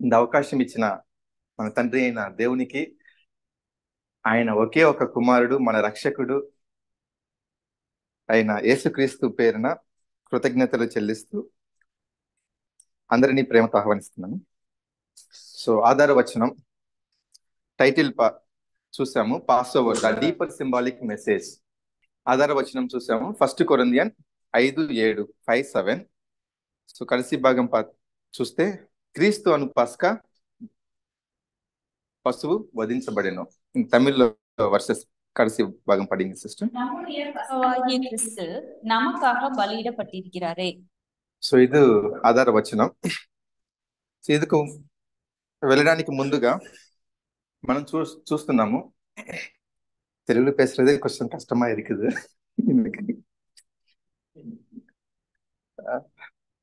ఇంత అవకాశం ఇచ్చిన మన తండ్రి అయిన దేవునికి, ఆయన ఒకే ఒక కుమారుడు, మన రక్షకుడు అయిన యేసుక్రీస్తు పేరున కృతజ్ఞతలు చెల్లిస్తూ అందరినీ ప్రేమతో ఆహ్వానిస్తున్నాను. సో ఆధార వచనం టైటిల్ చూసాము, pass over the deeper symbolic message. ఆధార వచనం చూసాము 1 కొరింథియన్ 5:7, 5:7. సో కடைசி భాగం చూస్తే క్రీస్తు అను పస్కా పశువు వధించబడెను. తమిళ్లో వర్సెస్ கடைசி பாகம் படிங்க சிஸ்டர். நம்முடைய பஸ்காவாகிய கிறிஸ்து நமக்காக பலியிடப்பட்டிருக்கிறாரே. సో ఇది ఆధార వచనం. సో ఇదికు వెళ్ళడానికి ముందుగా మనం చూస్తున్నాము, తెలుగులో பேசுறதே కొంచెం కష్టమా இருக்குது.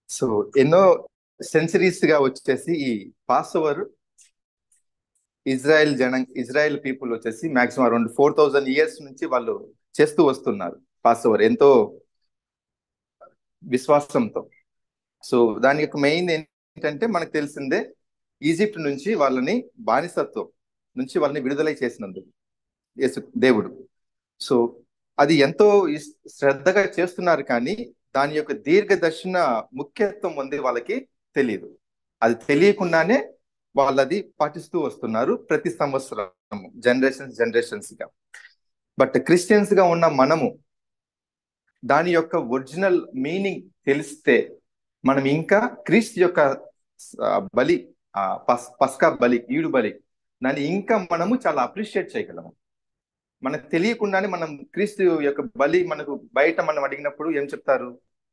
సో ఎన్నో సెంచరీస్ గా వచ్చేసి ఈ పాస్ ఓవర్ ఇజ్రాయెల్ పీపుల్ వచ్చేసి మాక్సిమం అరౌండ్ 4000 years నుంచి వాళ్ళు చేస్తూ వస్తున్నారు పాస్ ఓవర్, ఎంతో విశ్వాసంతో. సో దాని యొక్క మెయిన్ ఏంటంటే మనకు తెలిసిందే, ఈజిప్ట్ నుంచి వాళ్ళని బానిసత్వం నుంచి వాళ్ళని విడుదల చేసినందుకు దేవుడు. సో అది ఎంతో శ్రద్ధగా చేస్తున్నారు, కానీ దాని యొక్క దీర్ఘదర్శన ముఖ్యత్వం ఉంది వాళ్ళకి తెలియదు. అది తెలియకుండానే వాళ్ళది పాటిస్తూ వస్తున్నారు ప్రతి సంవత్సరం, జనరేషన్స్ గా. బట్ క్రిస్టియన్స్ గా ఉన్న మనము దాని యొక్క ఒరిజినల్ మీనింగ్ తెలిస్తే మనం ఇంకా క్రీస్తు యొక్క బలి, పస్కా బలి, ఈడు బలి, దాన్ని ఇంకా మనము చాలా అప్రిషియేట్ చేయగలము. మనకు తెలియకుండానే మనం క్రీస్తు యొక్క బలి మనకు బయట మనం అడిగినప్పుడు ఏం చెప్తారు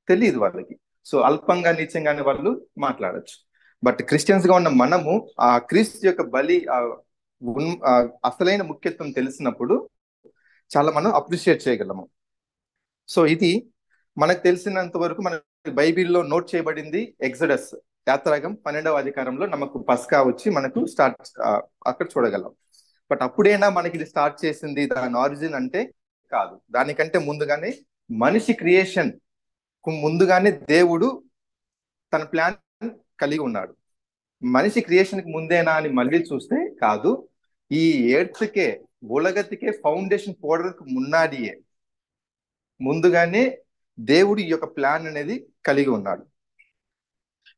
తెలియదు వాళ్ళకి. సో అల్పంగా నీచంగానే వాళ్ళు మాట్లాడచ్చు. బట్ క్రిస్టియన్స్ గా ఉన్న మనము ఆ క్రీస్తు యొక్క బలి అసలైన ముఖ్యత్వం తెలిసినప్పుడు చాలా మనం అప్రిషియేట్ చేయగలము. సో ఇది మనకు తెలిసినంత వరకు మన బైబిల్లో నోట్ చేయబడింది ఎగ్జడస్ యాత్రాగం 12వ అధికారంలో మనకు పస్కా వచ్చి మనకు స్టార్ట్ అక్కడ చూడగలం. బట్ అప్పుడైనా మనకి ఇది స్టార్ట్ చేసింది దాని ఆరిజిన్ అంటే కాదు. దానికంటే ముందుగానే మనిషి క్రియేషన్ ముందుగానే దేవుడు తన ప్లాన్ కలిగి ఉన్నాడు. మనిషి క్రియేషన్ కి ముందేనా అని మళ్ళీ చూస్తే కాదు, ఈ ఎర్త్కే ఉలగతికే ఫౌండేషన్ పోవడానికి మున్నాడియే ముందుగానే దేవుడు ఈ యొక్క ప్లాన్ అనేది కలిగి ఉన్నాడు.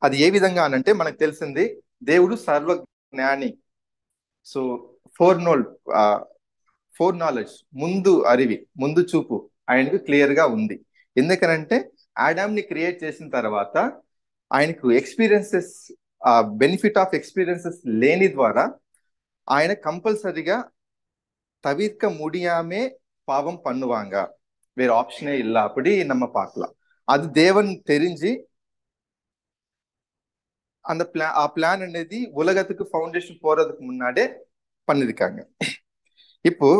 అది ఏ విధంగా అనంటే మనకు తెలిసింది, దేవుడు సర్వజ్ఞాని. సో ఫోర్ నాలెడ్జ్, ముందు అరివి, ముందు చూపు ఆయనకు క్లియర్ గా ఉంది. ఎందుకనంటే ఆడామ్ ని క్రియేట్ చేసిన తర్వాత ఆయనకు ఎక్స్పీరియన్సెస్, బెనిఫిట్ ఆఫ్ ఎక్స్పీరియన్సెస్ లేని ద్వారా ఆయన కంపల్సరిగా தவிர்க்க முடியாமே பாவம் பண்ணுவாங்க, வேற ஆப்ஷனே இல்ல அப்படி நம்ம பார்க்கலாம். அது தேவன் தெரிஞ்சு அந்த பிளான் అనేది உலகத்துக்கு ஃபவுண்டேஷன் போறதுக்கு முன்னாடியே பண்ணிருக்காங்க. இப்போ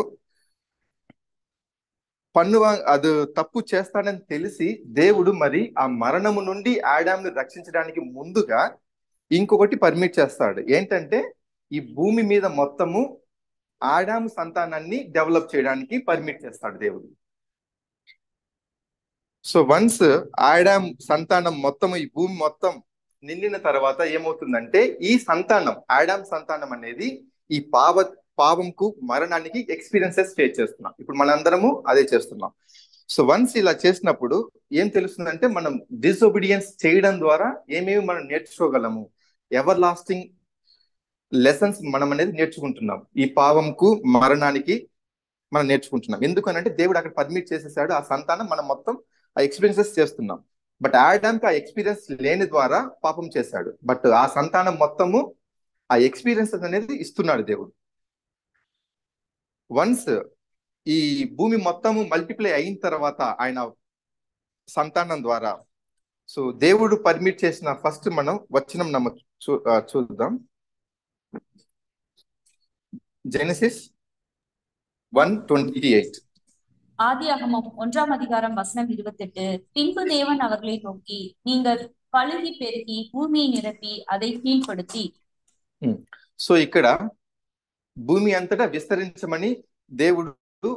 అది తప్పు చేస్తాడని తెలిసి దేవుడు మరి ఆ మరణము నుండి ఆడామ్ ని రక్షించడానికి ముందుగా ఇంకొకటి పర్మిట్ చేస్తాడు. ఏంటంటే ఈ భూమి మీద మొత్తము ఆడాము సంతానాన్ని డెవలప్ చేయడానికి పర్మిట్ చేస్తాడు దేవుడు. సో వన్స్ ఆడామ్ సంతానం మొత్తం ఈ భూమి మొత్తం నిండిన తర్వాత ఏమవుతుందంటే ఈ సంతానం, ఆడామ్ సంతానం అనేది ఈ పావంకు మరణానికి ఎక్స్పీరియన్సెస్ ఫేస్ చేస్తున్నాం. ఇప్పుడు మనందరము అదే చేస్తున్నాం. సో వన్స్ ఇలా చేసినప్పుడు ఏం తెలుస్తుందంటే మనం డిసొబీడియన్స్ చేయడం ద్వారా ఏమేమి మనం నేర్చుకోగలము, ఎవర్ లాస్టింగ్ లెసన్స్ మనం అనేది నేర్చుకుంటున్నాం. ఈ పావంకు మరణానికి మనం నేర్చుకుంటున్నాం. ఎందుకనంటే దేవుడు అక్కడ పర్మిట్ చేసేసాడు, ఆ సంతానం మనం మొత్తం ఆ ఎక్స్పీరియన్సెస్ చేస్తున్నాం. బట్ ఆడామ్కి ఆ ఎక్స్పీరియన్స్ లేని ద్వారా పాపం చేశాడు. బట్ ఆ సంతానం మొత్తము ఆ ఎక్స్పీరియన్సెస్ అనేది ఇస్తున్నాడు దేవుడు. వన్స్ ఈ భూమి మొత్తము మల్టిప్లై అయిన తర్వాత ఆయన సంతానం ద్వారా, సో దేవుడు పర్మిట్ చేసిన ఫస్ట్ మనం వచనం చూద్దాం. జెనసిస్ 1:28. ஆதியாகமம் 1ஆம் அதிகாரம் வசனம் 28. பின்பு தேவன் அவர்களை நோக்கி, நீங்கள் பலுகி பெருகி பூமியை நிரப்பி அதை கீழ்ப்படுத்தி. సో ఇక్కడ భూమి అంతటా విస్తరించమని దేవుడు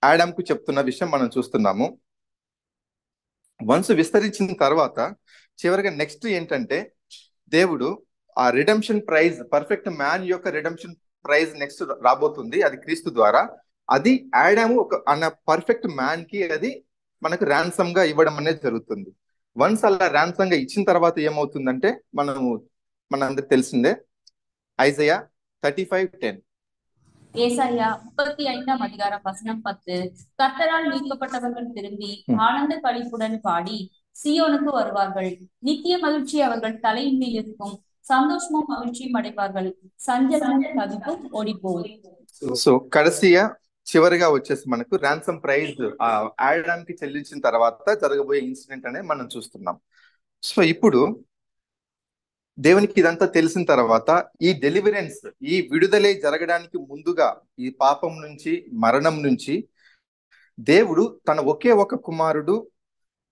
ఆడామ్కు చెప్తున్న విషయం మనం చూస్తున్నాము. వన్స్ విస్తరించిన తర్వాత చివరిగా నెక్స్ట్ ఏంటంటే దేవుడు ఆ రిడెంప్షన్ ప్రైజ్, పర్ఫెక్ట్ మ్యాన్ యొక్క రిడెంప్షన్ ప్రైజ్ నెక్స్ట్ రాబోతుంది, అది క్రీస్తు ద్వారా. అది ఆడాము అన్న పర్ఫెక్ట్ మ్యాన్ కి అది మనకు ర్యాన్సమ్ గా ఇవ్వడం అనేది జరుగుతుంది. వన్స్ అలా ర్యాన్సమ్ గా ఇచ్చిన తర్వాత ఏమవుతుందంటే మనందరికి తెలిసిందే, ఐజయా 35:10. ஏசாயா 35ஆம் அதிகாரம் வசனம் 10. கர்த்தரால் மீட்கப்பட்டவர்கள் திரும்பி ஆனந்த களிப்புடன் பாடி சியோனுக்கு வருவார்கள். நித்திய மகிழ்ச்சி அவர்கள் தலையின் மேல் இருக்கும். சந்தோஷமும் மகிழ்ச்சியும் அடைவார்கள். சஞ்சலமும் தவிப்பும் ஓடிப்போம். సో కడసియా చివరిగా వచ్చేసి మనకు ర్యాన్సమ్ ప్రైజ్ ఆడడానికి చెల్లించిన తర్వాత జరగబోయే ఇన్సిడెంట్ అనేది మనం చూస్తున్నాం. సో ఇప్పుడు దేవునికి ఇదంతా తెలిసిన తర్వాత ఈ డెలివరెన్స్, ఈ విడుదలై జరగడానికి ముందుగా ఈ పాపం నుంచి, మరణం నుంచి దేవుడు తన ఒకే ఒక కుమారుడు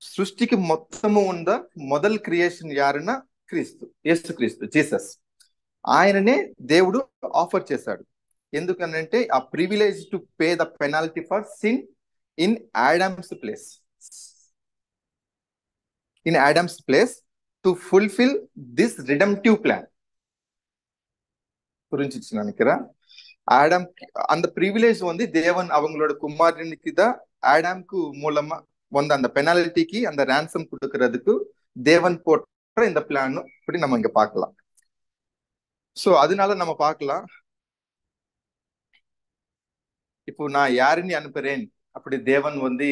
సృష్టికి మొత్తము ఉంద మొదల్ క్రియేషన్ యారున క్రీస్తు, యేసుక్రీస్తు, జీసస్. ఆయననే దేవుడు ఆఫర్ చేశాడు. ఎందుకనంటే ఆ privilege to pay the penalty for sin in Adams place, to fulfil this redemptive plan புரிஞ்சிச்சு நினைக்கிறேன். ஆடம் அந்த பிரிவிலேஜ் வந்து தேவன் அவங்களோட குமாரனுக்கு தான் ஆடாம்க்கு மூலமா வந்து அந்த பெனால்ட்டிக்கு அந்த ரான்சம் கொடுக்கறதுக்கு தேவன் போட்ட இந்த பிளான் இப்படி நம்ம இங்க பார்க்கலாம். சோ அதனால நம்ம பார்க்கலாம், இப்போ நான் யாருன்னு அனுப்புறேன் அப்படி தேவன் வந்து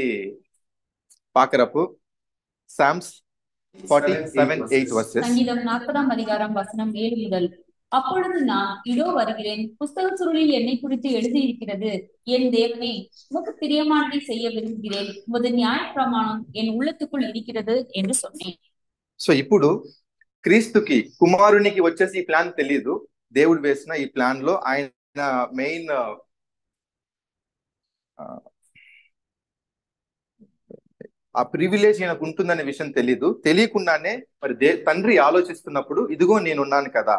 பாக்குறப்போ சாம்ஸ் 47:8 verses. சங்கீதம் 40ஆம் அதிகாரம் வசனம் 7 முதல். அப்பொழுது நான் இதோ வருகிறேன், புஸ்தக சுருளில் என்னை குறித்து எழுதியிருக்கிறது. என் தேவனே, உமக்கு பிரியமானதை செய்ய விரும்புகிறேன், உமது நியாயப்பிரமாணம் என் உள்ளத்துக்குள் இருக்கிறது என்று சொன்னேன். సో ఇప్పుడు క్రీస్తుకి కుమారునికి వచ్చేసి ఈ ప్లాన్ తెలియదు. దేవుడు వేసిన ఈ ప్లాన్ లో ఆయన మెయిన్ ఆ ప్రివిలేజ్ ఈయనకు ఉంటుందనే విషయం తెలీదు. తెలియకుండానే మరి తండ్రి ఆలోచిస్తున్నప్పుడు, ఇదిగో నేనున్నాను కదా,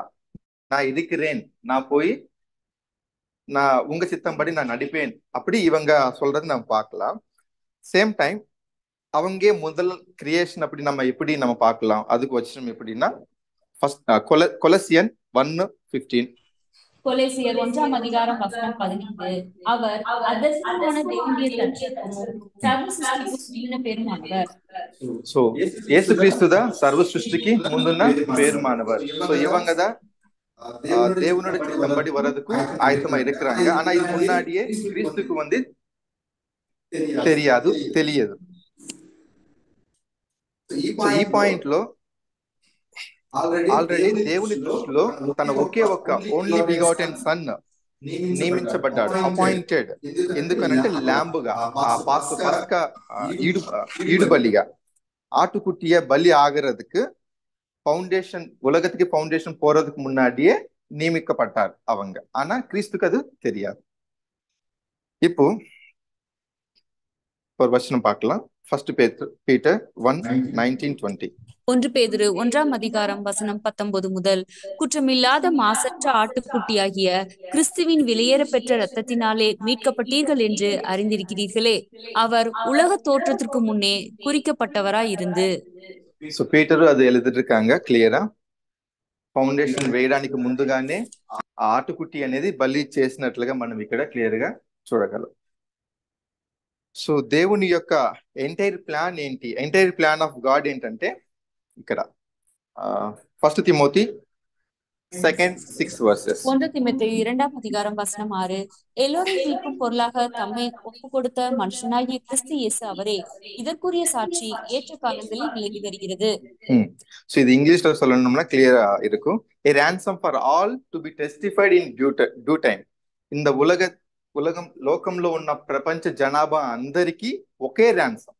நான் இருக்கிறேன், நான் போய் நான் உங்க சித்தம் படி நான் நடிப்பேன் அப்படி இவங்க சொல்றது நம்ம பார்க்கலாம். சேம் டைம் அவங்க முதல் கிரியேஷன் அப்படி நம்ம எப்படி நம்ம பார்க்கலாம், அதுக்கு வச்சனம் எப்படின்னா ஃபர்ஸ்ட் கொலசியன் 1:15. கொலேசியர் 1ஆம் அதிகாரம் வசனம் 15. அவர் அதர்சனமான தேவனுடைய லட்சியத்துவமும் சர்வ சிருஷ்டிக்கு மிஞ்சின பேருமானவர். సో యేసుక్రీస్తుదా సర్వ సృష్టికి ముందున్న పేరుమానவர். సో இவங்க தான் தேவனோட சித்தம்படி வர்றதுக்கு ஆயத்தமா இருக்கிறாங்க. ஆனா இது முன்னாடியே கிறிஸ்துக்கு வந்து తెలియదు. ఈ పాయింట్ లో ఆల్రెడీ దేవుని దృష్టిలో తన ఒకే ఒక్క ఓన్లీ బిగాటెన్ సన్ నియమించబడ్డాడు, అపాయింటెడ్. ఎందుకనంటే ల్యాంబుగా, ఆ పస్కా ఈడుబలిగా, ஆட்டுக்குட்டிய பலி ஆகிறதுக்கு ஃபவுண்டேஷன், உலகத்துக்கு ஃபவுண்டேஷன் போறதுக்கு முன்னாடியே நியமிக்கப்பட்டார் அவங்க. ஆனா கிறிஸ்துக்கு அது தெரியாது. இப்போ ஒரு வசனம் பார்க்கலாம். First Peter 1:19-20. 1 பேதுரு 1ஆம் அதிகாரம் வசனம் 19 முதல். குற்றமில்லாத மாசற்ற ஆட்டுக்குட்டியாகிய கிறிஸ்துவின் விலையேற பெற்ற இரத்தத்தினாலே மீட்கப்பட்டீர்கள் என்று அறிந்திருக்கிறீர்களே. அவர் உலக தோற்றத்திற்கு முன்னே குறிக்கப்பட்டவராய் இருந்து. సో పీటరు అది எழுதிருக்காங்க క్లియరా. ఫౌండేషన్ వేయడానికి ముందుగానే ఆ ఆటుకుట్టి అనేది బలి చేసినట్లుగా మనం ఇక్కడ క్లియర్ గా చూడగలం. సో దేవుని యొక్క ఎంటైర్ ప్లాన్ ఏంటి, ఎంటైర్ ప్లాన్ ఆఫ్ గాడ్ ఏంటంటే ఇక్కడ ఫస్ట్ తిమోతి 2:6 verses. 1 தீமோத்தேயு 2ஆம் அதிகாரம் வசனம் 6. எல்லோரையும் மீட்கும் பொருளாக தம்மை ஒப்பு கொடுத்த மனுஷனாகிய கிறிஸ்து இயேசு அவரே இதற்குரிய சாட்சி ஏற்ற காலங்களில் விளங்கி வருகிறது. సో ఇది ఇంగ్లీష్ లో சொல்லணும்னா క్లియర్ இருக்கும். a ransom for all to be testified in due time. இந்த உலகம் லோకంలో ఉన్న ప్రపంచ జనాభా అందరికీ ఒకే ర్యాన్సమ్,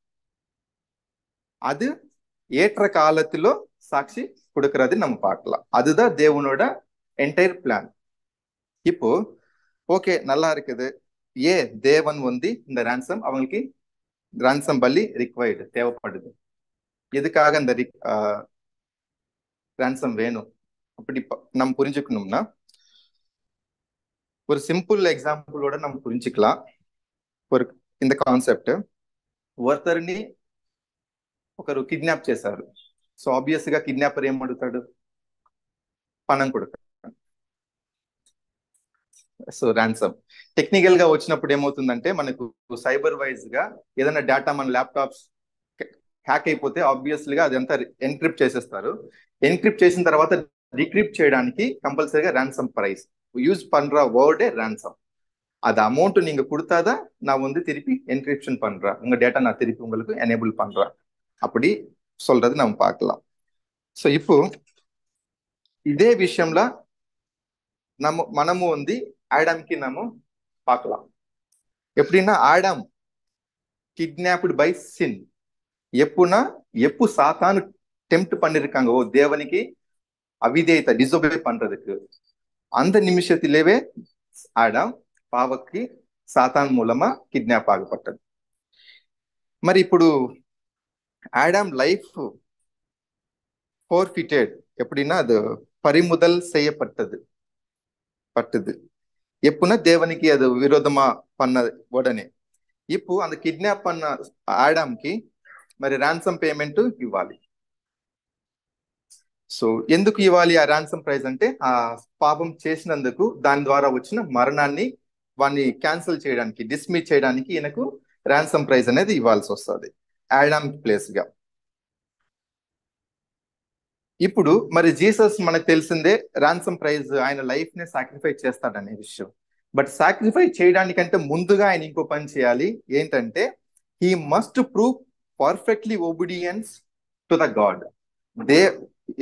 அது ஏற்ற காலத்திலோ சாட்சி கொடுக்கறது நம்ம பார்க்கலாம். அதுதான் தேவனோட என்டையர் பிளான். இப்போ ஓகே, நல்லா இருக்குது. தேவன் வந்து இந்த ரான்சம், அவங்களுக்கு ரான்சம் பலி ரிக்வயர்டு, தேவைப்படுது. எதுக்காக இந்த ரான்சம் வேணும் அப்படி நம்ம புரிஞ்சுக்கணும்னா ஒரு சிம்பிள் ఎగ్జాంపుల్లోட நம்ம புரிஞ்சுக்கலாம். ஒரு இந்த కాన్సెప్ట్, ఒక్కరిని ఒకరు కిడ్నాప్ చేశారు. సో ఆబ్వియస్ గా కిడ్నాపర్ ఏం అడుగుతాడు, పణం కొడుకు. సో ర్యాన్సమ్ టెక్నికల్ గా వచ్చినప్పుడు ఏమవుతుందంటే మనకు సైబర్ వైజ్ గా ఏదైనా డేటా మన ల్యాప్టాప్స్ హ్యాక్ అయిపోతే ఆబ్వియస్లీ గా అదంతా ఎన్క్రిప్ట్ చేసేస్తారు. ఎన్క్రిప్ట్ చేసిన తర్వాత డిక్రిప్ట్ చేయడానికి కంపల్సరీగా ర్యాన్సమ్ ప్రైస్ యూజ్ பண்ற வேர்டே ransom. அது அமௌண்ட் நீங்க கொடுத்தாதான் நான் வந்து திருப்பி என்கிரிப்ஷன் பண்றேன், உங்க டேட்டா நான் திருப்பி உங்களுக்கு எனேபிள் பண்றேன், அப்படி சொல்றது நம்ம பார்க்கலாம். ஸோ இப்போ இதே விஷயம்ல మనము வந்து ஆடாம்కి நம்ம பார்க்கலாம். எப்படின்னா ஆடாம் கிட்னாப்டு பை சின். எப்போ சாத்தானு டெம்ப்ட் பண்ணிருக்காங்க ஓ தேவனுக்கு அவிதேயத்தை டிசோபே பண்றதுக்கு, அந்த நிமிஷத்திலேயே ஆடாம் பாவக்கு సాతాన్ మూలమా కిడ్నాప్ ఆగపట్టదు. మరి ఇప్పుడు ஆடாம் லைஃப் ஃபோர்ஃபிட்டட் எப்படின்னா அது பறிமுதல் செய்யப்பட்டது எப்படின்னா தேவனுக்கு அது விரோதமா பண்ண உடனே இப்போ அந்த కిడ్నాప్ பண்ண ఆడాంకి మరి ర్యాన్సమ్ పేమెంట్ ఇవ్వాలి. సో ఎందుకు ఇవ్వాలి ఆ ర్యాన్సమ్ ప్రైజ్ అంటే ఆ పాపం చేసినందుకు దాని ద్వారా వచ్చిన మరణాన్ని వాడిని క్యాన్సిల్ చేయడానికి, డిస్మిస్ చేయడానికి ఈయనకు ర్యాన్సమ్ ప్రైజ్ అనేది ఇవ్వాల్సి వస్తుంది ఆడామ్ ప్లేస్ గా. ఇప్పుడు మరి జీసస్ మనకు తెలిసిందే ర్యాన్సమ్ ప్రైజ్ ఆయన లైఫ్ ని సాక్రిఫైస్ చేస్తాడనే విషయం. బట్ సాక్రిఫైస్ చేయడానికంటే ముందుగా ఆయన ఇంకో పని చేయాలి. ఏంటంటే he must prove perfectly obedience to the God.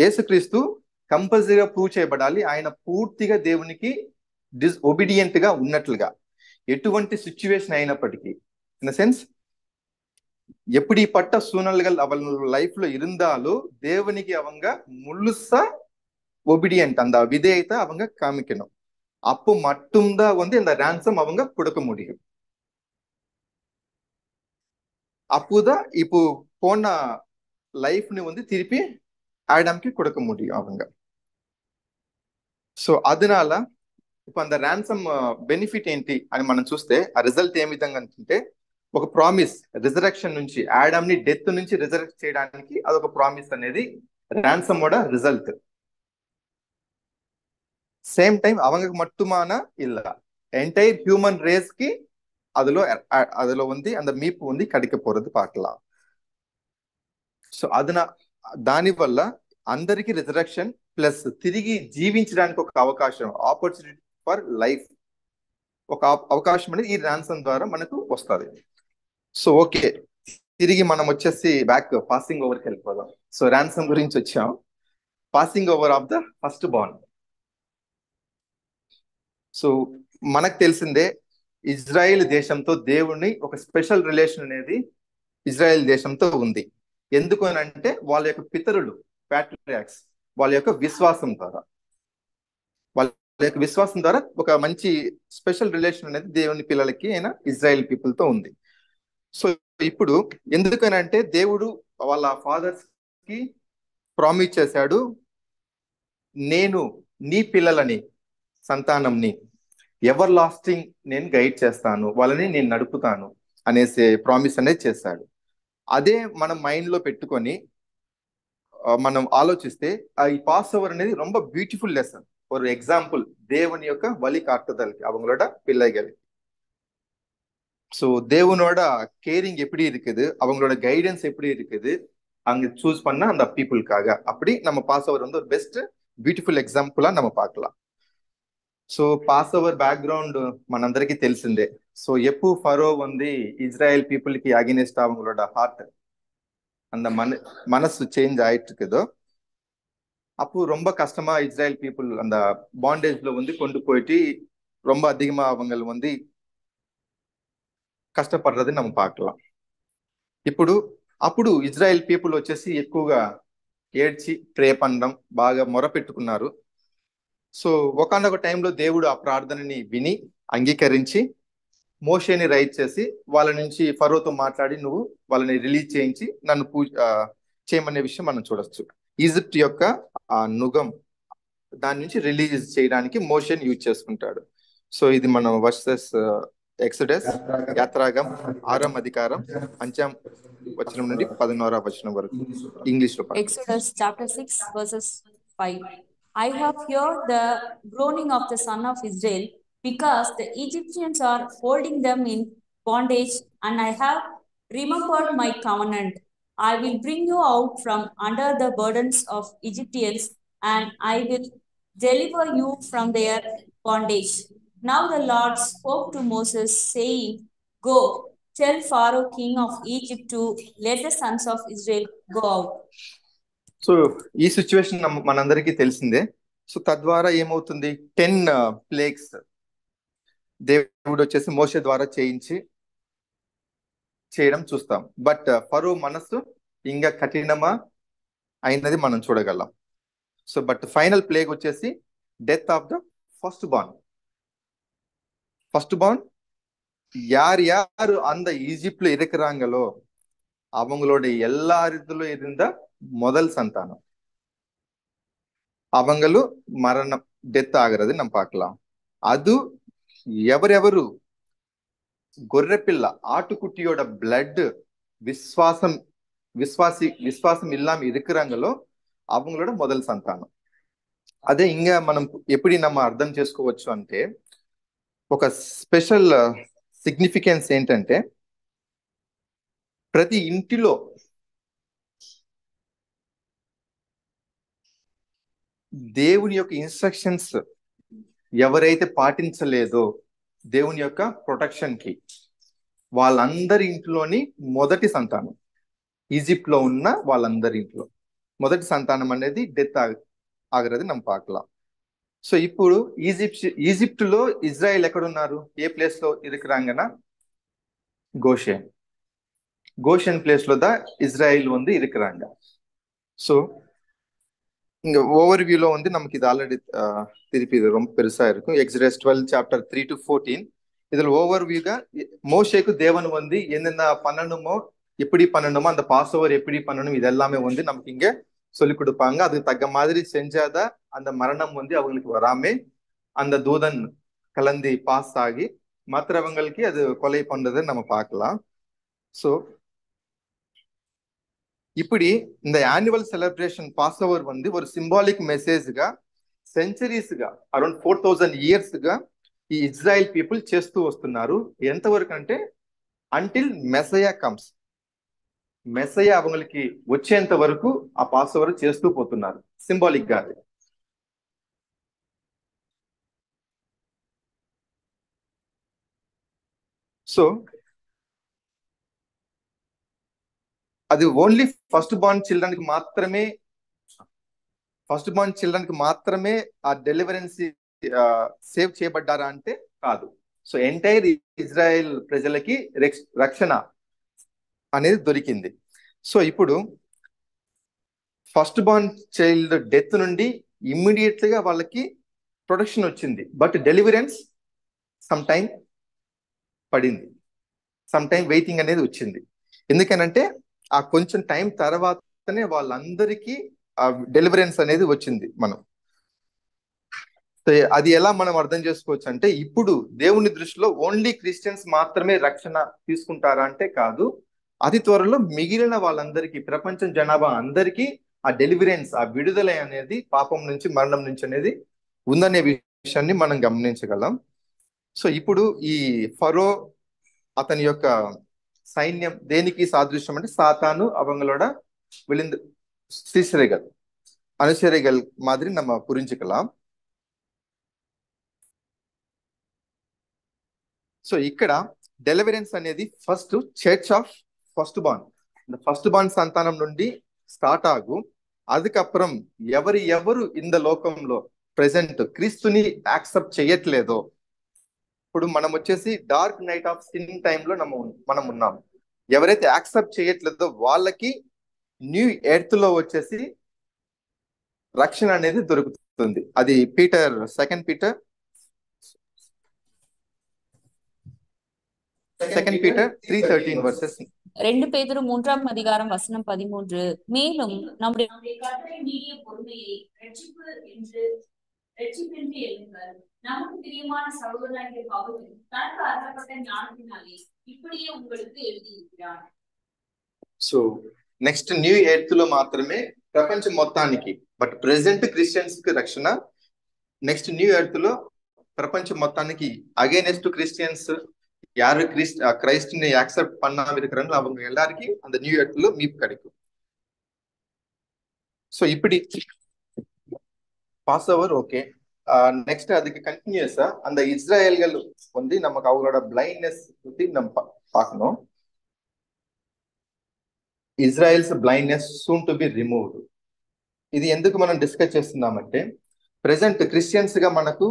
యేసుక్రీస్తు కంపల్సరీగా ప్రూవ్ చేయబడాలి ఆయన పూర్తిగా దేవునికి ఒబీడియంట్ గా ఉన్నట్లుగా, ఎటువంటి సిచ్యువేషన్ అయినప్పటికీ. ఇన్ ద సెన్స్ எப்படிப்பட்ட சூழ்நிலைகள் அவள் லைஃப்ல இருந்தாலும் தேவனுக்கு அவங்க முழுசா ஒபீடியன்ட், அந்த விதேயத்தை அவங்க காமிக்கணும். அப்போ மட்டும்தான் வந்து இந்த ர்யான்சம் அவங்க கொடுக்க முடியும். அப்போதான் இப்போ போன லைஃப்னு வந்து திருப்பி ஆடாம்க்கு கொடுக்க முடியும் அவங்க. సో அதனால ఇప్పుడు அந்த ర్యాన్సమ్ బెనిఫిట్ ఏంటి అని మనం చూస్తే ఆ రిజల్ట్ ఏ విధంగా అంటే ఒక ప్రామిస్, రిజరెక్షన్ నుంచి ఆడామ్ ని డెత్ నుంచి రిజరెక్ట్ చేయడానికి అదొక ప్రామిస్ అనేది ర్యాన్సమ్ ఓட రిజల్ట్. సేమ్ టైం அவங்க மட்டுமான இல்ல, என்டையர் ஹியூமன் ரேஸ்க்கு அதுல வந்து அந்த மீட்பு வந்து கிடைக்க போறது பார்க்கலாம். సో దాని వల్ల అందరికి రిజరెక్షన్ ప్లస్ తిరిగి జీవించడానికి ఒక అవకాశం, ఆపర్చునిటీ ఫర్ లైఫ్, ఒక అవకాశం అనేది ఈ ర్యాన్సమ్ ద్వారా మనకు వస్తుంది. సో ఓకే, తిరిగి మనం వచ్చేసి బ్యాక్ పాసింగ్ ఓవర్కి వెళ్ళిపోదాం. సో ర్యాన్సమ్ గురించి వచ్చాం. Passing over of the first bond. So మనకు తెలిసిందే ఇజ్రాయెల్ దేశంతో దేవుని ఒక స్పెషల్ రిలేషన్ అనేది ఇజ్రాయెల్ దేశంతో ఉంది. ఎందుకు అని అంటే వాళ్ళ యొక్క పితరులు ప్యాట్రియాక్స్ వాళ్ళ యొక్క విశ్వాసం ద్వారా ఒక మంచి స్పెషల్ రిలేషన్ అనేది దేవుని పిల్లలకి అయినా ఇజ్రాయెల్ పీపుల్ తో ఉంది. సో ఇప్పుడు ఎందుకనంటే దేవుడు వాళ్ళ ఫాదర్స్ కి ప్రామిస్ చేశాడు, నేను నీ పిల్లలని సంతానంని ఎవర్ లాస్టింగ్ నేను గైడ్ చేస్తాను, వాళ్ళని నేను నడుపుతాను అనేసి ప్రామిస్ అనేది చేశాడు. అదే మనం మైండ్ లో పెట్టుకొని మనం ఆలోచిస్తే ఈ పాస్ ఓవర్ అనేది ரொம்ப బ్యూటిఫుల్ లెసన్. ஒரு எக்ஸாம்பிள் தேவன் యొక్క வழி காட்டுதலுக்கு அவங்களோட பிள்ளைகளுக்கு. ஸோ தேவனோட கேரிங் எப்படி இருக்குது, அவங்களோட கைடன்ஸ் எப்படி இருக்குது அங்க சூஸ் பண்ண அந்த பீப்புளுக்காக, அப்படி நம்ம பாஸ் ஓவர் வந்து ஒரு பெஸ்ட் బ్యూటిఫుల్ ఎగ్జాంపుల్ நம்ம பார்க்கலாம். సో పాస్ ఓవర్ బ్యాక్గ్రౌండ్ మనందరికీ తెలిసిందే. సో எப்போ ஃபரோ வந்து இஸ்ரேல் பீப்புளுக்கு அகைன்ஸ்ட் அவங்களோட ஹார்ட் அந்த மனசு சேஞ்ச் ஆயிட்டு இருக்குதோ அப்போ ரொம்ப கஷ்டமா இஸ்ரேல் பீப்புள் அந்த பாண்டேஜ்ல வந்து கொண்டு போயிட்டு ரொம்ப அதிகமா அவங்க வந்து కష్టపడ్డది మనం பார்க்கலாம். అప్పుడు ఇజ్రాయెల్ పీపుల్ వచ్చేసి ఎక్కువగా ఏడ్చి ప్రే పండడం బాగా మొరపెట్టుకున్నారు. సో ఒకానొక టైంలో దేవుడు ఆ ప్రార్థనని విని అంగీకరించి మోషేని రైజ్ చేసి వాళ్ళ నుంచి ఫరోతో మాట్లాడి నువ్వు వాళ్ళని రిలీజ్ చేయించి నన్ను చేయమనే విషయం మనం చూడొచ్చు. ఈజిప్ట్ యొక్క ఆ నుగం దాని నుంచి రిలీజ్ చేయడానికి మోషేని యూజ్ చేసుకుంటాడు. సో ఇది మనం వర్సెస్ ఎక్సోడస్ యాత్రాగం 6వ అధికారం 5వ వచనం నుండి 11వ వచనం వరకు ఇంగ్లీష్ లో. Exodus chapter 6 verses 5. I have heard the groaning of the son of Israel, because the Egyptians are holding them in bondage, and I have remembered my covenant. I will bring you out from under the burdens of Egyptians, and I will deliver you from their bondage. Now the Lord spoke to Moses, saying, Go, tell Pharaoh, king of Egypt, to let the sons of Israel go out. So ఈ situation మనందరికీ తెలిసిందే. So తద్వారా ఏమవుతుంది, 10 plagues దేవుడు వచ్చేసి మోషే ద్వారా చేయడం చూస్తాం. బట్ ఫరో మనస్సు ఇంకా కఠినమా అయినది మనం చూడగలం. సో బట్ ఫైనల్ ప్లేగ్ వచ్చేసి death of the first born யார் அந்த ஈஜிப்ட்ல இருக்கிறாங்களோ அவங்களோட எல்லாரிலும் இருந்த முதல் சந்தானம் அவங்களும் மரணம் டெத் ஆகிறது நம்ம பார்க்கலாம். அது ఎవరెవరు గొర్రెపిల్ల ఆటుకుట్టిயோட பிளட் விசுவாசம் இல்லாம இருக்கிறாங்களோ அவங்களோட முதல் సంతానం. అదే ఇంగా మనం ఎప్పుడు நம்ம అర్థం చేసుకోవచ్చు అంటే, ఒక స్పెషల్ సిగ్నిఫికెన్స్ ఏంటంటే, ప్రతి ఇంటిలో దేవుని యొక్క ఇన్స్ట్రక్షన్స్ ఎవరైతే పాటించలేదో దేవుని యొక్క ప్రొటెక్షన్ కి, వాళ్ళందరి ఇంట్లోని మొదటి సంతానం, ఈజిప్ట్ లో ఉన్న వాళ్ళందరి ఇంట్లో మొదటి సంతానం అనేది డెత్ ఆగరది நம்ம பார்க்கலாம். సో ఇప్పుడు ఈజిప్ట్ లో ఇజ్రాయెల్ ఎక్కడున్నారు, ఏ ప్లేస్ లో இருக்கிறாங்கன்னா கோஷன் பிளேஸ்ல தான் இஸ்ராயல் வந்து இருக்கிறாங்க. ஸோ இங்க ஓவர்வியூல வந்து நமக்கு இது ஆல்ரெடி திருப்பி இது ரொம்ப பெருசா இருக்கும். எக்ஸடஸ் 12 chapter 3 to 14 இதுல ஓவர்வியூగా மோசேக்கு தேவன் வந்து என்னென்ன பண்ணணுமோ, எப்படி பண்ணணுமோ, அந்த பாஸ்ஓவர் எப்படி பண்ணணும், இதெல்லாமே வந்து நமக்கு இங்க சொல்லி கொடுப்பாங்க. அதுக்கு தக்க மாதிரி செஞ்சாதான் அந்த மரணம் வந்து அவங்களுக்கு வராம அந்த தூதன் கலந்து பாஸ் ஆகி மற்றவங்களுக்கு அது கொலை பண்றதை நம்ம பார்க்கலாம். ஸோ இப்படி இந்த ஆனுவல் செலிப்ரேషన్ பாஸ் ஓவர் வந்து ஒரு సింబాలిక్ మెసేజ్గా సెంచరీస్గా అరౌండ్ 4000 ఇయర్స్గా ఈ ఇజ్రాయెల్ పీపుల్ చేస్తూ వస్తున్నారు. ఎంతవరకు అంటే అంటిల్ మెసయా కమ్స్, మెసయా அவங்களுக்கு వచ్చేంత వరకు ఆ పాస్ ఓవర్ చేస్తూ పోతున్నారు సింబాలిక్ గా. సో అది ఓన్లీ ఫస్ట్ బార్న్ చిల్డ్రన్ కి మాత్రమే ఆ డెలివరెన్స్ సేవ్ చేయబడ్డారా అంటే కాదు. సో ఎంటైర్ ఇజ్రాయెల్ ప్రజలకి రక్షణ అనేది దొరికింది. సో ఇప్పుడు ఫస్ట్ బార్న్ చైల్డ్ డెత్ నుండి ఇమ్మీడియట్ గా వాళ్ళకి ప్రొటెక్షన్ వచ్చింది. బట్ డెలివరెన్స్ సమ్ టైం పడింది, సమ్ టైం వెయిటింగ్ అనేది వచ్చింది. ఎందుకనంటే ఆ కొంచెం టైం తర్వాతనే వాళ్ళందరికీ ఆ డెలివరెన్స్ అనేది వచ్చింది. మనం అది ఎలా మనం అర్థం చేసుకోవచ్చు అంటే, ఇప్పుడు దేవుని దృష్టిలో ఓన్లీ క్రిస్టియన్స్ మాత్రమే రక్షణ తీసుకుంటారా అంటే కాదు. అతి త్వరలో మిగిలిన వాళ్ళందరికీ, ప్రపంచం జనాభా అందరికీ ఆ డెలివరెన్స్, ఆ విడుదల అనేది పాపం నుంచి, మరణం నుంచి అనేది ఉందనే విషయాన్ని మనం గమనించగలం. సో ఇప్పుడు ఈ ఫరో అతని యొక్క సైన్యం దేనికి సాదృశ్యం అంటే, సాతాను அவங்களோட விழுந்து சீசரைகள் అనుచరిகள் மாதிரி நம்ம புரிஞ்சுக்கலாம். సో ఇక్కడ డెలివరెన్స్ అనేది first church of first born సంతానం నుండి స్టార్ట్ ఆగు. அதுக்கப்புறம் ఎవరు இந்த లోకంలో ప్రెసెంట్ క్రీస్తుని యాక్సెప్ట్ చేయట్లేదో, ఇప్పుడు మనం వచ్చేసి డార్క్ నైట్ ఆఫ్ సిన్ టైంలో మనం ఉన్నాం. ఎవరైతే యాక్సెప్ట్ చేయట్లేదో వాళ్ళకి న్యూ ఎర్త్ లో వచ్చేసి రక్షణ అనేది దొరుకుతుంది. అది సెకండ్ పీటర్ 3:13 వర్సెస్ 2 பேதுரு 3ஆம் அதிகாரம் வசனம் 13. மேலும் நம்முடைய கர்த்தரை நீடிய பொறுமையை ரட்சிப்பென்று எண்ணுங்கள். நமக்கு பிரியமான சகோதரனாகிய பவுல் தனக்கு அருளப்பட்ட ஞானத்தினாலே இப்படியே உங்களுக்கு எழுதியிருக்கிறார். సో నెక్స్ట్ న్యూ ఎర్త్ లో మాత్రమే ప్రపంచం మొత్తానికి బట్ ప్రెసెంట్ క్రిస్టియన్స్ కి రక్షణ నెక్స్ట్ న్యూ ఎర్త్ లో ప్రపంచం మొత్తానికి அகைன்ஸ்ட் கிறிஸ்டியன்ஸ் யாரு கிரைஸ்டினை அக்செப்ட் பண்ணாம இருக்கிறாங்களோ அவங்க எல்லாருக்கும் அந்த நியூ எர்த்ல மீட்பு கிடைக்கும். ஸோ இப்படி பாஸ் ஓவர் ஓகே. நெக்ஸ்ட் அதுக்கு கண்டினியூஸா அந்த இஸ்ரேல்கள் வந்து நமக்கு அவங்களோட பிளைண்ட்னஸ் பத்தி நம்ம பார்க்கணும். Israel's blindness soon to be removed. ఇది ఎందుకు మనం డిస్కస్ చేస్తున్నామంటే ప్రెసెంట్ క్రిస్టియన్స్ గా మనకు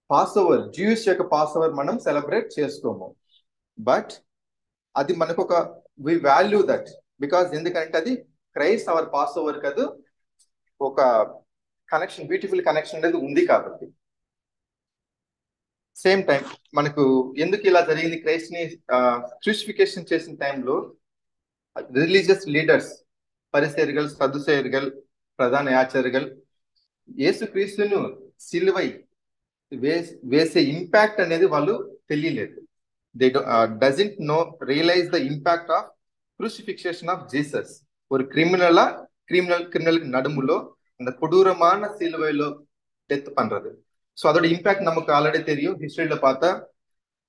పాస్ ఓవర్, జ్యూస్ యొక్క పాస్ ఓవర్ మనం సెలబ్రేట్ చేసుకోము. బట్ అది మనకు ఒక వి వాల్యూ దట్ బికాస్ ఎందుకంటే అది క్రైస్ట్ అవర్ పాస్ ఓవర్ కాదు, ఒక కనెక్షన్, బ్యూటిఫుల్ కనెక్షన్ అనేది ఉంది కాబట్టి. సేమ్ టైం మనకు ఎందుకు ఇలా జరిగింది, క్రైస్ట్ ని క్రూసిఫికేషన్ చేసిన టైంలో రిలీజియస్ లీడర్స్, పరిసేయர்கள், సదుసేయர்கள், ప్రధాన యాజకులు యేసుక్రీస్తును సిలువై వేసే ఇంపాక్ట్ అనేది వాళ్ళు తెలియలేదు. They doesn't know realize the impact of crucifixion of Jesus. ஒரு கிரிமினலுக்கு நடுமுலோ அந்த கொடூரமான சிலுவையிலோ டெத் பண்றது. ஸோ அதோட இம்பாக்ட் நமக்கு ஆல்ரெடி தெரியும். ஹிஸ்டரியில பார்த்தா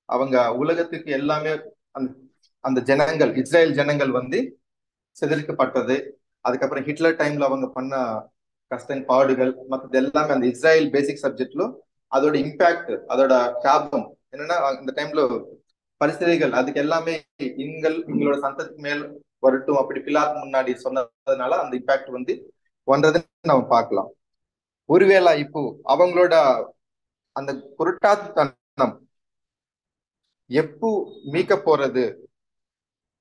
அவங்க உலகத்துக்கு எல்லாமே அந்த ஜனங்கள், இஸ்ரேல் ஜனங்கள் வந்து சிதறிக்கப்பட்டது. அதுக்கப்புறம் ஹிட்லர் டைம்ல அவங்க பண்ண கஷ்டம், பாடுகள், மற்றது எல்லாமே அந்த இஸ்ரேல் பேசிக் சப்ஜெக்ட்ல அதோட இம்பாக்ட், அதோட காபம் என்னன்னா இந்த டைம்ல பரிசேயர்கள் அதுக்கு எல்லாமே எங்களோட சந்தத்துக்கு மேல் வரட்டும் அப்படி பிலாத்து முன்னாடி சொன்னதுனால அந்த இம்பாக்ட் வந்து வந்ததுன்னு நம்ம பார்க்கலாம். ஒருவேளை இப்போ அவங்களோட அந்த புரட்டாத்தனம் எப்போ மீட்க போறது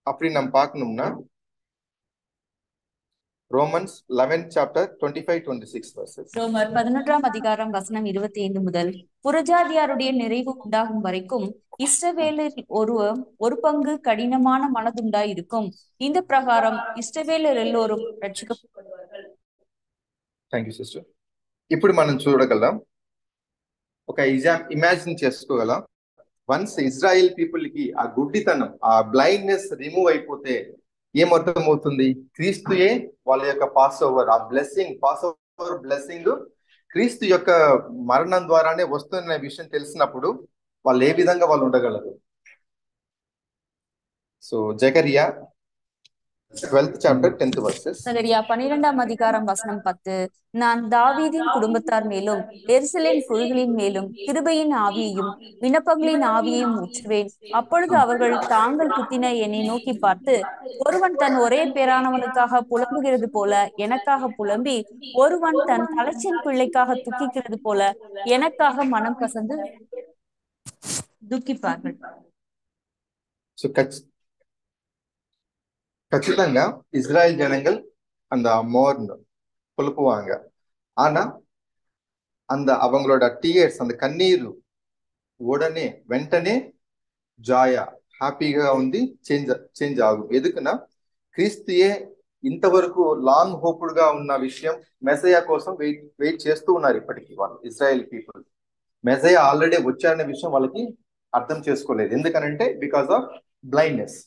அப்படின்னு நம்ம பார்க்கணும்னா ரோமன்ஸ் 11 சாப்டர் 25-26 verses. ரோமர் 11ஆம் அதிகாரம் வசனம் 25 முதல், புறஜாதியாருடைய நிறைவு உண்டாகும் வரைக்கும் இஸ்ரவேலர் ஒரு பங்கு கடினமான மனதுண்டாய் இருக்கும். இந்த பிரகாரம் இஸ்ரவேலர் எல்லோரும் ரட்சிக்கப்படுவார்கள். Thank you sister. ఇప్పుడు మనం చూడగలం, ఒక ఇమాజిన్ చేసుకోగలం. వన్స్ ఇజ్రాయెల్ పీపుల్ కి ఆ గుడ్డితనం, ఆ బ్లైండ్నెస్ రిమూవ్ అయిపోతే ఏమర్థం అవుతుంది? క్రీస్తుయే వాళ్ళ యొక్క పాస్ ఓవర్, ఆ బ్లెస్సింగ్, పాస్ ఓవర్ బ్లెస్సింగ్ క్రీస్తు యొక్క మరణం ద్వారానే వస్తున్న విషయం తెలిసినప్పుడు వాళ్ళు ఏ విధంగా వాళ్ళు ఉండగలరు? So Zechariah 12th chapter 10th verses. சகரியா 12ஆம் அதிகாரம் வசனம் 10, நான் தாவீதின் குடும்பத்தார் மேலும் எருசலேம் குழுக்களின் மேலும் கிருபையின் ஆவியையும் விண்ணப்பங்களின் ஆவியையும் ஊற்றுவேன். அப்பொழுது அவர்கள் தாங்கள் குத்தின என்னை நோக்கி பார்த்து, ஒருவன் தன் ஒரே பேரானவனுக்காக புலம்புகிறது போல எனக்காக புலம்பி, ஒருவன் தன் தலைச்சின் பிள்ளைக்காக துக்கிக்கிறது போல எனக்காக மனம் கசந்து துக்கிப்பார்கள். ఖచ్చితంగా ఇజ్రాయెల్ జనంగల్ அந்த மோர்ன் புலப்புவாங்க. ஆனா அந்த அவங்களோட டியர்ஸ், அந்த கண்ணீர் உடனே వెంటనే జాయా హ్యాపీగా ఉంది చేంజ్ ఆகும். ఎందుకన్నా క్రీస్తుయే ఇంతవరకు లాంగ్ హోప్డ్ గా ఉన్న విషయం, మెసయా కోసం వెయిట్ చేస్తూ ఉన్నారు ఇప్పటికీ వాళ్ళు, ఇజ్రాయెల్ పీపుల్. మెసయా ఆల్రెడీ వచ్చారనే విషయం వాళ్ళకి అర్థం చేసుకోలేదు. ఎందుకనంటే because of blindness.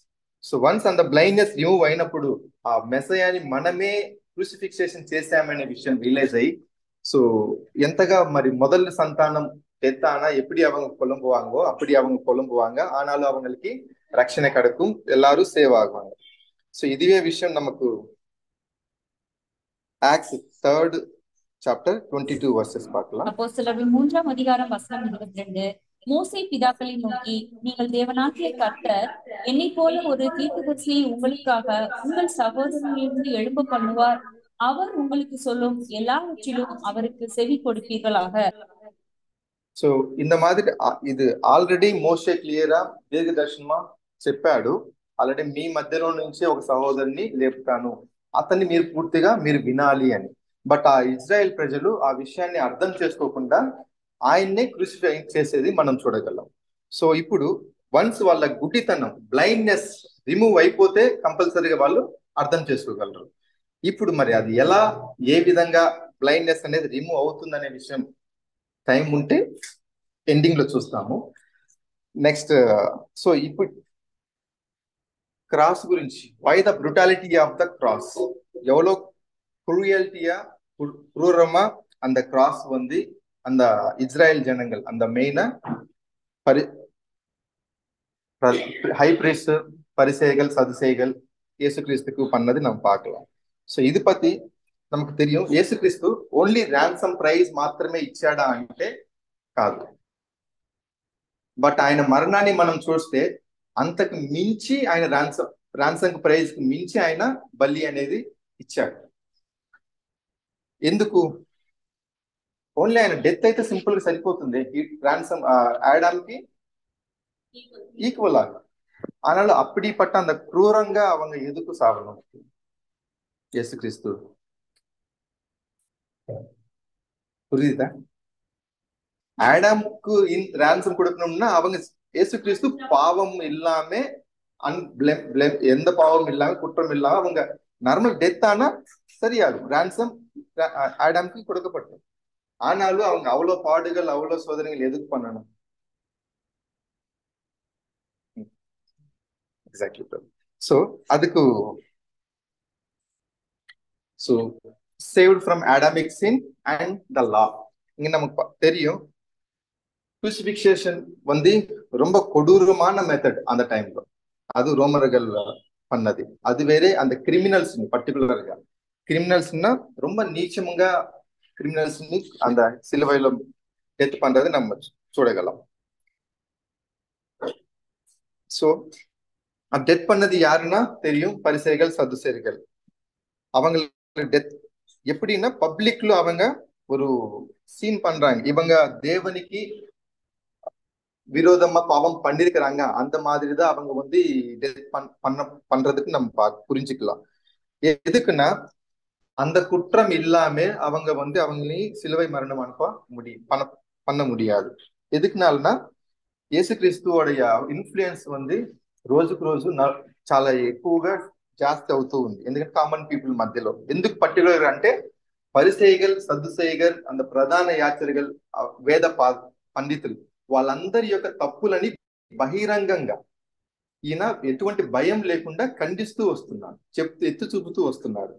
So once అంత బ్లైండ్నెస్ రిమూవ్ అయినప్పుడు ఆ మెసయాని మనమే క్రూసిఫిక్సేషన్ చేశామనే విషయం రియలైజ్ అయ్యి, ஸோ எந்தகா மாதிரி முதல் சந்தானம் பெத்தானா எப்படி அவங்க புலம்புவாங்கோ அப்படி அவங்க புலம்புவாங்க. ஆனாலும் அவங்களுக்கு ரட்சணை கிடைக்கும், எல்லாரும் சேவ் ஆகுவாங்க. ஸோ இதுவே விஷயம் நமக்கு ஆக்ட்ஸ் 3rd chapter 22 verses பார்க்கலாம். அப்போஸ்தலர்கள் 3ஆம் அதிகாரம் வசனம் 22, மோசே பிதாக்களை நோக்கி, நீங்கள் தேவனாகிய கர்த்தர் என்னை போல ஒரு தீர்க்கதரிசியை உங்களுக்காக உங்கள் சகோதரர்களிலிருந்து எழும்ப பண்ணுவார். அவர் உங்களுக்கு சொல்லும் எல்லாவற்றிலும் அவருக்கு செவி கொடுப்பீர்களாக. సో இந்த மாதிரி ఇది ఆల్రెడీ మోసే క్లియరా దీర్ఘదర్శనమా చెప్పాడు. ఆల్రెడీ మీ మధ్యలో నుంచి ఒక సహోదరుని లేపుతాను, అతన్ని మీరు పూర్తిగా మీరు వినాలి అని. బట్ ఆ ఇజ్రాయెల్ ప్రజలు ఆ విషయాన్ని అర్థం చేసుకోకుండా ఆయన్నే క్రూసిఫై చేసేది మనం చూడగలం. సో ఇప్పుడు వన్స్ వాళ్ళ గుడ్డితనం, బ్లైండ్నెస్ రిమూవ్ అయిపోతే కంపల్సరీగా వాళ్ళు అర్థం చేసుకోగలరు. ఇప్పుడు మరి అది ఎలా, ఏ విధంగా బ్లైండ్నెస్ అనేది రిమూవ్ అవుతుందనే విషయం టైం ఉంటే ఎండింగ్ లో చూస్తాము. నెక్స్ట్ సో ఇప్పుడు క్రాస్ గురించి, why the brutality of the cross, ఎవరో குரூயல்ட்டியா குரூரமா அந்த கிராஸ் வந்து அந்த இஸ்ராயல் ஜனங்கள் அந்த மெயினா பரி ஹை பிரீஸ்ட் பரிசேயர்கள் சதுசேயர்கள் இயேசு கிறிஸ்துக்கு பண்ணது நம்ம பார்க்கலாம். సో ఇది పத்தி நமக்கு தெரியும். యేసుక్రీస్తు ఓన్లీ ర్యాన్సమ్ ప్రైజ్ మాత్రమే ఇచ్చాడా అంటే కాదు. బట్ ఆయన మరణాన్ని మనం చూస్తే అంతకు మించి ఆయన ర్యాన్సమ్ ప్రైజ్ కి మించి ఆయన బలి అనేది ఇచ్చాడు. ఎందుకు? ఓన్లీ ఆయన డెత్ అయితే సింపుల్ గా సరిపోతుంది. ర్యాన్సమ్ ஆடாம்க்கு ஈக்குவல் ஆகும். ஆனாலும் அப்படிப்பட்ட அந்த క్రూరంగా அவங்க எதுக்கு சாவணும்? இயேசு கிறிஸ்து புரியுதா? ஆடாமுக்கு ரான்சம் கொடுக்கணும்னா அவங்க இயேசு கிறிஸ்து பாவம் இல்லாம எந்த பாவம் இல்லாம குற்றம் இல்லாம அவங்க நார்மல் டெத் ஆனா சரியாகும். ரான்சம் ஆடாமுக்கு கொடுக்கப்பட்டது. ஆனாலும் அவங்க அவ்வளவு பாடுகள் அவ்வளவு சோதனைகள் எதுக்கு பண்ணணும்? எக்ஸாக்ட்லி. சோ அதுக்கு so saved from Adamic sin and the law. இங்க நமக்கு தெரியும் crucifixion வந்து ரொம்ப கொடூரமான மெத்தட் அந்த டைம்ல. அது ரோமர்கள் பண்ணது. அது வேற அந்த கிரிமினல்ஸ் பர்டிகுலர்గా கிரிமினல்ஸ்னா ரொம்ப நீச்சமுங்க கிரிமினல்ஸ் அந்த சிலுவையில டெத் பண்றது நம்ம చూడగలం. சோ டெத் பண்ணது யாருன்னா தெரியும், பரிசேயர்கள் சதுசேயர்கள். அவங்க டெத் எப்படின்னா பப்ளிக்ல அவங்க ஒரு சீன் பண்றாங்க, இவங்க தேவனுக்கு விரோதமா பாவம் பண்ணிருக்கிறாங்க, அந்த மாதிரிதான் அவங்க வந்து டெத் பண்றதுக்கு நம்ம புரிஞ்சுக்கலாம். எதுக்குன்னா அந்த குற்றம் இல்லாம அவங்க வந்து அவங்களையும் சிலுவை மரணம் அனுப்ப பண்ண முடியாது. ఎదుకునాలనా యేసుక్రీస్తుவோடைய ఇన్ఫ్లుయెన్స్ வந்து రోజుకు రోజు చాలా ఎక్కువగా జాస్తి అవుతూ ఉంది. ఎందుకంటే కామన్ పీపుల్ మధ్యలో. ఎందుకు పర్టికులర్ అంటే పరిసయ్యగల్ సద్దుసయ్యగల్ அந்த ప్రధాన యాచకులు వేద పండితులు వాళ్ళందరి యొక్క తప్పులని బహిరంగంగా ఈయన ఎటువంటి భయం లేకుండా ఖండిస్తూ వస్తున్నాడు, ఎత్తి చూపుతూ వస్తున్నాడు.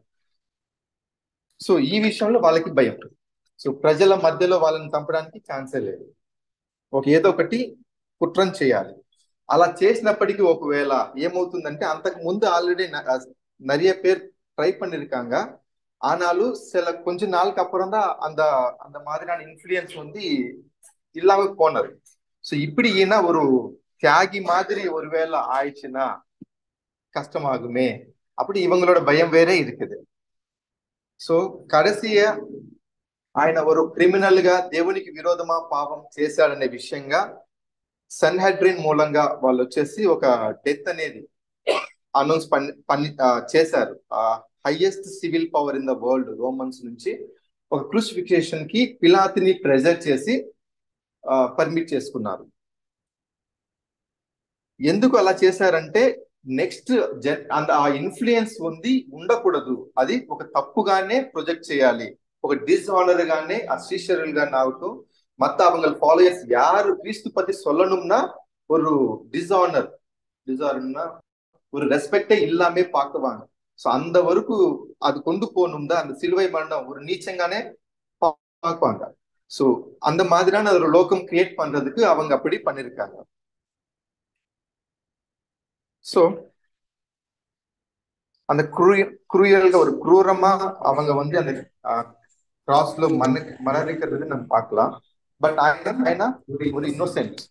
సో ఈ విషయంలో వాళ్ళకి భయం. సో ప్రజల మధ్యలో వాళ్ళని చంపడానికి ఛాన్సే లేదు. ఏదో ఒకటి కుట్రం చేయాలి. అలా చేసినప్పటికీ ఒకవేళ ఏమవుతుందంటే అంతకు ముందు ఆల్రెడీ நிறைய பேர் ட்ரை பண்ணிருக்காங்க. ஆனாலும் கொஞ்ச நாளுக்கு அப்புறம் தான் அந்த அந்த மாதிரியான இன்ஃப்ளூயன்ஸ் வந்து இல்லாம போனது. ஸோ இப்படி ஏன்னா ஒரு தியாகி மாதிரி ஒருவேளை ஆயிடுச்சுன்னா கஷ்டமாகுமே, அப்படி இவங்களோட பயம் வேற இருக்குது. సో కరసియ ఆయన ఒక క్రిమినల్ గా దేవునికి విరోధమా పాపం చేశాడనే విషయంగా సన్హెడ్రిన్ మూలంగా వాళ్ళు వచ్చేసి ఒక డెత్ అనేది అనౌన్స్ చేశారు. Highest civil power in the world Romans నుంచి ఒక క్రూసిఫికేషన్ కి పిలాతుని ప్రెజర్ చేసి పర్మిట్ చేసుకున్నారు. ఎందుకు అలా చేశారంటే నెక్స్ట్ ఆ ఇన్ఫ్లుయెన్స్ ఉంది ఉండకూడదు, అది ఒక తప్పుగానే ప్రొజెక్ట్ చేయాలి, ఒక டிஸ்ஆனர் గానే அசிஷர்கள் ஆகட்டும் மத்த அவங்க ஃபாலோயர்ஸ் யாரு கிறிஸ்து பத்தி சொல்லணும்னா ஒரு டிஸ்ஆனர்னா ஒரு ரெஸ்பெக்டே இல்லாம பாக்குவாங்க. சோ அந்த வரைக்கும் அது கொண்டு போகணும் தான் அந்த சிலுவை மரணம் ஒரு நீச்சங்கானே பார்ப்பாங்க. சோ அந்த மாதிரியான ஒரு லோகம் கிரியேட் பண்றதுக்கு அவங்க அப்படி பண்ணிருக்காங்க. சோ அந்த குரூயல்க ஒரு குரூரமா அவங்க வந்து அந்த கிராஸ்ல மரணிக்கிறது நம்ம பார்க்கலாம். பட் ఆయన ஒரு இன்னோசென்ட்.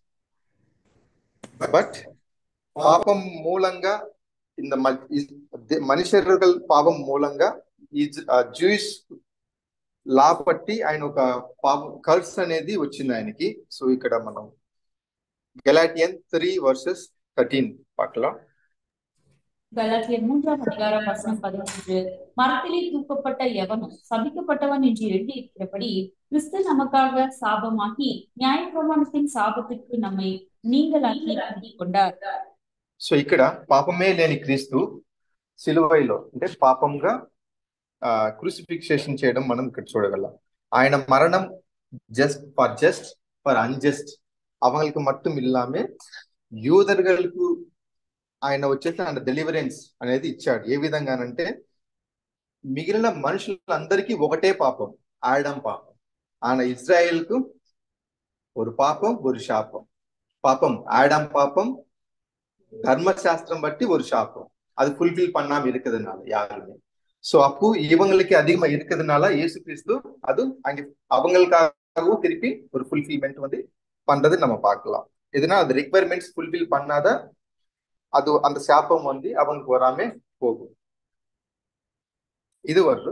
பட் పాపం మూలంగా இந்த మనుషుల పాపం మూలంగా ఈ జూయిష్ లా పట్టి ఆయన ఒక పాపం కర్స్ అనేది వచ్చింది ఆయనకి. సో ఇక్కడ మనం గలాటియన్ 3:13 பார்க்கலாம். கலாத்தியர் 3:11 மரத்திலே தூக்கப்பட்ட எவனும் சபிக்கப்பட்டவன் என்று எழுதி இருக்கிறபடி கிறிஸ்து நமக்காக சாபமாகி நியாயப்பிரமாணத்தின் சாபத்திற்கு நம்மை நீங்களாக்கி கொண்டார். సో ఇక్కడ పాపమే లేని క్రీస్తు సిలువైలో అంటే పాపంగా క్రూసిఫిక్సేషన్ చేయడం మనం ఇక్కడ చూడగలం. ఆయన మరణం జస్ట్ ఫర్ అన్జస్ట్ அவங்களுக்கு மட்டும் இல்லாம యూదர்களுக்கு ఆయన వచ్చేసి ఆయన డెలివరెన్స్ అనేది ఇచ్చాడు. ఏ విధంగానంటే మిగిలిన మనుషులందరికీ ఒకటే పాపం, ఆడాం పాపం. ஆனா இஸ்ராயலுக்கு ஒரு பாப்பம், ஒரு சாப்பம். பாப்பம் ஆடாம் பாப்பம், தர்மசாஸ்திரம் பற்றி ஒரு சாப்பம். அது ஃபுல்ஃபில் பண்ணாம இருக்கிறதுனால யாருமே. சோ அப்போ இவங்களுக்கு அதிகமா இருக்கிறதுனால இயேசு கிறிஸ்து அது அங்க அவங்களுக்காகவும் திருப்பி ஒரு ஃபுல்ஃபில்மெண்ட் வந்து பண்றது நம்ம பார்க்கலாம். எதுனா அது ரிக்வயர்மெண்ட்ஸ் ஃபுல்ஃபில் பண்ணாத அது அந்த சாப்பம் வந்து அவங்களுக்கு வராம போகும். இது ஒரு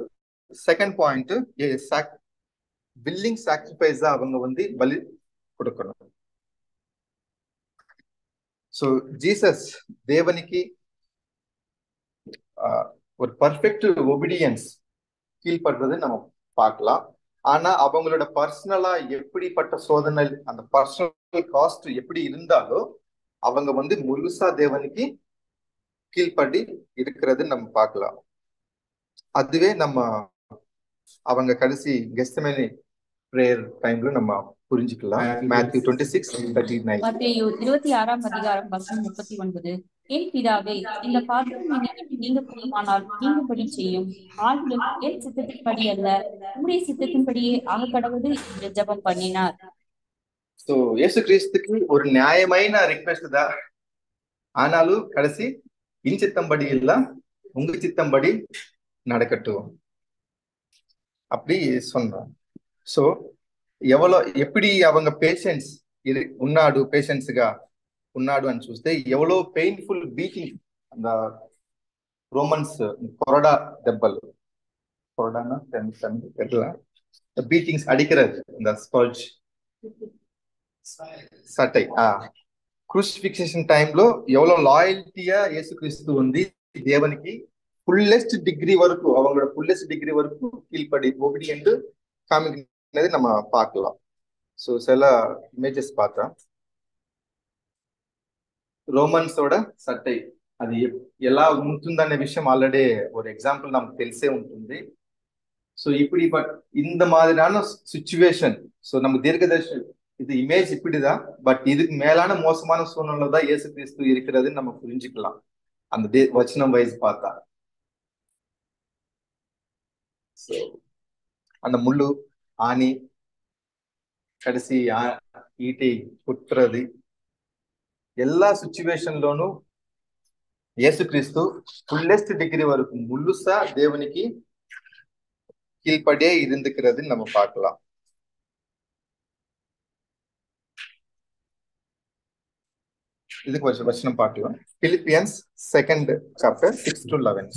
செகண்ட் பாயிண்ட். வில்லிங் சாக்ரிஃபைஸ் அவங்க வந்து பலி கொடுக்கணும். ஸோ ஜீசஸ் தேவனுக்கு ஒரு பர்ஃபெக்ட் ஒபீடியன்ஸ் கீழ்படுறது நம்ம பார்க்கலாம். ஆனா அவங்களோட பர்சனலா எப்படிப்பட்ட சோதனை, அந்த பர்சனல் காஸ்ட் எப்படி இருந்தாலோ அவங்க வந்து முழுசா தேவனுக்கு கீழ்படி இருக்கிறது நம்ம பார்க்கலாம். அதுவே நம்ம அவங்க கடைசி கெத்செமனே பிரேயர் டைம்ல நம்ம புரிஞ்சுக்கலாம். மேத்யூ 26:39. மத்தேயு 26:39. என் பிதாவே, இந்த பாத்திரம் என்னை விட்டு நீங்க கூடுமானால் நீங்கபடி செய்யும். ஆகிலும் என் சித்தத்தின்படி அல்ல, உம்முடைய சித்தத்தின்படியே ஆக கடவுது என்று ஜெபம் பண்ணினார். சோ இயேசு கிறிஸ்துக்கு ஒரு நியாயமான ரிக்வெஸ்ட் தான். ஆனாலும் கடைசி இன் சித்தம்படி இல்ல, உங்க சித்தம்படி நடக்கட்டும் அப்படி சொன்னான். சோ எப்படி அவங்க పేషెన్స్ ఉన్నాడు, పేషెన్స్ గా ఉన్నాడు అని చూస్తే எவ்வளவு పెయిన్ఫుల్ బీటింగ్. அந்த రోమన్స్ கொரடா దెబ్బలు, கொரடானா தெரியல, பீட்டிங்ஸ் அடிக்கிறது, இந்த ஸ்பர்ஜ் சட்டை. క్రూసిఫిక్సేషన్ టైంలో எவ்வளவு లాయల్టీயா యేసు క్రీస్తు வந்து தேவனுக்கு ஃபுல்லெஸ்ட் டிகிரி வரைக்கும், அவங்களோட ஃபுல்லெஸ்ட் டிகிரி வரைக்கும் கீழ்படி ஒபீடியன்ட் காமிக்கிறது நம்ம பார்க்கலாம். ஸோ சில இமேஜஸ் பார்த்தா రోమన్సోட సట్టై అది ఎలా ఉంటుందనే విషయం ఆల్రెడీ ஒரு ఎగ్జాంపుల్ நமக்கு తెలిసే ఉంటుంది. ஸோ இப்படி இந்த மாதிரியான சிச்சுவேஷன், ஸோ நம்ம தீர்க்கதரிசி இது இமேஜ் இப்படிதான், பட் இதுக்கு மேலான மோசமான சூழ்நிலை தான் இயேசு கிறிஸ்து இருக்கிறதுன்னு நம்ம புரிஞ்சுக்கலாம் அந்த வசனம் வைஸ் பார்த்தா. அந்த முள்ளு, ஆணி, கடைசி ஈட்டி குத்துறது, எல்லா సిచ్యువేషన్లోనూ యేసుక్రీస్తు ఫుల్లెస్ట్ డిగ్రీ వరకు முழுசா தேவனுக்கு கீழ்படியே இருந்துக்கிறது நம்ம பார்க்கலாம். இதுக்கு வசனம் பார்க்கலாம். Philippians 2nd chapter 6-11.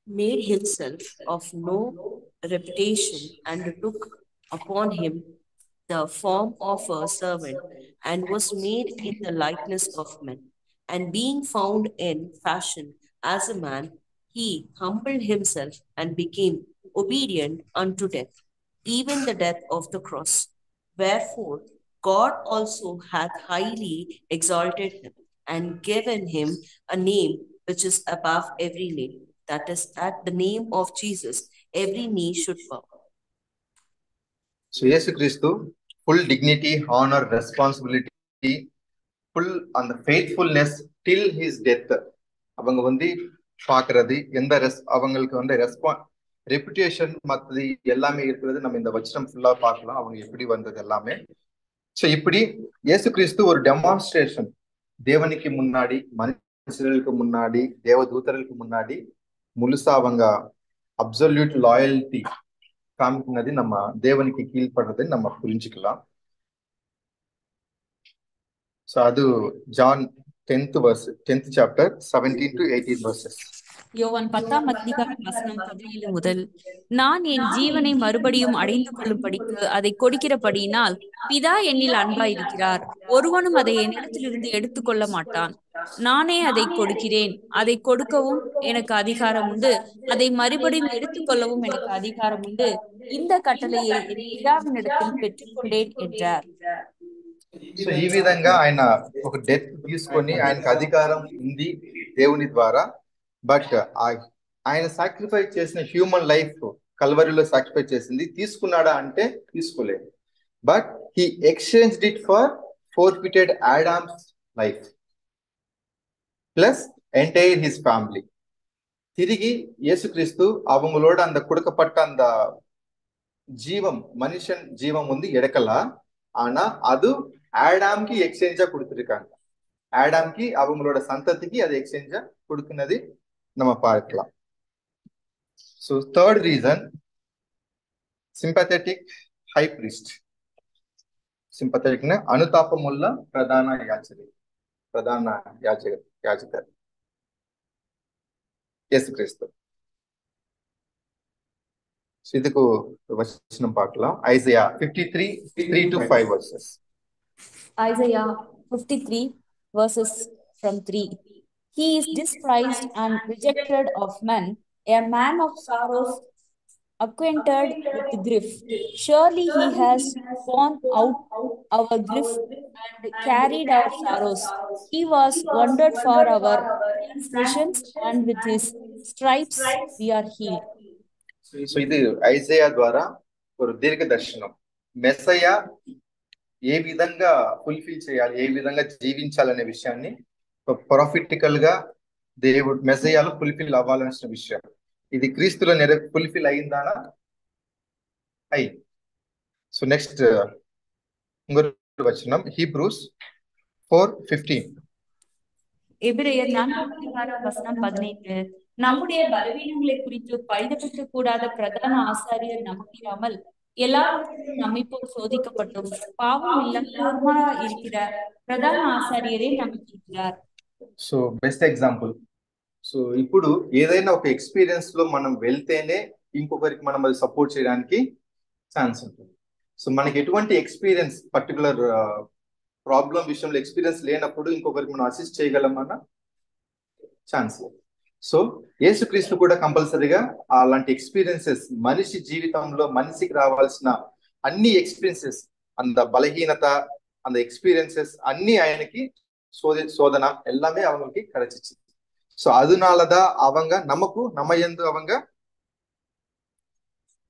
Made himself of no reputation and took upon him the form of a servant and was made in the likeness of men. And being found in fashion as a man, he humbled himself and became obedient unto death, even the death of the cross. Wherefore God also hath highly exalted him and given him a name which is above every name, that is, at the name of Jesus every knee should bow. So இயேசு கிறிஸ்து full dignity, honor, responsibility, full அந்த faithfulness till his death அவங்க வந்து பார்க்கறது. எந்த அவங்களுக்கு வந்து reputation மற்றது எல்லாமே இருக்கிறது நம்ம இந்த வசனம் ஃபுல்லா பார்க்கலாம், அவங்க எப்படி வந்தது எல்லாமே. ஸோ இப்படி இயேசு கிறிஸ்து ஒரு டெமான்ஸ்ட்ரேஷன் தேவனுக்கு முன்னாடி, மனுஷர்களுக்கு முன்னாடி, தேவதூதர்களுக்கு முன்னாடி முழுசா அவங்க அப்சல்யூட் லாயல்டி காமிக்கிறது நம்ம தேவனுக்கு கீழ்படுறது நம்ம புரிஞ்சுக்கலாம். ஸோ அது ஜான் 10th chapter 17-18 verses. யோவான் 10:17 முதல், நான் என் ஜீவனை மறுபடியும் அடைந்து கொள்ளும்படிக்கு அதை கொடுக்கிறபடியினால் பிதா என்னில் அன்பாயிருக்கிறார். ஒருவனும் அதை என்னிடத்திலிருந்து எடுத்துக்கொள்ள மாட்டான். நானே அதை கொடுக்கிறேன். அதை கொடுக்கவும் எனக்கு அதிகாரம் உண்டு, அதை மறுபடியும் எடுத்துக்கொள்ளவும் எனக்கு அதிகாரம் உண்டு. இந்த கட்டளையை என் பிதாவினிடத்தில் பெற்றுக்கொண்டேன் என்றார். సో ఈ విధంగా ఆయన ఒక డెత్ తీసుకొని ఆయనకు అధికారం ఉంది దేవుని ద్వారా. బట్ ఆయన సాక్రిఫైస్ చేసిన హ్యూమన్ లైఫ్ కల్వరిలో సాక్రిఫైస్ చేసింది తీసుకున్నాడా అంటే తీసుకోలేదు. But he exchanged it for forfeited Adam's life. Plus entire his family. திருகி இயேசுகிறிஸ்து அவங்களோட அந்த கொடுக்கப்பட்ட அந்த ஜீவம், மனுஷன் ஜீவம் வந்து எடுக்கலாம். ஆனா அது ஆடாம்க்கு எக்ஸ்சேஞ்சா கொடுத்துருக்காங்க. ஆடாம்க்கு அவங்களோட சந்ததிக்கு அது எக்ஸ்சேஞ்சா கொடுக்குனது நம்ம பார்க்கலாம். So third reason, sympathetic high priest. சிம்பத்தட்டிக்னா அனுதாபமுள்ள பிரதான யாஜகர் యేసుక్రీస్తు. இதுக்கு வசனம் பார்க்கலாம். Isaiah 53 3-5 verses. Isaiah 53 verses from 3. He is despised and rejected of men, a man of sorrows, acquainted with grief. Surely he has borne out our grief and carried our sorrows. He was wounded for our transgressions, and with his stripes we are healed. So ఇది Isaiah ద్వారా ఒక దీర్ఘ దర్శనం. మెస్సయా ఏ విధంగా fulfil చేయాలి, ఏ విధంగా జీవించాలనే విషయాన్ని prophetical గా దేవుడు మెస్సయాలో ఫుల్ఫిల్ అవ్వాలనే విషయం. ఇది క్రీస్తులో ఫుల్ఫిల్ అయిందానా? అయింది. సో నెక్స్ట్ ఇంకో వచనం హీబ్రూస్ 4:15. எபிரேயர் 4:15. நம்முடைய பலவீனங்களை குறித்து பரிதபிக்க கூடாத பிரதான ஆசாரியர் நமக்கிராமல் எல்லாவற்றிலும் நம்மை போல் சோதிக்கப்பட்டும் பாவம் இல்லாம இருக்கிற பிரதான ஆசாரியரே நமக்கு இருக்கிறார். So best example. సో ఇప్పుడు ఏదైనా ఒక ఎక్స్పీరియన్స్ లో మనం వెళ్తేనే ఇంకొకరికి మనం అది సపోర్ట్ చేయడానికి ఛాన్స్ ఉంటుంది. సో మనకి ఎటువంటి ఎక్స్పీరియన్స్ పర్టికులర్ ప్రాబ్లం విషయంలో ఎక్స్పీరియన్స్ లేనప్పుడు ఇంకొకరికి మనం అసిస్ట్ చేయగలమన్న ఛాన్స్ లేదు. సో యేసుక్రీస్తు కూడా కంపల్సరీగా అలాంటి ఎక్స్పీరియన్సెస్ మనిషి జీవితంలో మనిషికి రావాల్సిన అన్ని ఎక్స్పీరియన్సెస్, அந்த பலகீனత, அந்த எக்ஸ்பீரியன்சஸ் அன்னி ఆయనకి சோதனை எல்லாமே அவங்களுக்கு கிடைச்சிச்சு. ஸோ அதனாலதான் அவங்க நமக்கு நம்ம எந்த அவங்க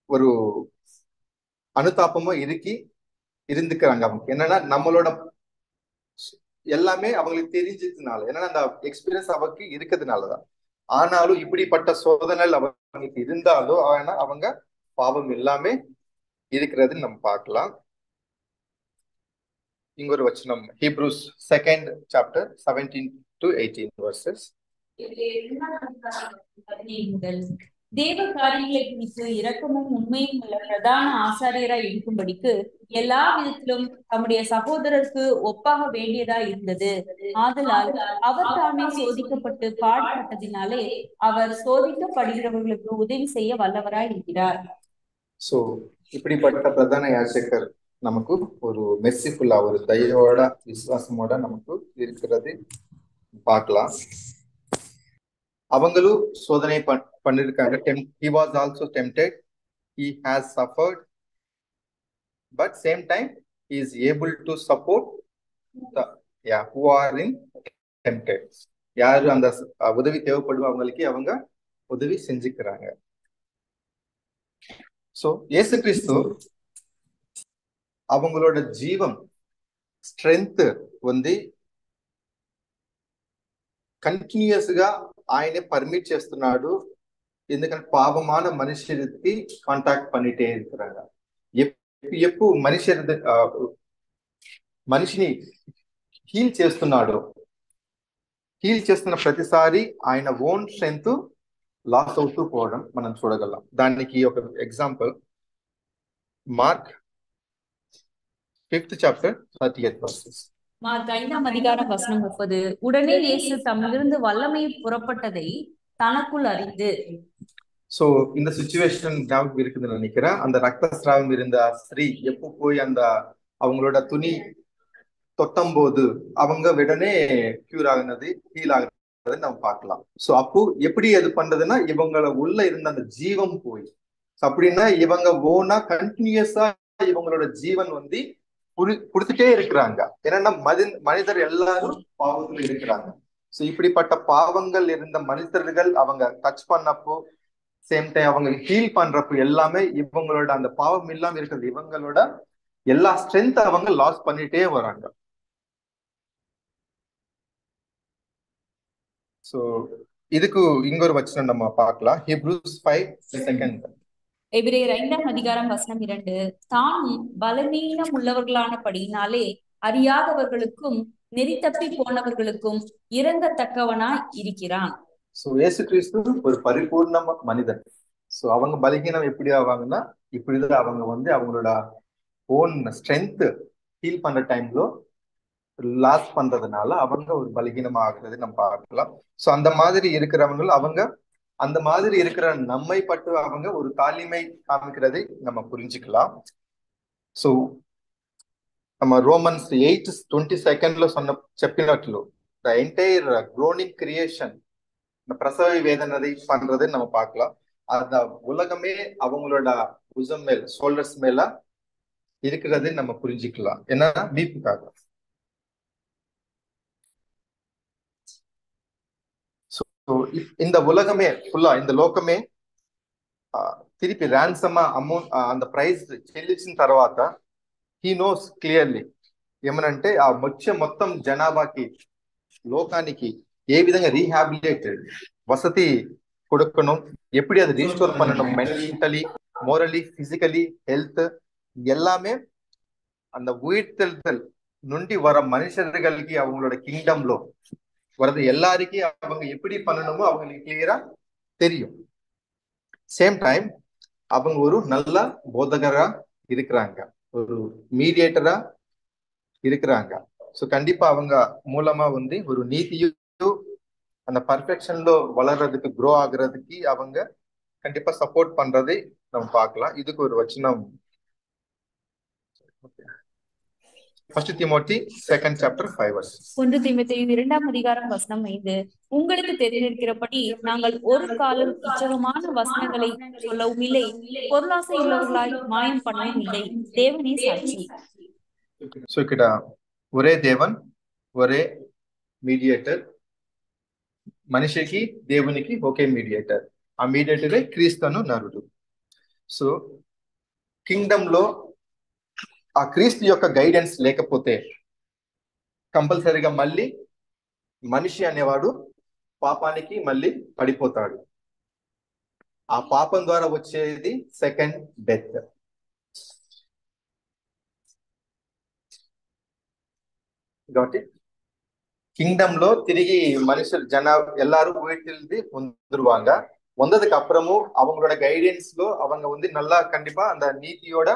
ஒரு அனுதாபமும் இருந்துக்கிறாங்க. அவங்க என்னன்னா நம்மளோட எல்லாமே அவங்களுக்கு தெரிஞ்சதுனால, என்னன்னா அந்த எக்ஸ்பீரியன்ஸ் அவங்களுக்கு இருக்கிறதுனாலதான். ஆனாலும் இப்படிப்பட்ட சோதனை அவங்களுக்கு இருந்தாலும் ஆனா அவங்க பாவம் எல்லாமே இருக்கிறது நம்ம பார்க்கலாம். இங்க ஒரு வசனம் ஹீப்ரூஸ் 2nd chapter 17-18 verses. தேவ காரியங்களை குறித்து இரக்கமும் உண்மையும் உள்ள பிரதான ஆசாரியராய் இருக்கும்படிக்கு எல்லா விதத்திலும் தம்முடைய சகோதரருக்கு ஒப்பாக வேண்டியதா இருந்தது. ஆதலால் அவர் தாமே சோதிக்கப்பட்டு பாடுபட்டதினாலே அவர் சோதிக்கப்படுகிறவர்களுக்கு உதவி செய்ய வல்லவராய் இருக்கிறார். சோ இப்படிப்பட்ட பிரதான யாஜகர் நமக்கு ஒரு மெர்சிஃபுல்லா, ஒரு தயவோட விசுவாசமோட நமக்கு இருக்கிறது பார்க்கலாம். அவங்களும் சோதனை பண்ணிருக்காங்க. He was also tempted, he has suffered, but same time he is able to support the who are in tempted. யாரு அந்த உதவி தேவைப்படும் அவங்களுக்கு அவங்க உதவி செஞ்சுக்கிறாங்க. சோ இயேசு கிறிஸ்து அவங்களோட ஜீவம் ஸ்ட்ரென்த் வந்து కంటిన్యూస్ గా ఆయనే పర్మిట్ చేస్తున్నాడు. ఎందుకంటే పాపமான మనుషులకి కాంటాక్ట్ பண்ணிட்டே இருக்கிறாங்க. ఎప్పు మనిషిని హీల్ చేస్తున్నాడు. హీల్ చేస్తున్న ప్రతిసారి ఆయన ఓన్ స్ట్రెంత్ లాస్ అవుతూ పోవడం మనం చూడగలం. దానికి ఒక example mark 5th chapter 38 verses. Mark 5:30. உடனே இயேசு தம்மிலிருந்து வல்லமை புறப்பட்டதை தனக்குள் அறிந்து. சோ இந்த சிச்சுவேஷன் ஞாபகம் இருக்குதுன்னு நினைக்கிறேன். அந்த ரத்தஸ்ராவம் இருந்த ஸ்திரீ எப்போ போய் அந்த அவங்களோட துணி தொட்டம்போது அவங்க உடனே கியூர் ஆகுனது, ஹீல் ஆகுனது நம்ம பார்க்கலாம். சோ அப்போ எப்படி அது பண்றதுன்னா இவங்கள உள்ள இருந்த அந்த ஜீவம் போய், அப்படின்னா இவங்க ஓனா கண்டினியூஸா இவங்களோட ஜீவன் வந்து கொடுத்துட்டே இருக்கிறாங்க. ஏன்னா மனிதர் எல்லாரும் பாவத்துல இருக்கிறாங்க. சோ இப்படிப்பட்ட பாவங்கள் இருந்த மனிதர்கள் அவங்க டச் பண்ணப்போ, சேம் டைம் அவங்க ஹீல் பண்றப்போ எல்லாமே இவங்களோட அந்த பாவம் இல்லாம இருக்கிறது, இவங்களோட எல்லா ஸ்ட்ரென்த் அவங்க லாஸ் பண்ணிட்டே வராங்க. ஸோ இதுக்கு இன்னொரு வசனம் நம்ம பார்க்கலாம். Hebrews 5:2. எபிரேயர் 5:2 தானும் பலவீனம் உள்ளவர்களானபடியினாலே அறியாதவர்களுக்கும் நெறி தப்பி போனவர்களுக்கும் இரங்கத்தக்கவனாய் இருக்கிறான். ஸோ இயேசு கிறிஸ்து ஒரு பரிபூர்ண மனிதன். ஸோ அவங்க பலகீனம் எப்படி ஆவாங்கன்னா, இப்படிதான் அவங்க வந்து அவங்களோட ஓன் ஸ்ட்ரென்த் ஹீல் பண்ற டைம்ல லாஸ் பண்றதுனால அவங்க ஒரு பலகீனமா ஆகுறது நம்ம பார்க்கலாம். ஸோ அந்த மாதிரி இருக்கிறவங்க அவங்க அந்த மாதிரி இருக்கிற நம்மை பட்டு அவங்க ஒரு தாலிமை காமிக்கிறதை நம்ம புரிஞ்சுக்கலாம். ஸோ நம்ம ரோமன்ஸ் 8:22 சொன்ன చెప్పినట్లు த என்டையர் க்ரோனிங் கிரியேஷன், இந்த பிரசவ வேதனை பண்றது நம்ம பார்க்கலாம். அந்த உலகமே அவங்களோட புஜம் மேல் ஷோல்டர்ஸ் மேல இருக்கிறது நம்ம புரிஞ்சுக்கலாம். ஏன்னா மீட்புக்காக. இந்த உலகமே ஃபுல்லா, இந்த లోకమే తిరిగి ర్యాన్సమ్ అమౌంట్ அந்த ప్రైస్ చెల్లించిన తర్వాత హీ నోస్ క్లియర్లీ ఏమనంటే ఆ మొత్తం జనాభాకి లోకానికి ఏ విధంగా ரீஹாபிலிட்டேட் வசதி கொடுக்கணும், எப்படி அது ரீஸ்டோர் பண்ணணும், மென்டலி, மோரலி, பிசிக்கலி, ஹெல்த் எல்லாமே அந்த உயிர்த்தெழுதல் நுண்டி வர மனுஷர்களுக்கு அவங்களோட கிங்டம்ல வரது எல்லாருக்கும் அவங்க எப்படி பண்ணணுமோ அவங்களுக்கு கிளியரா தெரியும். சேம் டைம் அவங்க ஒரு நல்ல போதகரா இருக்கிறாங்க, ஒரு மீடியேட்டரா இருக்கிறாங்க. ஸோ கண்டிப்பா அவங்க மூலமா வந்து ஒரு நீதியும் அந்த பர்ஃபெக்ஷன்ல வளர்றதுக்கு, க்ரோ ஆகுறதுக்கு அவங்க கண்டிப்பா சப்போர்ட் பண்றதை நம்ம பார்க்கலாம். இதுக்கு ஒரு வசனம் 1 Timothy 2nd chapter 5 verse. 1 தீமோத்தேயு 2:5 உங்களுக்கு தெரிந்திருக்கிறபடி நாங்கள் ஒரு காலம் இச்சகமான வசனங்களை சொல்லவும் இல்லை, பொருளாசை உள்ளவர்களாய் மாயம் பண்ணவும் இல்லை, தேவனே சாட்சி. సో ఇక్కడ ఒరే దేవన్, ఒరే మీడియేటర్, మనిషికి దేవునికి ఒకే మీడియేటర్. ఆ మీడియేటరే క్రీస్తును నరుడు. సో కింగ్డమ్ లో ఆ క్రీస్తు యొక్క గైడెన్స్ లేకపోతే కంపల్సరీగా మళ్ళీ మనిషి అనేవాడు పాపానికి మళ్ళీ పడిపోతాడు. ఆ పాపం ద్వారా వచ్చేది సెకండ్ డెత్. కాబట్టి கிங்டம் లో తిరిగి మనుషులు எல்லாரும் உயிர்த்தெழுந்து வந்துருவாங்க. வந்ததுக்கு அப்புறமும் அவங்களோட கைடன்ஸ்ல அவங்க வந்து நல்லா கண்டிப்பா அந்த நீதியோட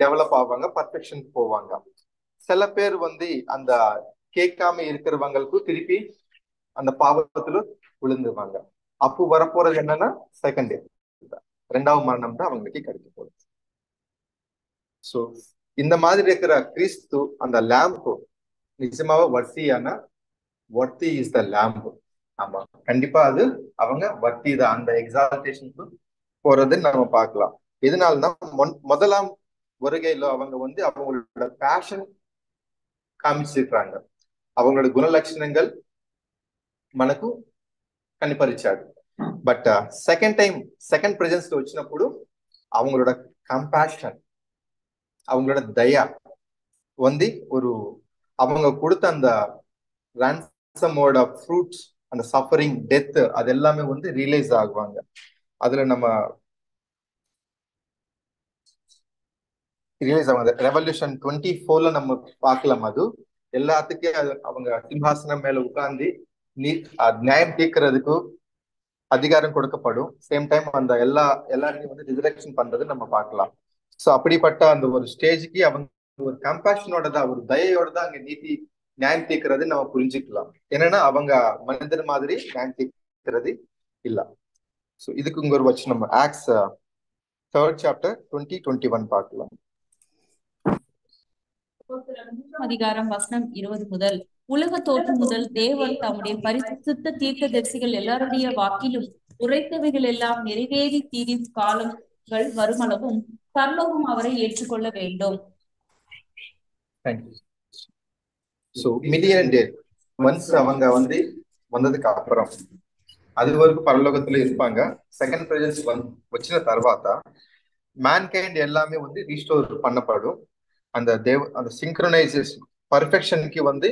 டெவலப் ஆவாங்க, பர்ஃபெக்ஷனுக்கு போவாங்க. சில பேர் வந்து அந்த கேட்காம இருக்கிறவங்களுக்கு திருப்பி அந்த பாவத்துல விழுந்துருவாங்க. அப்போ வரப்போறது என்னன்னா செகண்ட் டே, ரெண்டாவது மரணம் தான் அவங்களுக்கு கிடைக்க போகுது. ஸோ இந்த மாதிரி இருக்கிற கிறிஸ்து அந்த லேம்ப் நிஜமாவே வர்த்தி இஸ் த லேம்ப். ஆமா, கண்டிப்பா அது அவங்க வர்த்தி தான், அந்த எக்ஸால்டேஷனுக்கு போறதுன்னு நம்ம பார்க்கலாம். இதனால்தான் முதலாம் வருகையில அவங்க வந்து அவங்களோட பேஷன் காமிச்சிருக்காங்க, அவங்களோட குணலட்சணங்கள் మనకు కనిపరిచాడు. బట్ సెకండ్ ప్రెజెన్స్ లో వచ్చినప్పుడు அவங்களோட கம்பேஷன், அவங்களோட தயா வந்து ஒரு அவங்க கொடுத்த அந்த ரான்சமோட ஃப்ரூட்ஸ், அந்த சஃபரிங், டெத், அது எல்லாமே வந்து ரியலைஸ் ஆகுவாங்க. அதுல நம்ம ரியலைஸ் ஆகுது. ரெவல்யூஷன் 24ல நம்ம பார்க்கலாம். அது எல்லாத்துக்கும் அவங்க சிம்ஹாசனம் மேல உட்கார்ந்து நியாயம் தீர்க்கிறதுக்கு அதிகாரம் கொடுக்கப்படும். சேம் டைம் அந்த எல்லாரையும் வந்து ரிசரக்ஷன் பண்றது நம்ம பார்க்கலாம். ஸோ அப்படிப்பட்ட அந்த ஒரு ஸ்டேஜுக்கு அவங்க ஒரு கம்பேஷனோட தான், ஒரு தயையோட தான் அங்க நியாயம் தீர்க்கிறது நம்ம புரிஞ்சுக்கலாம். என்னன்னா அவங்க மனிதர் மாதிரி நியாயம் தீர்க்கிறது இல்ல. ஸோ இதுக்கு இங்க ஒரு வச்சு நம்ம ஆக்ட்ஸ் 3rd chapter 20-21 பார்க்கலாம். அதிகாரம் வசனம் 20 முதல். உலக தோற்றம் முதல் தேவன் தம்முடைய பரிசுத்த தீர்க்கதரிசிகள் எல்லாருடைய வாக்கிலும் உரைத்தவைகள் எல்லாம் நிறைவேறி தீரும் காலங்கள் வருமளவும் பரலோகம் அவரை ஏற்றுக்கொள்ள வேண்டும். ஸோ மில்லியன் டே ஒன்ஸ் அவங்க வந்து வந்ததுக்கு அப்புறம் அது வரைக்கும் பரலோகத்துல இருப்பாங்க. செகண்ட் பிரசன்ஸ் వచ్చిన తర్వాత மேன்கைண்ட் எல்லாமே வந்து ரீஸ்டோர் பண்ணப்படும். அந்த அந்த சிங்க்ரனைசேஷன் பர்ஃபெக்ஷனுக்கு வந்து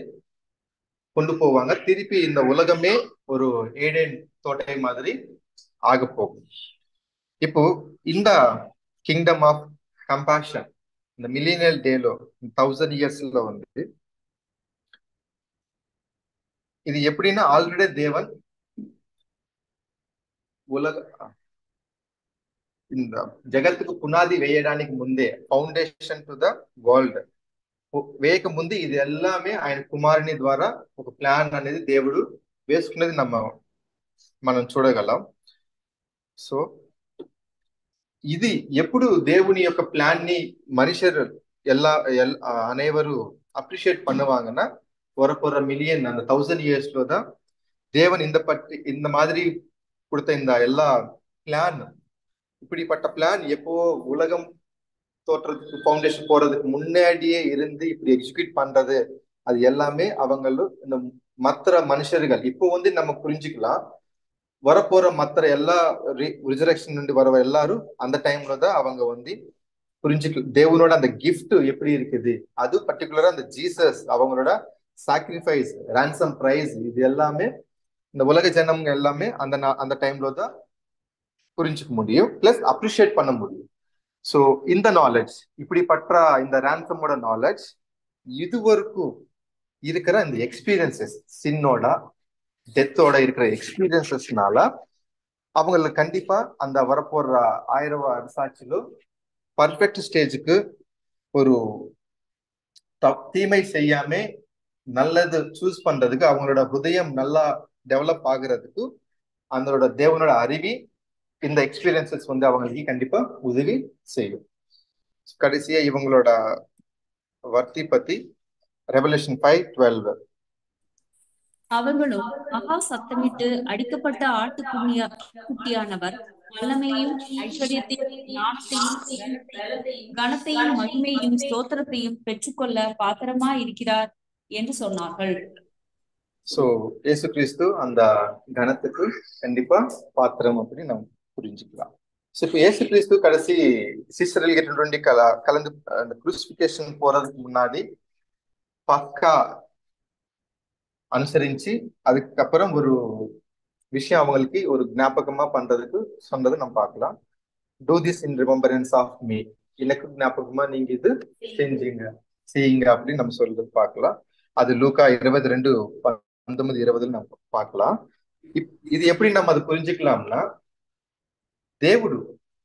கொண்டு போவாங்க. திருப்பி இந்த உலகமே ஒரு ஏடேன் தோட்டை மாதிரி ஆக போகும். இப்போ இந்த கிங்டம் ஆஃப் கம்பேஷன் இந்த மில்லினியல் டேலோ 1000 இயர்ஸ்ல வந்து இது எப்படின்னா ஆல்ரெடி தேவன் உலக இந்த జగత్తుకు పునాది వేయడానికి ముందే ఫౌండేషన్ టు ద వరల్డ్ వేయక ముందు ఇది எல்லாமே ఆయన కుమారుని ద్వారా ఒక ప్లాన్ అనేది దేవుడు వేసుకున్నది మనం చూడగలం. సో ఇది ఎప్పుడు దేవుని యొక్క பிளான் ని மனுஷர் அனைவரும் அப்ரிஷியேட் பண்ணுவாங்கன்னா ஒரு மில்லியன் அந்த 1000 இயர்ஸ்ல தான் தேவன் இந்த மாதிரி கொடுத்த இந்த எல்லா பிளான் இப்படிப்பட்ட பிளான் எப்போ உலகம் தோற்றத்துக்கு ஃபவுண்டேஷன் போறதுக்கு முன்னாடியே இருந்து இப்படி எக்ஸிக்யூட் பண்றது அது எல்லாமே அவங்களும் இந்த மற்ற மனுஷர்கள் இப்போ வந்து நம்ம புரிஞ்சுக்கலாம். வரப்போற மற்ற எல்லா ரிசரக்ஷன் నుండి வர எல்லாரும் அந்த டைம்ல தான் அவங்க வந்து புரிஞ்சுக்கலாம் தேவனோட அந்த கிஃப்ட் எப்படி இருக்குது. அது பர்டிகுலரா அந்த ஜீசஸ் அவங்களோட சாக்ரிஃபைஸ் ரான்சம் பிரைஸ் இது எல்லாமே இந்த உலக ஜனங்க எல்லாமே அந்த டைம்ல தான் புரிஞ்சுக்க முடியும், பிளஸ் அப்ரிஷியேட் பண்ண முடியும். ஸோ இந்த நாலேஜ் இப்படிப்பட்ட இந்த ரான்சமோட நாலேஜ் இதுவரைக்கும் இருக்கிற இந்த எக்ஸ்பீரியன்சஸ் சின்னோட டெத்தோட இருக்கிற எக்ஸ்பீரியன்சஸ்னால அவங்களுக்கு கண்டிப்பா அந்த வரப்போற 1000 அரசாட்சியில பர்ஃபெக்ட் ஸ்டேஜுக்கு ஒரு தீமை செய்யாம நல்லது சூஸ் பண்றதுக்கு அவங்களோட ஹுதயம் நல்லா டெவலப் ஆகுறதுக்கு அதோட தேவனோட அறிவி இந்த எக்ஸ்பீரியன்சஸ் வந்து அவங்களுக்கு கண்டிப்பா உதவி செய்யும். கடைசியா இவங்களோட வர்த்தி பத்தி ரெவல்யூஷன் 5:12 அவர்களும் மகா சத்தமிட்டு அடிக்கப்பட்ட குட்டியானவர் வல்லமையும் ஐஸ்வர்யத்தையும் ஞானத்தையும் கனத்தையும் மகிமையும் ஸ்தோத்திரத்தையும் பெற்றுக்கொள்ள பாத்திரமா இருக்கிறார் என்று சொன்னார்கள். சோ இயேசு கிறிஸ்து அந்த கனத்துக்கு கண்டிப்பா பாத்திரம் அப்படின்னு நம்ம புரிஞ்சுக்கலாம். ஸோ இப்போ இயேசு கிறிஸ்து கடைசி சீசர்கள் கிட்ட கலந்து அந்த குரூசிஃபிகேஷன் போறதுக்கு முன்னாடி பக்கா அனுசரிச்சு அதுக்கப்புறம் ஒரு விஷயம் அவங்களுக்கு ஒரு ஞாபகமா பண்றதுக்கு சொன்னது நம்ம பார்க்கலாம். Do this in remembrance of me, எனக்கு ஞாபகமா நீங்க இது செய்யுங்க அப்படின்னு நம்ம சொல்றது பார்க்கலாம். அது லூக்கா 22:19-20 நம்ம பார்க்கலாம். இது எப்படி நம்ம அதை புரிஞ்சுக்கலாம்னா దేవుడు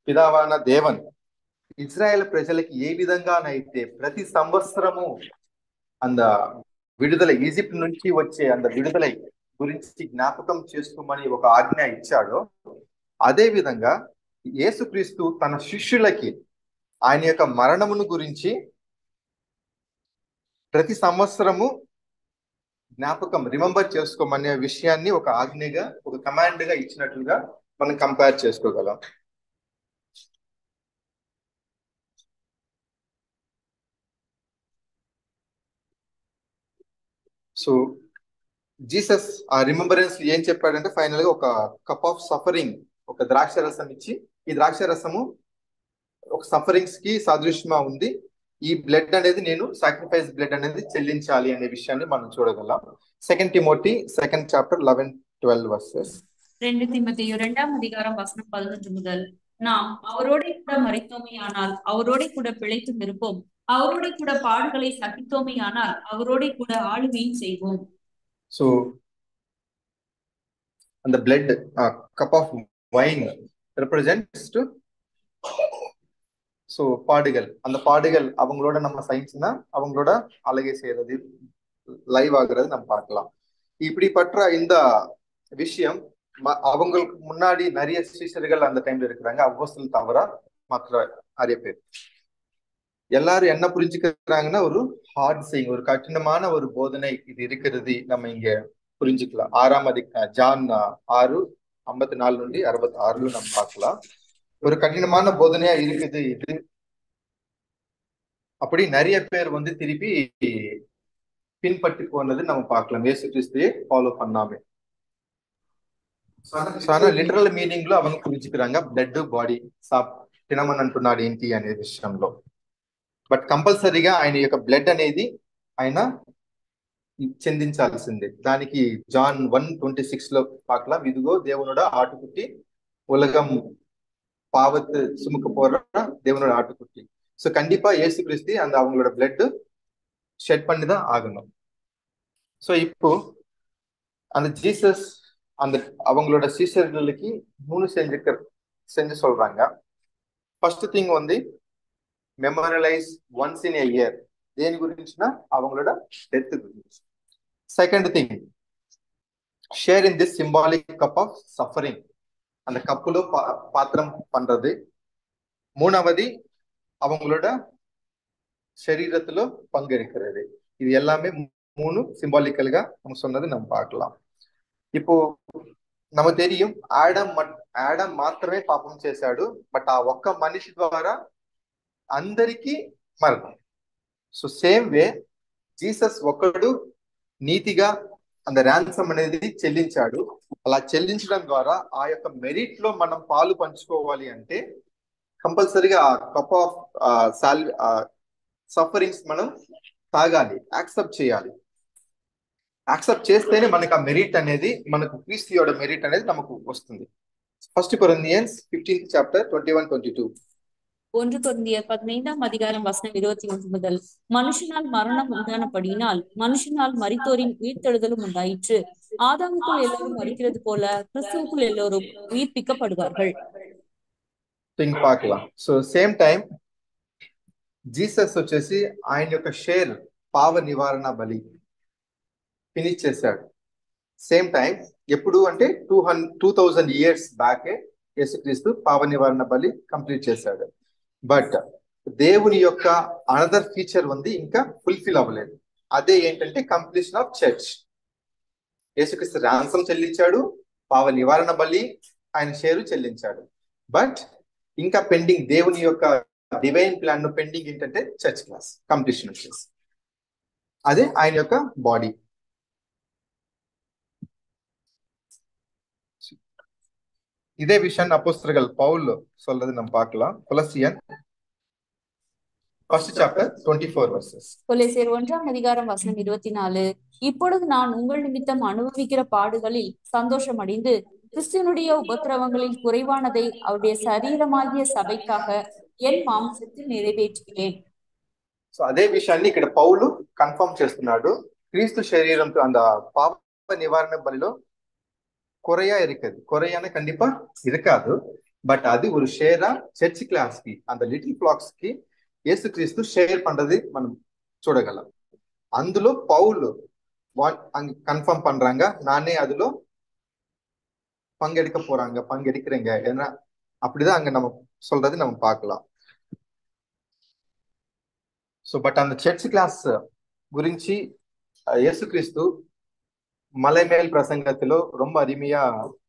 పిదావాన దేవన్ ఇజ్రాయెల్ ప్రజలకి ఏ విధంగానైతే ప్రతి సంవత్సరము అంద విడుదల ఈజిప్ట్ నుంచి వచ్చే అంద విడుదల గురించి జ్ఞాపకం చేసుకోమని ఒక ఆజ్ఞ ఇచ్చాడో అదే విధంగా యేసుక్రీస్తు తన శిష్యులకి ఆయన యొక్క మరణమును గురించి ప్రతి సంవత్సరము జ్ఞాపకం రిమెంబర్ చేసుకోమనే విషయాన్ని ఒక ఆజ్ఞగా ఒక కమాండ్ గా ఇచ్చినట్లుగా మనం కంపేర్ చేసుకోగలం. సో జీసస్ ఆ రిమెంబరెన్స్ ఏం చెప్పాడంటే ఫైనల్ గా ఒక కప్ ఆఫ్ సఫరింగ్ ఒక ద్రాక్ష రసం ఇచ్చి ఈ ద్రాక్ష రసము ఒక సఫరింగ్స్ కి సాదృశ్యమా ఉంది. ఈ బ్లడ్ అనేది నేను సాక్రిఫైస్ బ్లడ్ అనేది చెల్లించాలి అనే విషయాన్ని మనం చూడగలం. 2 తిమోతి 2nd chapter 11-12 verses. 2 தீமோத்தேயு 2ஆம் அதிகாரம் வசனம் 11 முதல் நாம் அவரோட கூட மரித்தோமேயானால் அவரோட கூட பிழைத்தும் இருப்போம், அவரோட கூட பாடுகளை சகித்தோமேயானால் அவரோட கூட ஆளுகையும் செய்வோம். So and the blood cup of wine represents to so பாடுகள், அந்த பாடுகள் அவங்களோட நம்ம சயின்ஸ்னா அவங்களோட அழகை செய்யறது லைவ் ஆகுறது நம்ம பார்க்கலாம். இப்படிப்பட்ட இந்த விஷயம் அவங்களுக்கு முன்னாடி நிறைய சீஷர்கள் அந்த டைம்ல இருக்கிறாங்க, அப்போஸ்தலர் தவிர மற்ற நிறைய பேர் எல்லாரும் என்ன புரிஞ்சுக்கிறாங்கன்னா ஒரு ஹார்ட் சேயிங், ஒரு கடினமான ஒரு போதனை இது இருக்கிறது நம்ம இங்க புரிஞ்சுக்கலாம். 6ஆம் ஜான் 6:54-66 நம்ம பார்க்கலாம். ஒரு கடினமான போதனையா இருக்குது இது. அப்படி நிறைய பேர் வந்து திருப்பி பின்பற்றி போனது நம்ம பார்க்கலாம், இயேசு கிறிஸ்துவை ஃபாலோ பண்ணாம. ఆనా లిటరల్ మీనింగ్ లో அவங்க புரிஞ்சுக்கிறாங்க బ్లడ్ బాడీ తినమని అంటున్నాడు ఏంటి అనే విషయంలో. బట్ కంపల్సరీగా ఆయన యొక్క బ్లడ్ అనేది ఆయన చెందించాల్సిందే. దానికి జాన్ 1:26 பார்க்கலாம். ఇదిగో దేవునோட ஆட்டுக்குட்டி உலகம் பாவத்து சுமக்க போற தேவனோட ஆட்டுக்குட்டி. ஸோ கண்டிப்பா இயேசு கிறிஸ்து அந்த அவங்களோட பிளட் ஷெட் பண்ணி தான் ஆகணும். ஸோ இப்போ அந்த ஜீசஸ் அந்த அவங்களோட சீஷர்களுக்கு 3 செஞ்சு சொல்றாங்க. ஃபர்ஸ்ட் திங் வந்து மெமரலைஸ் ஒன்ஸ் இன் எ இயர். దేని గురించినా அவங்களோட டெத் గురించి. Second thing, share in this symbolic cup of suffering. அந்த கப்புல பாத்திரம் பண்றது. மூணாவது அவங்களோட சரீரத்துல பங்கெடுக்கிறது. இது எல்லாமே 3 சிம்பாலிக்கல்గా நம்ம சொன்னது நம்ம பார்க்கலாம். இப்போ நமக்கு தெரியும் ఆడమ్ మాత్రమే పాపం చేశాడు. బట్ ఆ ఒక్క మనిషి ద్వారా అందరికీ మరణం. సో సేమ్ వే జీసస్ ఒక్కడు నీతిగా அந்த ర్యాన్సమ్ అనేది చెల్లించాడు. అలా చెల్లించడం ద్వారా ఆ యొక్క మెరిట్ లో మనం పాలు పంచుకోవాలి అంటే కంపల్సరీగా ఆ కప్ ఆఫ్ సఫరింగ్స్ మనం తాగాలి, యాక్సెప్ట్ చేయాలి. యాక్సెప్ట్ చేస్తేనే మనకు ఆ మెరిట్ అనేది, మనకు క్రీస్తుయోட మెరిట్ అనేది நமக்கு వస్తుంది. 1 Corinthians 15th chapter 21-22. 1 Corinthians 15ஆம் அதிகாரம் வசனம் 21 முதல். மனுஷனால் மரணம் உண்டானபடியினால் மனுஷனால் மரித்தோரின் உயிர்த்தெழுதலும் உண்டாயிற்று. ஆதாமுக்குள் எல்லோரும் மரிக்கிறது போல கிறிஸ்துவுக்குள் எல்லோரும் உயிர்ப்பிக்கப்படுவார்கள். பார்க்கலாம். సో సేమ్ టైం జీసస్ వచ్చేసి ఆయన యొక్క షేర్ పావ నివారణ బలి ఫినిష్ చేశాడు. సేమ్ టైం ఎప్పుడు అంటే 2000 years బ్యాకే యేసుక్రీస్తు పావ నివారణ బలి కంప్లీట్ చేశాడు. బట్ దేవుని యొక్క అనదర్ ఫీచర్ ఉంది, ఇంకా ఫుల్ఫిల్ అవ్వలేదు. అదే ఏంటంటే కంప్లీషన్ ఆఫ్ చర్చ్. యేసుక్రీస్తు ర్యాన్సమ్ చెల్లించాడు, పావ నివారణ బలి ఆయన షేరు చెల్లించాడు. బట్ ఇంకా పెండింగ్ దేవుని యొక్క డివైన్ ప్లాన్ పెండింగ్ ఏంటంటే చర్చ్ క్లాస్ కంప్లీషన్ వచ్చేసి అదే ఆయన యొక్క బాడీ. இதே விஷயம் அப்போஸ்தலர்கள் பவுல் சொல்றது நம்ம பார்க்கலாம். Colossian 1st chapter 24 verses. கொலோசியர் 1ஆம் அதிகாரம் வசனம் 24. இப்பொழுது நான் உங்கள் நிமித்தம் அனுபவிக்கிற பாடுகளில் சந்தோஷம் அடைந்து கிறிஸ்துவனுடைய உபத்திரவங்களில் குறைவானதை அவருடைய சரீரமாகிய சபைக்காக என் மாம்சத்தில் நிறைவேற்றுகிறேன். సో అదే విషయాన్ని ఇక్కడ పౌలు కన్ఫర్మ్ చేస్తున్నాడు. క్రీస్తు శరీరంతో அந்த பாவ நிவாரண பலிలో குறையா இருக்குது. குறையான கண்டிப்பா இருக்காது. பட் அது ஒரு ஷேரா చర్చ్ క్లాస్కి, அந்த లిటిల్ ఫ్లాక్స్ కి యేసు క్రీస్తు షేర్ పண்றது మనం చూడగలం. అందులో పౌలు கன்ஃபார்ம் பண்றாங்க, நானே அதுல பங்கெடுக்கிறேங்க. ஏன்னா அப்படிதான் அங்க நம்ம சொல்றது நம்ம பார்க்கலாம். సో బట్ அந்த చర్చ్ క్లాస్ గురించి యేసుక్రీస్తు மலைமேல் பிரசங்கத்திலோ ரொம்ப அருமையா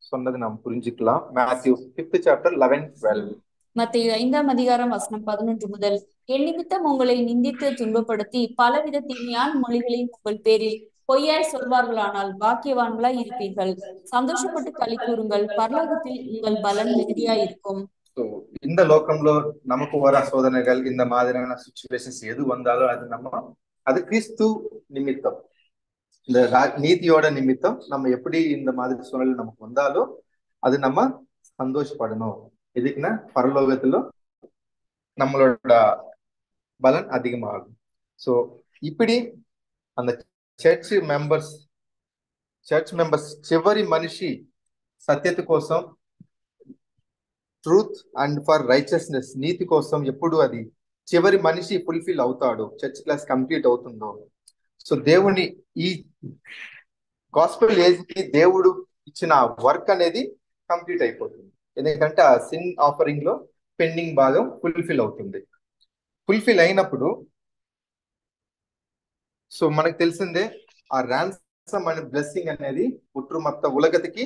சொன்னது நாம் புரிஞ்சுக்கலாம். Matthew 5th chapter 11-12. மத்தேயு 5ஆம் அதிகாரம் வசனம் 11 முதல். என் நிமித்தம் உங்களை நிந்தித்து துன்பப்படுத்தி பலவித தீமையான மொழிகளையும் உங்கள் பேரில் பொய்யாய் சொல்வார்களானால் பாக்கியவான்களாய் இருப்பீர்கள். சந்தோஷப்பட்டு களி கூறுங்கள், பரலோகத்தில் உங்கள் பலன் மிகுதியாய் இருக்கும். இந்த லோகம்లో நமக்கு வர சோதனைகள், இந்த மாதிரியான சிச்சுவேஷன்ஸ் எது வந்தாலும் அது கிறிஸ்து நிமித்தம், இந்த நீதியோட நிமித்தம் நம்ம எப்படி இந்த மாதிரி சூழ்நிலை நமக்கு வந்தாலும் அது நம்ம சந்தோஷப்படணும். எதுக்குன்னா பரலோகத்துல நம்மளோட பலன் அதிகமாகும். ஸோ இப்படி அந்த చర్చ్ మెంబర్స్ చివరి మనిషి సత్యత కోసం, ట్రూత్ అండ్ ఫర్ రైచియస్నెస్, నీతి కోసం ఎప్పుడు అది చివరి మనిషి ఫుల్ఫిల్ అవుతాడు, చర్చ్ క్లాస్ కంప్లీట్ అవుతుందో. సో దేవుని ఈ గాస్పెల్ ఏజ్ కి దేవుడు ఇచ్చిన వర్క్ అనేది కంప్లీట్ అయిపోతుంది. ఎందుకంటే ఆ సిన్ ఆఫరింగ్ లో పెండింగ్ భాగం ఫుల్ఫిల్ అవుతుంది. ఫుల్ఫిల్ అయినప్పుడు సో మనకు తెలిసిందే ఆ ర్యాన్సమ్ అనే బ్లెస్సింగ్ అనేది ஒட்டுமொத்த உலகத்துக்கு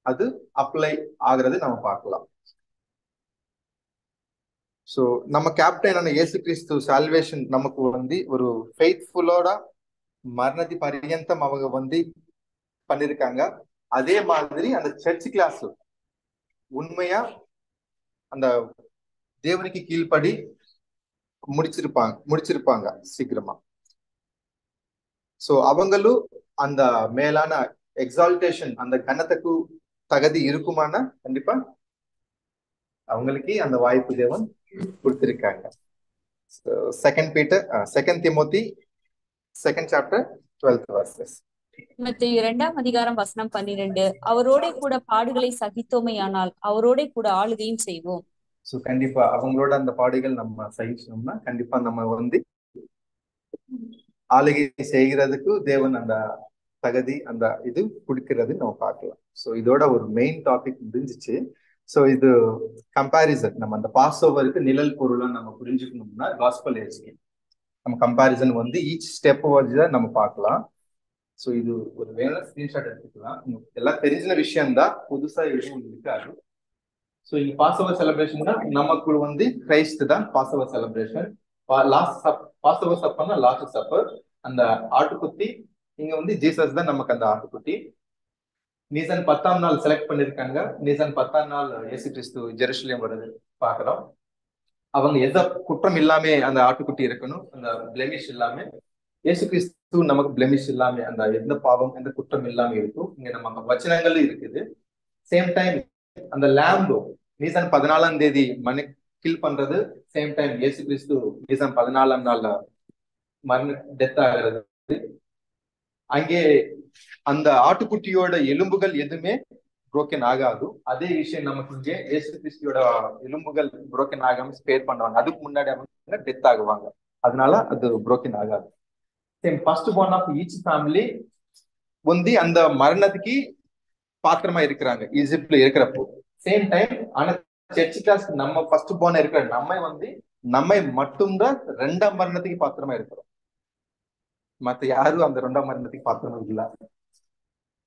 அது அப்ளை ஆகிறது நம்ம பார்க்கலாம். ஸோ நம்ம கேப்டனான இயேசு கிறிஸ்து சால்வேஷன் நமக்கு வந்து ஒரு ஃபெய்த்ஃபுல்லோட மரணத்தி பரியந்தம் அவங்க வந்து பண்ணிருக்காங்க. அதே மாதிரி அந்த சர்ச் கிளாஸ் உண்மையா அந்த தேவனுக்கு கீழ்ப்படி முடிச்சிருப்பாங்க சீக்கிரமா. சோ அவங்களும் அந்த மேலான எக்ஸால்டேஷன் அந்த கனத்துக்கு தகுதி இருக்குமானா கண்டிப்பா அவங்களுக்கு அந்த வாய்ப்பு தேவன் கொடுத்திருக்காங்க. Second Timothy 2nd chapter 12th verses. மத்தேயு 2ஆம் அதிகாரம் வசனம் 12. அவரோட கூட பாடுகளை சகித்தோமையானால் அவரோட கூட ஆளுகையும் செய்வோம். சோ கண்டிப்பா அவங்களோட அந்த பாடுகள் நம்ம சகிச்சோம்னா கண்டிப்பா நம்ம வந்து ஆளுகை செய்கிறதுக்கு தேவன் அந்த தகுதி அந்த இது கொடுக்கிறது நம்ம பார்க்கலாம். சோ இதோட ஒரு மெயின் டாபிக் முடிஞ்சிச்சு. சோ இது கம்பேரிசன், நம்ம அந்த பாஸ் ஓவருக்கு நிழல் பொருளா நம்ம புரிஞ்சுக்கணும்னா காஸ்பல் ஏஜ்க்கு நம்ம கம்பேரிசன் வந்து ஈச் ஸ்டெப் வச்சுதான் நம்ம பார்க்கலாம். ஸோ இது ஒரு வேலை ஸ்கிரீன்ஷாட் எடுத்துக்கலாம். எல்லாம் தெரிஞ்சின விஷயம்தான், புதுசா எதுவும் இருக்காது. ஸோ இங்க பாஸ்ஓவர் செலிப்ரேஷன்னா நமக்கு வந்து கிரைஸ்ட் தான் பாஸ்ஓவர் செலிப்ரேஷன். பாஸ்ஓவர் சப்பர்னா லாஸ்ட் சப்பர், அந்த ஆட்டுக்குட்டி இங்க வந்து ஜீசஸ் தான் நமக்கு அந்த ஆட்டுக்குட்டி. நீசன் 10ஆம் நாள் செலக்ட் பண்ணிருக்காங்க. நீசன் 10ஆம் நாள் இயேசு கிறிஸ்து ஜெருசலேம் வருது பாக்குறோம். அவங்க எந்த குற்றம் இல்லாம அந்த ஆட்டுக்குட்டி இருக்கணும், அந்த பிளெமிஷ் இல்லாம. இயேசு கிறிஸ்து நமக்கு பிளெமிஷ் இல்லாம அந்த எந்த பாவம் எந்த குற்றம் இல்லாம இருக்கும். இங்க நம்ம வச்சனங்கள் இருக்குது. சேம் டைம் அந்த லேம்போ நீசன் 14ஆம் தேதி மணி கில் பண்றது, சேம் டைம் இயேசு கிறிஸ்து நீசன் 14ஆம் நாள்ல டெத் ஆகிறது. அங்கே அந்த ஆட்டுக்குட்டியோட எலும்புகள் எதுவுமே புரோக்கன் ஆகாது. அதே விஷயம் நமக்கு இங்கே இயேசு கிறிஸ்துவோட எலும்புகள் புரோக்கன் ஆகாம ஸ்பேர் பண்ணுவாங்க. அதுக்கு முன்னாடி அவங்க டெத் ஆகுவாங்க, அதனால அது புரோக்கன் ஆகாது. Same first born of each family வந்து அந்த மரணத்துக்கு பாத்திரமா இருக்கிறாங்க ஈஜிப்ட்ல இருக்கிறப்போ. சேம் டைம் ஆனா சர்ச் கிளாஸ் நம்ம ஃபர்ஸ்ட் பார்ன் இருக்கிற நம்ம மட்டும்தான் 2ஆம் மரணத்துக்கு பாத்திரமா இருக்கிறோம். மத்த யாரும் அந்த 2ஆம் மரணத்துக்கு பாத்திரமா இல்ல.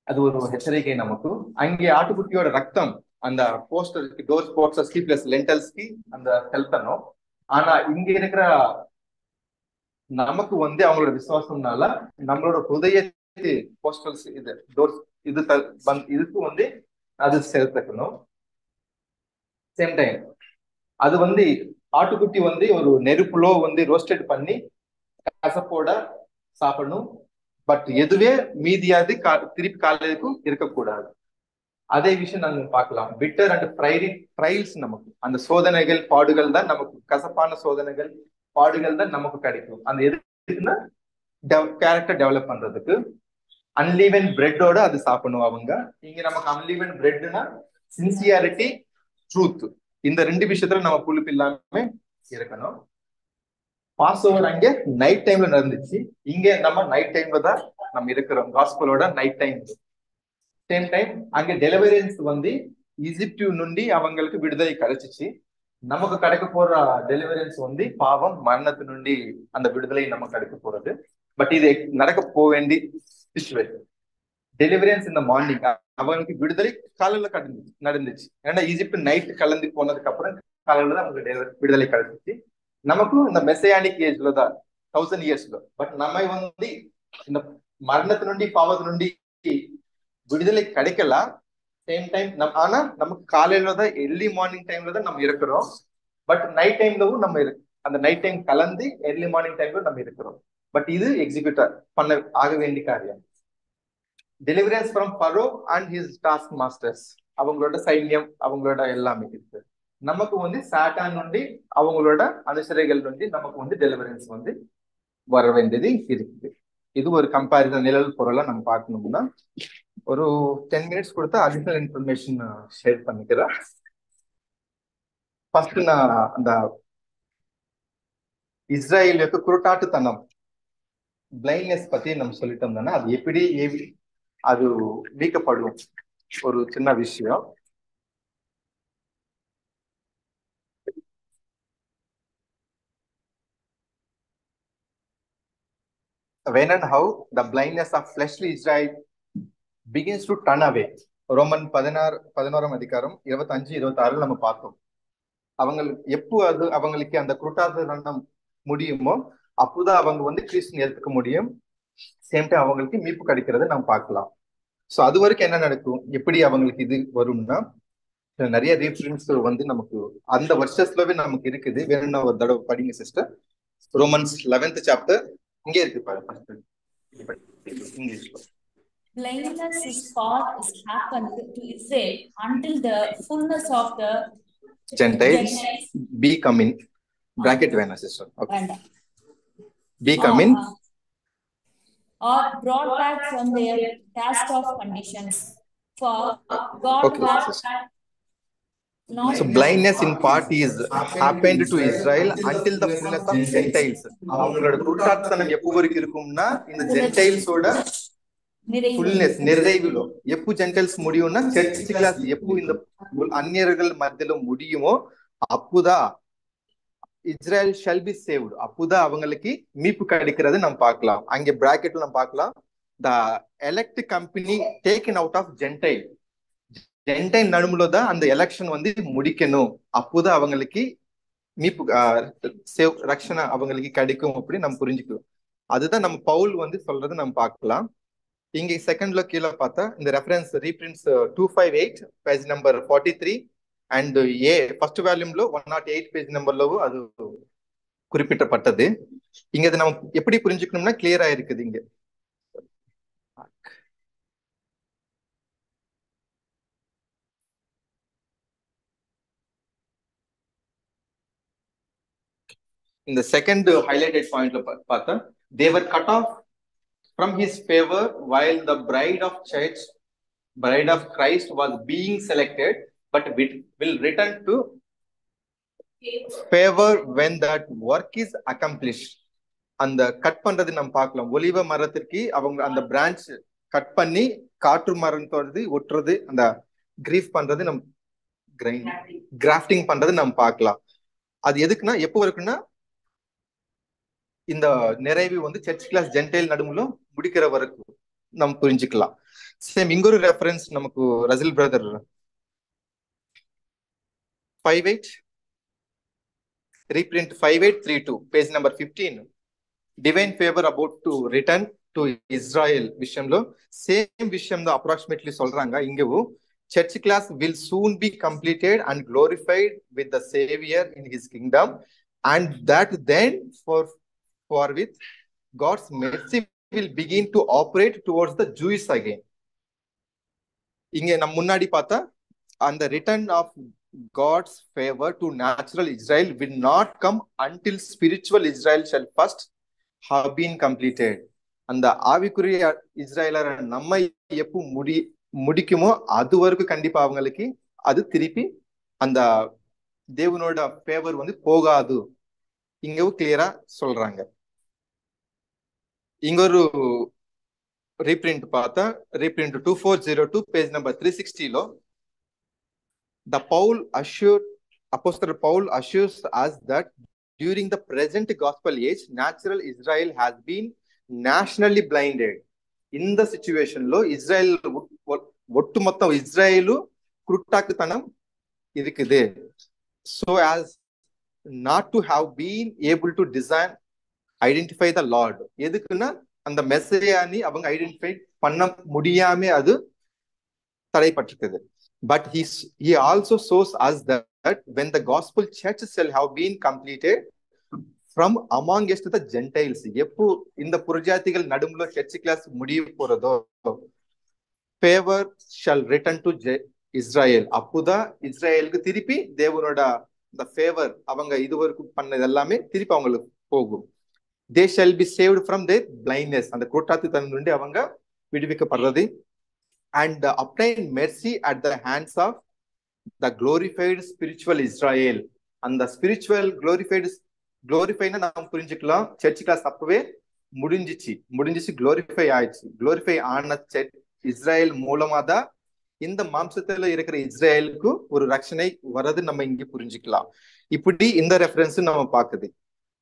அது ஒரு எச்சரிக்கை நமக்கு. அங்கே ஆட்டுக்குட்டியோட ரத்தம் அந்த போஸ்டருக்கு, டோர் போஸ்டர்ஸ்க்கு பிளஸ் லென்டல்ஸ்க்கு அந்த ஹெல்ப் பண்ணும். ஆனா இங்க இருக்கிற நமக்கு வந்து அவங்களோட விசுவாசம்னால நம்மளோட ஹுதயத்து போஸ்டல்ஸ் இது டோர்ஸ் இதுக்கு வந்து அது செலுத்தக்கணும். சேம் டைம் அது வந்து ஆட்டுக்குட்டி வந்து ஒரு நெருப்புலோ வந்து ரோஸ்டட் பண்ணி கசப்போட சாப்பிடணும். பட் எதுவே மீதியாது திருப்பி காலைக்கும் இருக்கக்கூடாது. அதே விஷயம் நாங்க பார்க்கலாம். பிட்டர் அண்ட் ட்ரைல்ஸ், நமக்கு அந்த சோதனைகள் பாடுகள் தான் நமக்கு, கசப்பான சோதனைகள் பாடுகள் தான் நமக்கு கிடைக்கும். அந்த எதுக்குன்னா கேரக்டர் டெவலப் பண்றதுக்கு. அன்லீவன் பிரெட்டோட அது சாப்பிடணும் அவங்க. இங்க நமக்கு அன்லீவன் பிரெட்னா சின்சியாரிட்டி, ட்ரூத், இந்த 2 விஷயத்துல நம்ம புழுப்பு இல்லாம இருக்கணும். பாஸ் ஓவர் அங்கே நைட் டைம்ல நடந்துச்சு, இங்க நம்ம நைட் டைம்ல தான் நம்ம இருக்கிறோம், காஸ்பலோட நைட் டைம். சேம் டைம் அங்க டெலிவரன்ஸ் வந்து ஈஜிப்டு நுண்டி அவங்களுக்கு விடுதலை கிடைச்சிச்சு. நமக்கு கிடைக்க போற டெலிவரன்ஸ் வந்து பாவம் மரணத்து நுண்டி அந்த விடுதலை நமக்கு கிடைக்க போறது. பட் இது நடக்க போக வேண்டிய சிச்சுவேஷன். டெலிவரன்ஸ் இந்த மார்னிங், அவங்களுக்கு விடுதலை காலையில நடந்துச்சு. ஏன்னா ஈஜிப்ட் நைட் கலந்து போனதுக்கு அப்புறம் காலையில தான் அவங்களுக்கு விடுதலை கிடைச்சிச்சு. நமக்கும் இந்த மெசையானிக் ஏஜ்ல தான் 1000 இயர்ஸ்ல. பட் நம்ம வந்து இந்த மரணத்து நுண்டி பாவத்து நுண்டி விடுதலை கிடைக்கலாம். சேம் டைம் ஆனா நமக்கு காலையில தான், எர்லி மார்னிங் டைம்ல தான் நம்ம இருக்கிறோம். பட் நைட் டைம்லவும் நம்ம அந்த நைட் டைம் கலந்து எர்லி மார்னிங் டைம்ல நம்ம இருக்கிறோம். பட் இது எக்ஸிக்யூட்டர் பண்ண ஆக வேண்டிய காரியம். Deliverance from furrow and his task masters, அவங்களோட சைன்யம், அவங்களோட எல்லாமே இருக்கு. நமக்கு வந்து சாட்டான் நுண்டி அவங்களோட அனுசரைகள் நுண்டி நமக்கு வந்து டெலிவரன்ஸ் வந்து வர வேண்டியது இருக்குது. இது ஒரு கம்பேரிசன் நிழல் பொருளா நம்ம பார்க்கணும்னா ஒரு 10 minutes கொடுத்தா அடிஷனல் இன்ஃபர்மேஷன் ஷேர் பண்ணிக்கிறேன். ஃபர்ஸ்ட் நான் அந்த இஸ்ரேலுக்கு குருட்டாட்டுத்தனம், பிளைண்ட்னஸ் பத்தி நம்ம சொல்லிட்டோம் தானே, அது எப்படி அது நீக்கப்படும் ஒரு சின்ன விஷயம். When and how the blindness of fleshly Israel begins to turn away. Roman 11ஆம் அதிகாரம் 25-26 நம்ம பார்த்தோம். எப்போ அது அவங்களுக்கு அந்த குருட்டாட்டத்தனம் முடியுமோ அப்போதான் அவங்க வந்து கிறிஸ்துவை ஏற்றுக்க முடியும். சேம் டைம் அவங்களுக்கு மீட்பு கிடைக்கிறத நம்ம பார்க்கலாம். ஸோ அது வரைக்கும் என்ன நடக்கும், எப்படி அவங்களுக்கு இது வரும்னா, நிறைய ரீஃபரன்ஸ் வந்து நமக்கு அந்த வருஷத்துலவே நமக்கு இருக்குது. வேணும்னா ஒரு தடவை படிங்க சிஸ்டர். ரோமன்ஸ் 11th chapter இங்கே இருக்கு பாருங்க. இங்கிலீஷ்ல. Blindness is part is happened to Israel until the fullness of the Gentiles be come in. Bracket வேணா sister. Okay. Be come in. Or brought back from their cast off conditions. For God Okay, has sister. not. So blindness in part is happened to Israel until the fullness of Gentiles. அவங்களோட குருட்டாத்தனம் எப்போ வரைக்கும் இருக்கும்னா இந்த ஜென்டைல்ஸோட fullness நிறைவிலோ எப்போ Gentiles முடியும்னா search class எப்போ இந்த அந்நியர்கள் மத்தியில முடியுமோ அப்போதான் இஸ்ரேல் ஷல் பி சேவ்டு, அப்போதான் அவங்களுக்கு மீட்பு கிடைக்கிறது நம்ம பார்க்கலாம். அங்கே பிராக்கெட்ல நம்ம பார்க்கலாம், the elect company taken out of Gentile. Gentile நடுமுல தான் அந்த எலெக்ஷன் வந்து முடிக்கணும், அப்போதான் அவங்களுக்கு மீட்பு சேவ் ரக்ஷனா அவங்களுக்கு கிடைக்கும் அப்படி நம்ம புரிஞ்சுக்கலாம். அதுதான் நம்ம பவுல் வந்து சொல்றது நம்ம பார்க்கலாம். இங்க செகண்ட்ல கீழே பார்த்தா இந்த reference reprints 258 page number 43 and a first வால்யூம்ல 108 பேஜ் நம்பர்லவும் அது குறிப்பிட்டப்பட்டது. இங்க அது நம்ம எப்படி புரிஞ்சுக்கணும்னா கிளியரா இருக்குது. இங்க இந்த செகண்ட் ஹைலைட்டட் பாயிண்ட்ல பார்த்தா they were cut off from his favor while the bride of Christ was being selected, but will return to favor when that work is accomplished. அந்த கட் பண்றது நம்ம பார்க்கலாம். ஒலிவ மரத்திற்கு அவங்க அந்த பிரான்ச் கட் பண்ணி காற்று மரத்தோடு ஒட்டுறது, அந்த கிரீஃப் பண்றது, நம்ம கிராஃப்டிங் பண்றது நம்ம பார்க்கலாம். அது எதுக்குன்னா எப்போ இருக்குன்னா இந்த நிறைவு வந்து சர்ச் கிளாஸ் ஜென்டைல் நடுவுல முடிக்கிற வரைக்கும் நம்ம புரிஞ்சுக்கலாம். சேம் இங்கொரு ரெஃபரன்ஸ் நமக்கு Russell brother 58 reprint 5832 page number 15 divine favour about to return to Israel விஷயம்లో சேம் விஷயம் தான் அப்ராக்சிமேட்லி சொல்றாங்க. இங்கவும் church class will soon be completed and glorified with the savior in his kingdom, and that then forthwith God's mercy will begin to operate towards the Jews again. இங்க நம்ம முன்னாடி பார்த்தா அந்த return of God's favor to natural Israel will not come until spiritual Israel shall first have been completed. அந்த ஆவிக்குரிய இஸ்ரேலர் நம்ம எப்போ முடிக்குமோ அது வரைக்கும் கண்டிப்பா அவங்களுக்கு அது திருப்பி அந்த தேவனோட ஃபேவர் வந்து போகாது. இங்கவும் கிளியரா சொல்றாங்க. இங்க ஒரு ரீப்ரிண்ட் பார்த்தா reprint 2402 page number 360 the Apostle Paul assures us that during the present gospel age natural Israel has been nationally blinded. In the situation lo Israel ஒட்டுமொத்த இஸ்ரேலும் குருட்டாக்குத்தனம் இருக்குது. So as not to have been able to identify the Lord. எதுக்குன்னா அந்த மெசேஜானி அவங்க identify பண்ண முடியாம அது தடைப்பட்டிருக்குது. But he also shows us that when the gospel church shall have been completed from amongst the Gentiles, எப்போ இந்த புரஜாதிகள் நடுவுல சர்ச் கிளாஸ் முடிய போறதோ favor shall return to Israel, அப்போதான் இஸ்ரேலுக்கு திருப்பி தேவனோட இந்த ஃபேவர் அவங்க இதுவரைக்கும் பண்ணது எல்லாமே திருப்பி அவங்களுக்கு போகும். They shall be saved from their blindness, அந்த குருட்டாத்துத்தனத்திலிருந்து அவங்க விடுவிக்கப்படுறது, and obtain mercy at the hands of the glorified spiritual Israel. அந்த ஸ்பிரிச்சுவல் glorified நம்ம புரிஞ்சுக்கலாம். சர்ச் கிளாஸ் அப்பவே முடிஞ்சிச்சு glorify ஆயிடுச்சு. glorify ஆன இஸ்ரேல் மூலமா தான் இந்த மாம்சத்துல இருக்கிற இஸ்ரேலுக்கு ஒரு ரட்சணை வரது நம்ம இங்க புரிஞ்சுக்கலாம். இப்படி இந்த ரெஃபரன்ஸ் நம்ம பாக்குது.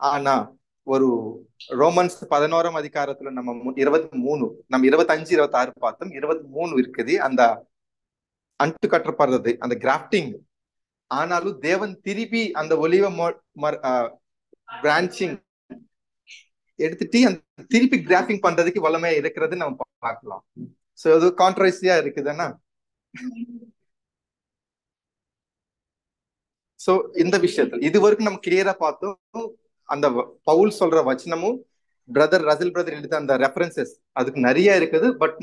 ஆனா ஒரு ரோமன்ஸ் 11ஆம் அதிகாரத்துல நம்ம 23 நம்ம 25 26 பார்த்தோம். 23 இருக்குது அந்த அண்டு கட்டப்படுறது, அந்த கிராஃப்டிங். ஆனாலும் தேவன் திருப்பி அந்த ஒலிவ பிரான்ச்சிங் எடுத்துட்டு அந்த திருப்பி கிராஃபிங் பண்றதுக்கு வல்லமையா இருக்கிறது நம்ம பார்க்கலாம். சோ அது கான்ட்ரவர்சியா இருக்குதுன்னா சோ இந்த விஷயத்துல இது வரைக்கும் நம்ம கிளியரா பார்த்தோம். அந்த பவுல் சொல்ற வச்சனமும் ரசல் பிரதர் எழுத அந்த ரெஃபரன்சஸ் அதுக்கு நிறைய இருக்குது. பட்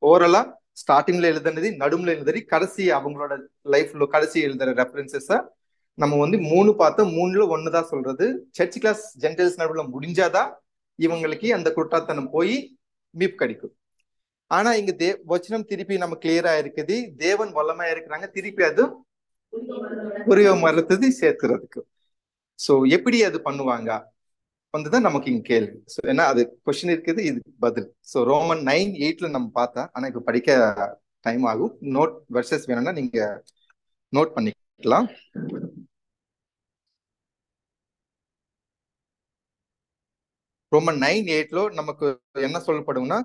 ஓவராலா ஸ்டார்டிங்ல எழுதுனது, நடுவுல எழுதுறது, கடைசி அவங்களோட லைஃப்ல கடைசி எழுதுற ரெஃபரன்சஸ நம்ம வந்து 3 பார்த்தோம். 3ல 1 தான் சொல்றது. சர்ச் கிளாஸ் ஜென்டைல்ஸ் நடுவில் முடிஞ்சாதான் இவங்களுக்கு அந்த குற்றத்தனம் போய் மீட்பு கிடைக்கும். ஆனா இங்க வச்சனம் திருப்பி நம்ம கிளியரா இருக்குது, தேவன் வல்லமையா இருக்கிறாங்க, திருப்பி அது புரிய மறுத்தது சேர்த்துறதுக்கு. சோ எப்படி அது பண்ணுவாங்க வந்துதான் நமக்கு இங்க கேள்வி. ஸோ ஏன்னா அது கொஸ்டின் இருக்குது, இது பதில். ஸோ ரோமன் 9:8 நம்ம பார்த்தா, ஆனா இப்ப படிக்க டைம் ஆகும். நோட் வெர்சஸ் வேணும்னா நீங்க நோட் பண்ணிக்கலாம். ரோமன் 9:8 நமக்கு என்ன சொல்லப்படும்னா,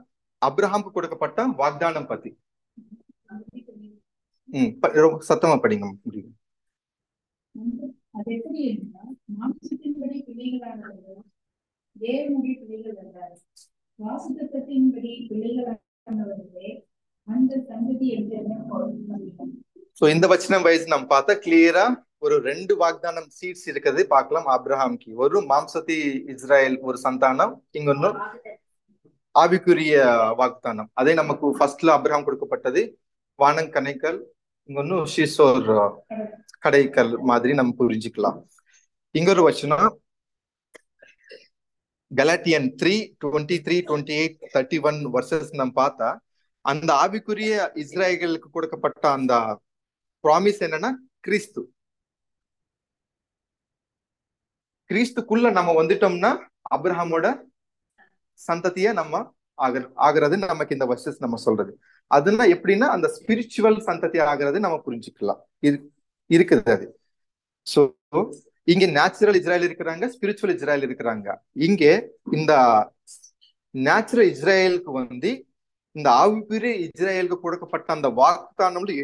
அப்ரஹாமுக்கு கொடுக்கப்பட்ட வாக்தானம் பத்தி. சத்தமா படிங்க முடியும். அது எப்படி என்றால், மாம்சத்தின்படி பிள்ளைகளானவர்கள் தேவனுடைய பிள்ளைகள் என்றார். வாசுத்தத்தின்படி பிள்ளைகளானவர்களே அந்த சந்ததி என்று. சோ இந்த வச்சனம் வைஸ் நம்ம பார்த்தா கிளியரா ஒரு 2 வாக்தானம் சீட்ஸ் இருக்கிறது பார்க்கலாம். அப்ரஹாம்க்கு ஒரு மாம்சத்தி இஸ்ராயல் ஒரு சந்தானம், இங்கொன்னு ஆவிக்குரிய வாக்தானம். அதே நமக்கு ஃபர்ஸ்ட்ல அப்ரஹாம் கொடுக்கப்பட்டது வானங்கனைக்கல், இங்கொன்னு ஷிசோர் கடைக்கல் மாதிரி நம்ம புரிஞ்சுக்கலாம். இங்கொரு வச்சனம் கலாட்டியன் 3:23, 28, 31 வர்சஸ் நம்ம பார்த்தா, அந்த ஆவிக்குரிய இஸ்ராயலுக்கு கொடுக்கப்பட்ட அந்த ப்ராமிஸ் என்னன்னா கிறிஸ்து. கிறிஸ்துக்குள்ள நம்ம வந்துட்டோம்னா அப்ரஹாமோட சந்ததிய நம்ம ஆகிறது நமக்கு இந்த வர்சஸ் நம்ம சொல்றது. அதுனா எப்படின்னா அந்த ஸ்பிரிச்சுவல் சந்ததி ஆகிறது நம்ம புரிஞ்சுக்கலாம். இருக்குது அது. சோ இங்க நேச்சுரல் இஸ்ராயல் இருக்கிறாங்க, ஸ்பிரிச்சுவல் இஸ்ராயல் இருக்கிறாங்க. இங்கே இந்த நேச்சுரல் இஸ்ராயலுக்கு வந்து இந்த ஆவிக்குரிய இஸ்ராயலுக்கு கொடுக்கப்பட்ட அந்த வாக்குதானம்ல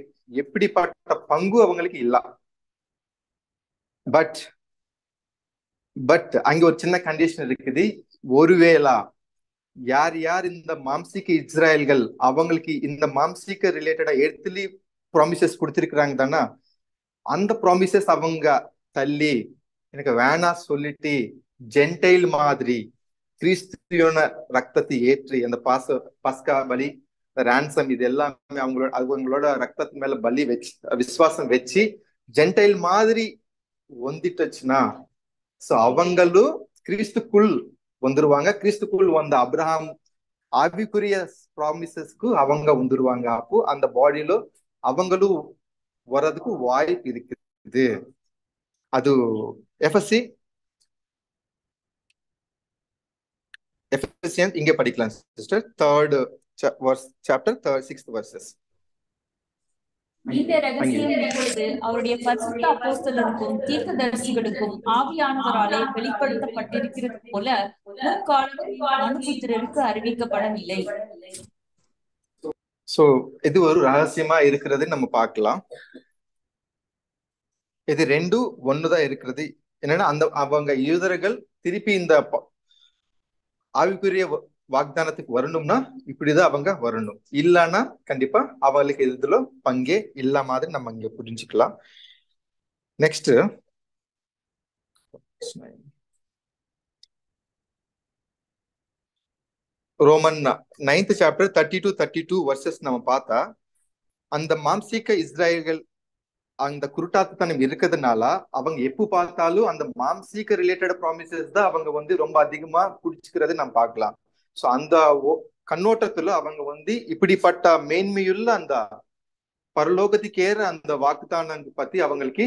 எப்படிப்பட்ட பங்கு அவங்களுக்கு இல்ல. பட் அங்க ஒரு சின்ன கண்டிஷன் இருக்குது. ஒருவேளை யார் யார் இந்த மாம்சிக இஸ்ராயல்கள் அவங்களுக்கு இந்த மாம்சிக ரிலேட்டடா எர்த்லி ப்ராமிசஸ் கொடுத்திருக்கிறாங்க தானே, அந்த ப்ராமிசஸ் அவங்க தள்ளி எனக்கு வேணா சொல்லிட்டு ஜென்டைல் மாதிரி கிறிஸ்துவோட ரத்தத்தை ஏற்றி அந்த பஸ்கா பலி, ரான்சம், இது எல்லாமே அவங்களோட ரத்தத்து மேல பலி வச்சு விசுவாசம் வச்சு ஜென்டைல் மாதிரி வந்துட்டுச்சுன்னா சோ அவங்களும் கிறிஸ்துக்குள் வந்துருவாங்க. கிறிஸ்துக்குள் வந்த அப்ரஹாம் ஆவிக்குரிய ப்ராமிசஸ்க்கு அவங்க வந்துருவாங்க. அப்போ அந்த பாடியில அவங்களும் வர்றதுக்கு வாய்ப்பு இருக்குது. அது எஃபெசியன்ஸ் இங்க படிக்கலாம் sister, 3rd chapter 6th verses. இந்த ரகசியம் இப்பொழுது அவருடைய பரிசுத்த அப்போஸ்தலருக்கும் தீர்க்கதரிசிகளுக்கும் ஆவியானவராலே வெளிப்படுத்தப்பட்டிருக்கிறது போல முற்காலத்தில் மனுபுத்திரருக்கு அறிவிக்கப்படவில்லை. சோ இது ஒரு ரகசியமா இருக்கிறது நம்ம பார்க்கலாம். இது 2 ஒண்ணுதான் இருக்கிறது. என்னன்னா அந்த அவங்க யூதர்கள் திருப்பி இந்த ஆவிக்குரிய வாக்தானத்துக்கு வரணும்னா இப்படிதான் அவங்க வரணும். இல்லைன்னா கண்டிப்பா அவங்களுக்கு இதுல பங்கே இல்ல மாதிரி நம்ம இங்க புரிஞ்சுக்கலாம். Next Roman 9th chapter 30-32 verses நம்ம பார்த்தா, அந்த மாம்சீக இஸ்ராயல்கள் அந்த குருட்டாத்தனம் இருக்கிறதுனால அவங்க எப்ப பார்த்தாலும் அந்த மாம்சீக ரிலேட்டட் ப்ராமிசஸ் தான் அவங்க வந்து ரொம்ப அதிகமா குடிச்சுக்கிறது நம்ம பார்க்கலாம். சோ அந்த கண்ணோட்டத்துல அவங்க வந்து இப்படிப்பட்ட மேன்மையுள்ள அந்த பரலோகத்துக்கேற அந்த வாக்குதானம் பத்தி அவங்களுக்கு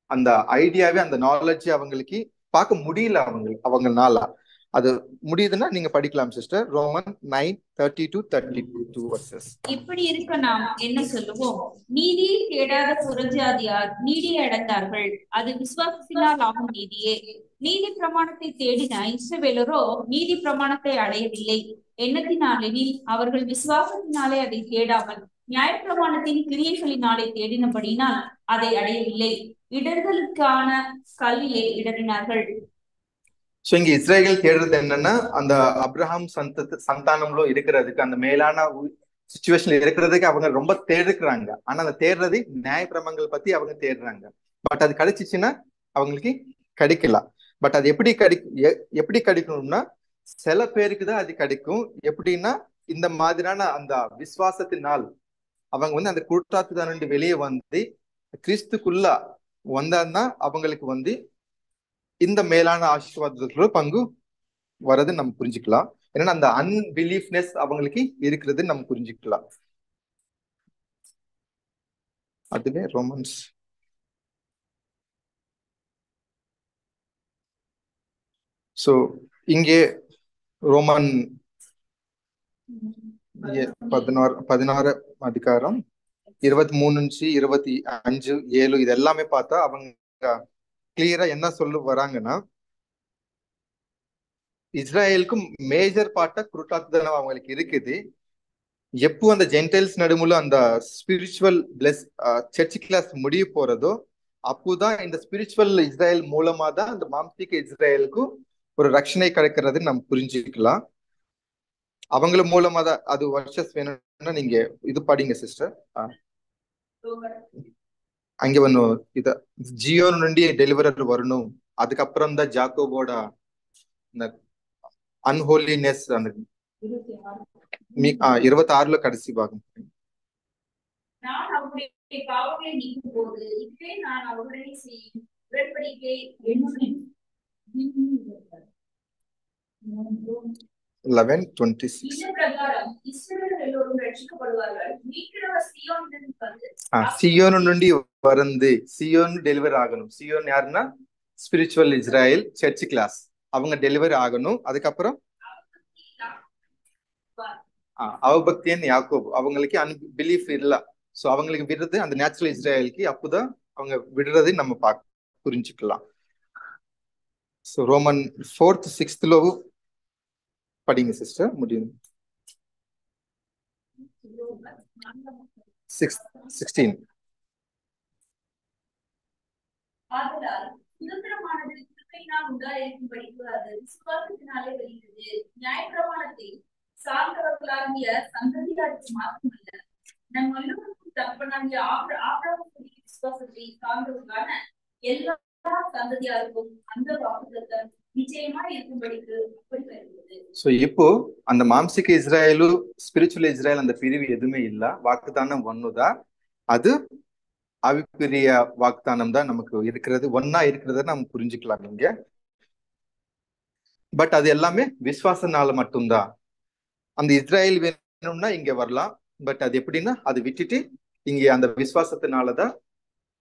அந்த ஐடியாவே அந்த நாலேஜ் அவங்களுக்கு பார்க்க முடியல. அவங்கனால அது முடியுதுன்னா நீங்க படிக்கலாம் சிஸ்டர். Roman 9:30-32 verses. இப்படி இருக்க நாம் என்ன சொல்லுவோம்? நீதியை தேடாத புறஜாதியார் நீதியை அடைந்தார்கள், அது விசுவாசத்தினால் ஆகும் நீதியே. நீதி பிரமாணத்தை தேடின இஸ்ரவேலரோ நீதி பிரமாணத்தை அடையவில்லை. எண்ணத்தினாலெனில் அவர்கள் விசுவாசத்தினாலே அதை தேடாமல் நியாயப்பிரமாணத்தின் கிரியைகளினாலே தேடினபடினால் அதை அடையவில்லை. இடர்களுக்கான கல்லிலே இடறினார்கள். சோ இங்க இஸ்ரேல் தேடுறது என்னன்னா அந்த அப்ரஹாம் சந்தானம்ல இருக்கிறதுக்கு அந்த மேலான சிச்சுவேஷன்ல இருக்கிறதுக்கு அவங்க ரொம்ப தேடுறாங்க. ஆனா அந்த தேடுறது நியாயப்பிரமாணங்கள் பத்தி அவங்க தேடுறாங்க. பட் அது கிடைச்சிச்சுன்னா அவங்களுக்கு கிடைக்கல. பட் அது எப்படி கிடைக்கணும்னா சில பேருக்கு தான் அது கிடைக்கும். எப்படின்னா இந்த மாதிரியான அந்த விசுவாசத்தினால் அவங்க அந்த கூட்டாத்துதான் வெளியே வந்து கிறிஸ்துக்குள்ள வந்தான்னா அவங்களுக்கு இந்த மேலான ஆசீர்வாதத்துல பங்கு வரது நம்ம புரிஞ்சுக்கலாம். ஏன்னா அந்த அன்பிலீஃப்னஸ் அவங்களுக்கு இருக்கிறது நம்ம புரிஞ்சுக்கலாம். அதுவே ரோமன்ஸ் சோ இங்கே ரோமன் 16 அதிகாரம் 23-25-7 இது எல்லாமே பார்த்தா அவங்க கிளியரா என்ன சொல்ல வராங்கன்னா, இஸ்ராயலுக்கும் மேஜர் பார்ட்டா குருட்டாத்துதனம் அவங்களுக்கு இருக்குது. எப்போ அந்த ஜென்டைல்ஸ் நடுமுல அந்த ஸ்பிரிச்சுவல் பிளஸ் சர்ச் கிளாஸ் முடிய போறதோ அப்போதான் இந்த ஸ்பிரிச்சுவல் இஸ்ராயல் மூலமா தான் அந்த மாம்சீக இஸ்ராயலுக்கும் ஒரு ரட்சணை கிடைக்கிறது நம்ம புரிஞ்சுக்கலாம். அவங்கள மூலமா தான் அது வர்ஷஸ் வேணும்னா நீங்க இது படிங்க சிஸ்டர். அங்க இத ஜியோன் నుండి டெலிவரர் வரணும், அதுக்கப்புறம் தான் ஜாக்கோபோட அன்ஹோலினஸ் அந்த 26 கடைசி பாகம். நான் அவருடைய பாவங்களை நீக்கும் போது இதுவே நான் அவர்களை செய்யும் உடன்படிக்கை என்னுடன் 11:26 இதன் பிரகாரம் இஸ்ரவேலர் எல்லோரும் ரட்சிக்கப்படுவார்கள். மீட்கிறவர் சீயோனிலிருந்து வந்து சியோன் నుండి வந்து சியோன் டெலிவரி ஆகணும். சியோன் யாருன்னா ஸ்பிரிச்சுவல் இஸ்ராயல் சர்ச் கிளாஸ் அவங்க டெலிவரி ஆகணும். அதுக்கப்புறம் அவபக்தியன் யாக்கோபு அவங்களுக்கு அன்பிலீஃப் இல்ல. சோ அவங்களுக்கு விடுறது அந்த நேச்சுரல் இஸ்ராயலுக்கு அப்போதான் அவங்க விடுறது நம்ம புரிஞ்சுக்கலாம். சோ ரோமன் 4th 6th படிங்க சிஸ்டர். முடியும் 16. ஆதலால் சுதந்திரமானது கிருபையினால் உண்டாயிருக்கும்படிக்கு அது விசுவாசத்தினாலே வருகிறது. நியாயப்பிரமாணத்தை சார்ந்தவர்களாகிய சந்ததியாருக்கு மாத்திரமல்ல, நம் எல்லோருக்கும் தகப்பனாகிய ஆபிரகாமுடைய விசுவாசத்தை சார்ந்தவர்களான எல்லா சந்ததியாருக்கும் அந்த வாக்குத்தத்தம் நிச்சயமா இருக்கும்படிக்கு அப்படி வருகிறது. சோ இப்போ அந்த மாம்சிக இஸ்ராயலு ஸ்பிரிச்சுவல் இஸ்ராயல் அந்த பிரிவு எதுவுமே இல்ல. வாக்குதானம் ஒண்ணுதான். அது ஆவிக்குரிய வாக்குதானம் தான் நமக்கு இருக்கிறது, ஒன்னா இருக்கிறத நம்ம புரிஞ்சுக்கலாம் இங்க. பட் அது எல்லாமே விசுவாசனால மட்டும்தான். அந்த இஸ்ராயல் வேணும்னா இங்க வரலாம். பட் அது எப்படின்னா அது விட்டுட்டு இங்க அந்த விசுவாசத்தினாலதான்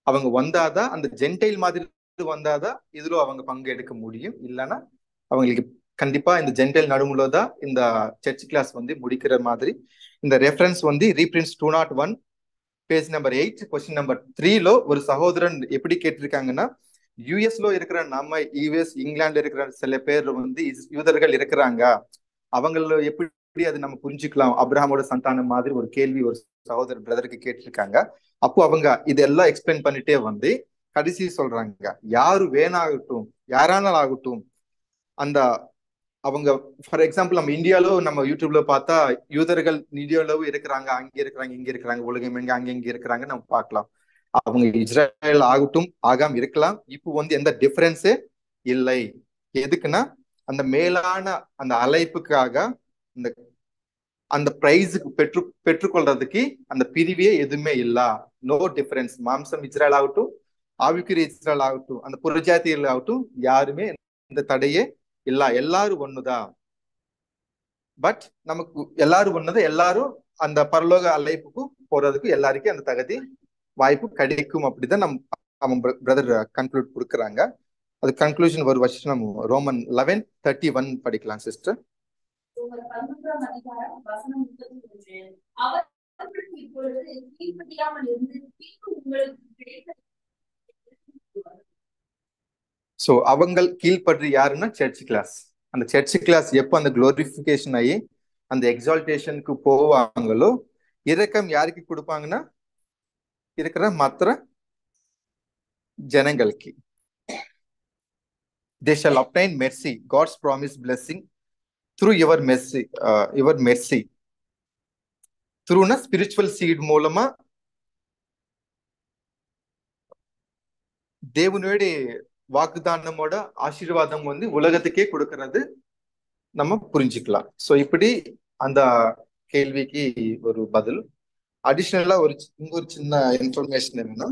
அவங்க வந்தாதான் அந்த ஜென்டைல் மாதிரி வந்தாதான் இதுல அவங்க பங்கு எடுக்க முடியும். இல்லைன்னா அவங்களுக்கு கண்டிப்பா இந்த ஜென்டைல் நடுமுலதான் இந்த சர்ச் கிளாஸ் முடிக்கிற மாதிரி. இந்த reference ரீபிரின்ஸ் 201 page number 8 question number 3 ஒரு சகோதரன் எப்படி கேட்டிருக்காங்கன்னா, யூஎஸ்ல இருக்கிற நம்ம யூஎஸ் இங்கிலாந்துல இருக்கிற சில பேர் யூதர்கள் இருக்கிறாங்க, அவங்கள எப்படி அது நம்ம புரிஞ்சுக்கலாம் அப்ரஹாமோட சந்தானம் மாதிரி ஒரு கேள்வி ஒரு சகோதரர் பிரதருக்கு கேட்டிருக்காங்க. அப்போ அவங்க இதெல்லாம் எக்ஸ்பிளைன் பண்ணிட்டே கடைசி சொல்றாங்க, யாரு வேணாகட்டும் யாரானால் ஆகட்டும் அந்த அவங்க ஃபார் எக்ஸாம்பிள் நம்ம இந்தியாவில நம்ம யூடியூப்ல பார்த்தா யூதர்கள் இந்தியாவிலும் இருக்கிறாங்க, அங்க இருக்கிறாங்க, இங்க இருக்கிறாங்க, உலகம் எங்க அங்க இங்க இருக்கிறாங்க நம்ம பார்க்கலாம். அவங்க இஸ்ரேல் ஆகட்டும் ஆகாம இருக்கலாம். இப்போ எந்த டிஃபரன்ஸே இல்லை. எதுக்குன்னா அந்த மேலான அந்த அழைப்புக்காக அந்த பிரைஸுக்கு பெற்றுக்கொள்றதுக்கு அந்த பிரிவே எதுவுமே இல்ல. No difference. மாம்சம் இஸ்ரேல் ஆகட்டும் ஆவிக்குரிய இஸ்ரேல் ஆகட்டும் அந்த புறஜாத்தியர்கள் ஆகட்டும் யாருமே இந்த தடையே இல்ல. எல்லாரும் ஒண்ணுதான். பட் நமக்கு எல்லாரும் ஒண்ணுதான். எல்லாரும் அந்த பரலோக அழைப்புக்கு போறதுக்கு எல்லாருக்கும் அந்த தகுதி வாய்ப்பு கிடைக்கும். அப்படிதான் நம்ம பிரதர் கன்க்ளூட் கொடுக்குறாங்க. அது கன்க்ளூஷன் ஒரு வருஷம் நம்ம ரோமன் 11:31 படிக்கலாம் சிஸ்டர். சோ அவங்க கீழ்பற்றி யாருன்னா சர்ச் கிளாஸ். அந்த சர்ச் கிளாஸ் எப்போ அந்த குளோரிபிகேஷன் ஆகி அந்த எக்ஸால்டேஷனுக்கு போவாங்களோ இரக்கம் யாருக்கு கொடுப்பாங்கன்னா இருக்கிற மற்ற ஜனங்களுக்கு. They shall obtain mercy, God's promised blessing through your mercy. Through a spiritual seed மூலமா தேவனுடைய வாக்குதானமோட ஆசீர்வாதம் உலகத்துக்கே கொடுக்கிறது நம்ம புரிஞ்சுக்கலாம். ஸோ இப்படி அந்த கேள்விக்கு ஒரு பதில். அடிஷ்னலா இன்னொரு சின்ன இன்ஃபர்மேஷன் என்னன்னா,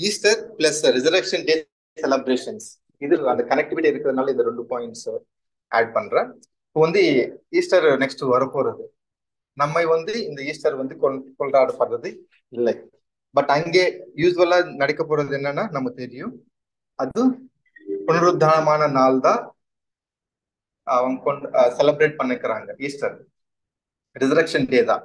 ஈஸ்டர் பிளஸ் ரிசரக்ஷன் டே செலிப்ரேஷன்ஸ், இது அந்த கனெக்டிவிட்டி இருக்கிறதுனால இந்த 2 பாயிண்ட்ஸ் ஆட் பண்றேன். இப்போ வந்து ஈஸ்டர் நெக்ஸ்ட் வரப்போறது, நம்ம வந்து இந்த ஈஸ்டர் வந்து கொண்டாடப்படுறது இல்லை. பட் அங்கே யூஸ்வலா நடக்க போறது என்னன்னா நமக்கு தெரியும், அது புனருத்தானமான நாள் தான் அவங்க செலிப்ரேட் பண்ணிக்கிறாங்க. ஈஸ்டர் ரிசரக்ஷன் டே தான்.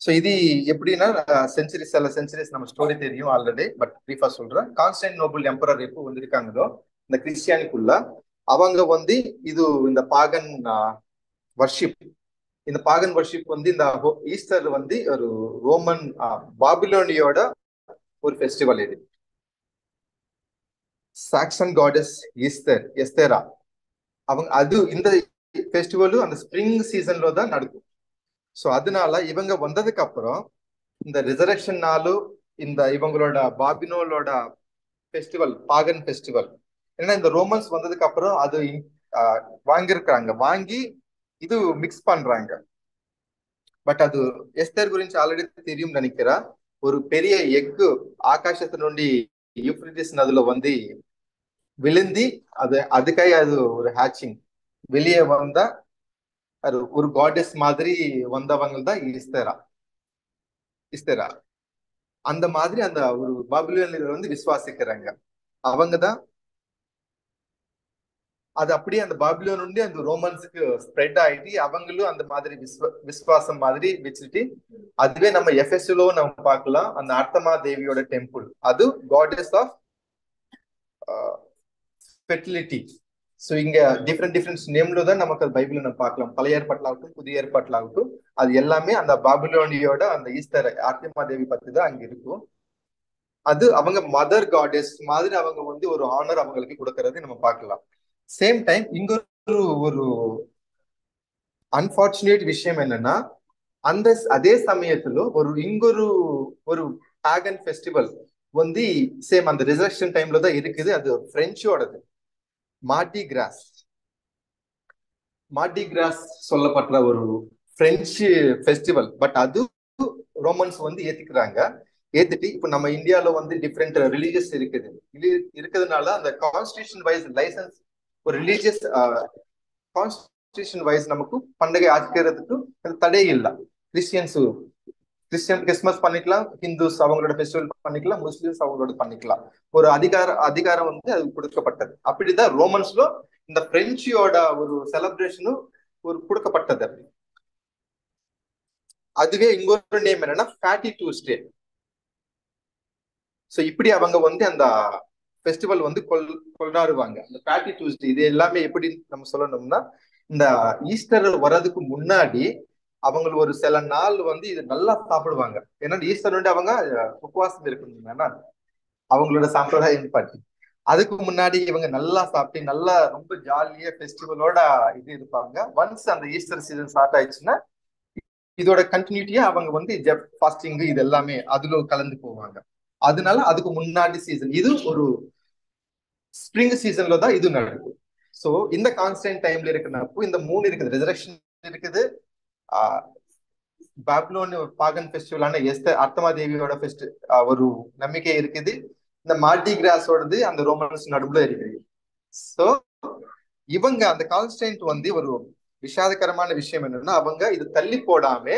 ஸோ இது எப்படின்னா சில சென்ச்சுரிஸ் நம்ம ஸ்டோரி தெரியும் ஆல்ரெடி, பட் பிரீஃபா சொல்றேன். கான்ஸ்டன்டினோபிள் எம்பரர் எப்போ வந்திருக்காங்களோ இந்த கிறிஸ்டியானிக்குள்ள, அவங்க வந்து இது இந்த பாகன் வர்ஷிப், இந்த பாகன் வர்ஷிப் வந்து இந்த ஈஸ்டர் வந்து ஒரு ரோமன் பாபிலோனியோட ஒரு ஃபெஸ்டிவல். இது சாக்சன் காடஸ் எஸ்தேரா, அவங்க அது இந்த ஃபெஸ்டிவலும் அந்த ஸ்ப்ரிங் சீசன்ல தான் நடக்கும். ஸோ அதனால இவங்க வந்ததுக்கு அப்புறம் இந்த ரிசரக்ஷன் நாளும் இந்த இவங்களோட பாபிலோனோட ஃபெஸ்டிவல், பாகன் ஃபெஸ்டிவல், ஏன்னா இந்த ரோமன்ஸ் வந்ததுக்கு அப்புறம் அது வாங்கியிருக்காங்க, வாங்கி இது மிக்ஸ் பண்றாங்க. பட் அது எஸ்தர் గురించి ఆల్రెడీ தெரியும் நினைக்கிறா. ஒரு பெரிய எக்கு ஆகாசத்து నుండి யூப்ரட்டிஸ் நதிలో வந்து விழுந்தி அதுக்காக அது ஒரு ஹேச்சிங் வெளியே வந்தா அது ஒரு காடஸ் மாதிரி வந்தவங்க தான் ஈஸ்டரா. அந்த மாதிரி அந்த ஒரு பாபிலோனியர்கள் வந்து விசுவாசிக்கிறாங்க. அவங்க தான் அது அப்படியே அந்த பாபிலோன் உண்டு அந்த ரோமன்ஸுக்கு ஸ்ப்ரெட் ஆயிட்டு அவங்களும் அந்த மாதிரி விசுவாசம் மாதிரி வச்சுட்டு, அதுவே நம்ம எஃபெசுலோ நம்ம பார்க்கலாம், அந்த அர்த்தமா தேவியோட டெம்பிள், அது காடஸ் ஆஃப் ஃபெர்டிலிட்டி. ஸோ இங்க டிஃப்ரெண்ட் நேம்ல தான் நமக்கு அது பைபிள் நம்ம பார்க்கலாம். பழைய ஏற்பாட்டில் ஆகட்டும் புதிய ஏற்பாட்டில் ஆகட்டும், அது எல்லாமே அந்த பாபிலோனியோட அந்த ஈஸ்டர் அர்த்தமா தேவி பத்தி தான் அங்க இருக்கும். அது அவங்க மதர் காடஸ் மாதிரி அவங்க வந்து ஒரு ஆனர் அவங்களுக்கு கொடுக்கறது நம்ம பார்க்கலாம். சேம் டைம் இங்க ஒரு அன்பார்ச்சுனேட் விஷயம் என்னன்னா, அதே சமயத்துல ஒரு பாகன் ஃபெஸ்டிவல் வந்து சேம் அந்த ரிசரக்ஷன் டைம்ல தான் இருக்குது. அது பிரெஞ்சோடது மார்டி கிராஸ் சொல்லப்பட்ட ஒரு பிரெஞ்சு ஃபெஸ்டிவல். பட் அது ரோமன்ஸ் வந்து ஏத்துட்டு இப்ப நம்ம இந்தியாவில வந்து டிஃப்ரெண்ட் ரிலீஜியஸ் இருக்கிறதுனால அந்த கான்ஸ்டிடியூஷன் வைஸ் லைசன்ஸ் ஒரு ரிலீஜியஸ் கான்ஸ்டிடியூஷன் வைஸ் நமக்கு பண்டிகை ஆச்சரியத்துக்கு தடை இல்லை. கிறிஸ்டியன் கிறிஸ்துமஸ் பண்ணிக்கலாம், ஹிந்துஸ் அவங்களோட ஃபெஸ்டிவல் பண்ணிக்கலாம், முஸ்லிம்ஸ் அவங்களோட பண்ணிக்கலாம். ஒரு அதிகாரம் வந்து அது கொடுக்கப்பட்டது. அப்படிதான் ரோமன்ஸ்ல இந்த பிரெஞ்சோட ஒரு செலிப்ரேஷனும் ஒரு கொடுக்கப்பட்டது. அதுவே இன்னொரு நேம் என்னன்னா ஃபேட்டி டியூஸ்டே. ஸோ இப்படி அவங்க வந்து அந்த ஃபெஸ்டிவல் வந்து கொண்டாடுவாங்க, அந்த ஃபேட்டி டியூஸ்டே. இது எல்லாமே எப்படி நம்ம சொல்லணும்னா, இந்த ஈஸ்டர் வர்றதுக்கு முன்னாடி அவங்க ஒரு சில நாள் வந்து இது நல்லா சாப்பிடுவாங்க. ஏன்னா ஈஸ்டர் வந்து அவங்க உபவாசம் இருக்கணும், அவங்களோட சம்பிரதாயம் பற்றி. அதுக்கு முன்னாடி இவங்க நல்லா சாப்பிட்டு நல்லா ரொம்ப ஜாலியா ஃபெஸ்டிவலோட இது இருப்பாங்க. ஒன்ஸ் அந்த ஈஸ்டர் சீசன் ஸ்டார்ட் ஆயிடுச்சுன்னா இதோட கண்டினியூட்டியா அவங்க வந்து ஃபாஸ்டிங் இது எல்லாமே அதுல கலந்து போவாங்க. அதனால அதுக்கு முன்னாடி சீசன் இது ஒரு ஸ்ப்ரிங் சீசன்ல தான் இது நடக்கும். ஸோ இந்த கான்ஸ்டன்ட் டைம்ல இருக்கிறப்போ இந்த 3 இருக்குது, ரிசரக்ஷன் இருக்குது, பாபிலோன் பாகன் ஃபெஸ்டிவலான எஸ்தர் அர்த்தமா தேவியோட ஒரு நம்பிக்கை இருக்குது, இந்த மார்டி கிராஸோடது அந்த ரோமன்ஸ் நடுவுல இருக்குது. ஸோ இவங்க அந்த கான்ஸ்டன்ட் வந்து ஒரு விஷாதகரமான விஷயம் என்னன்னா, அவங்க இது தள்ளி போடாம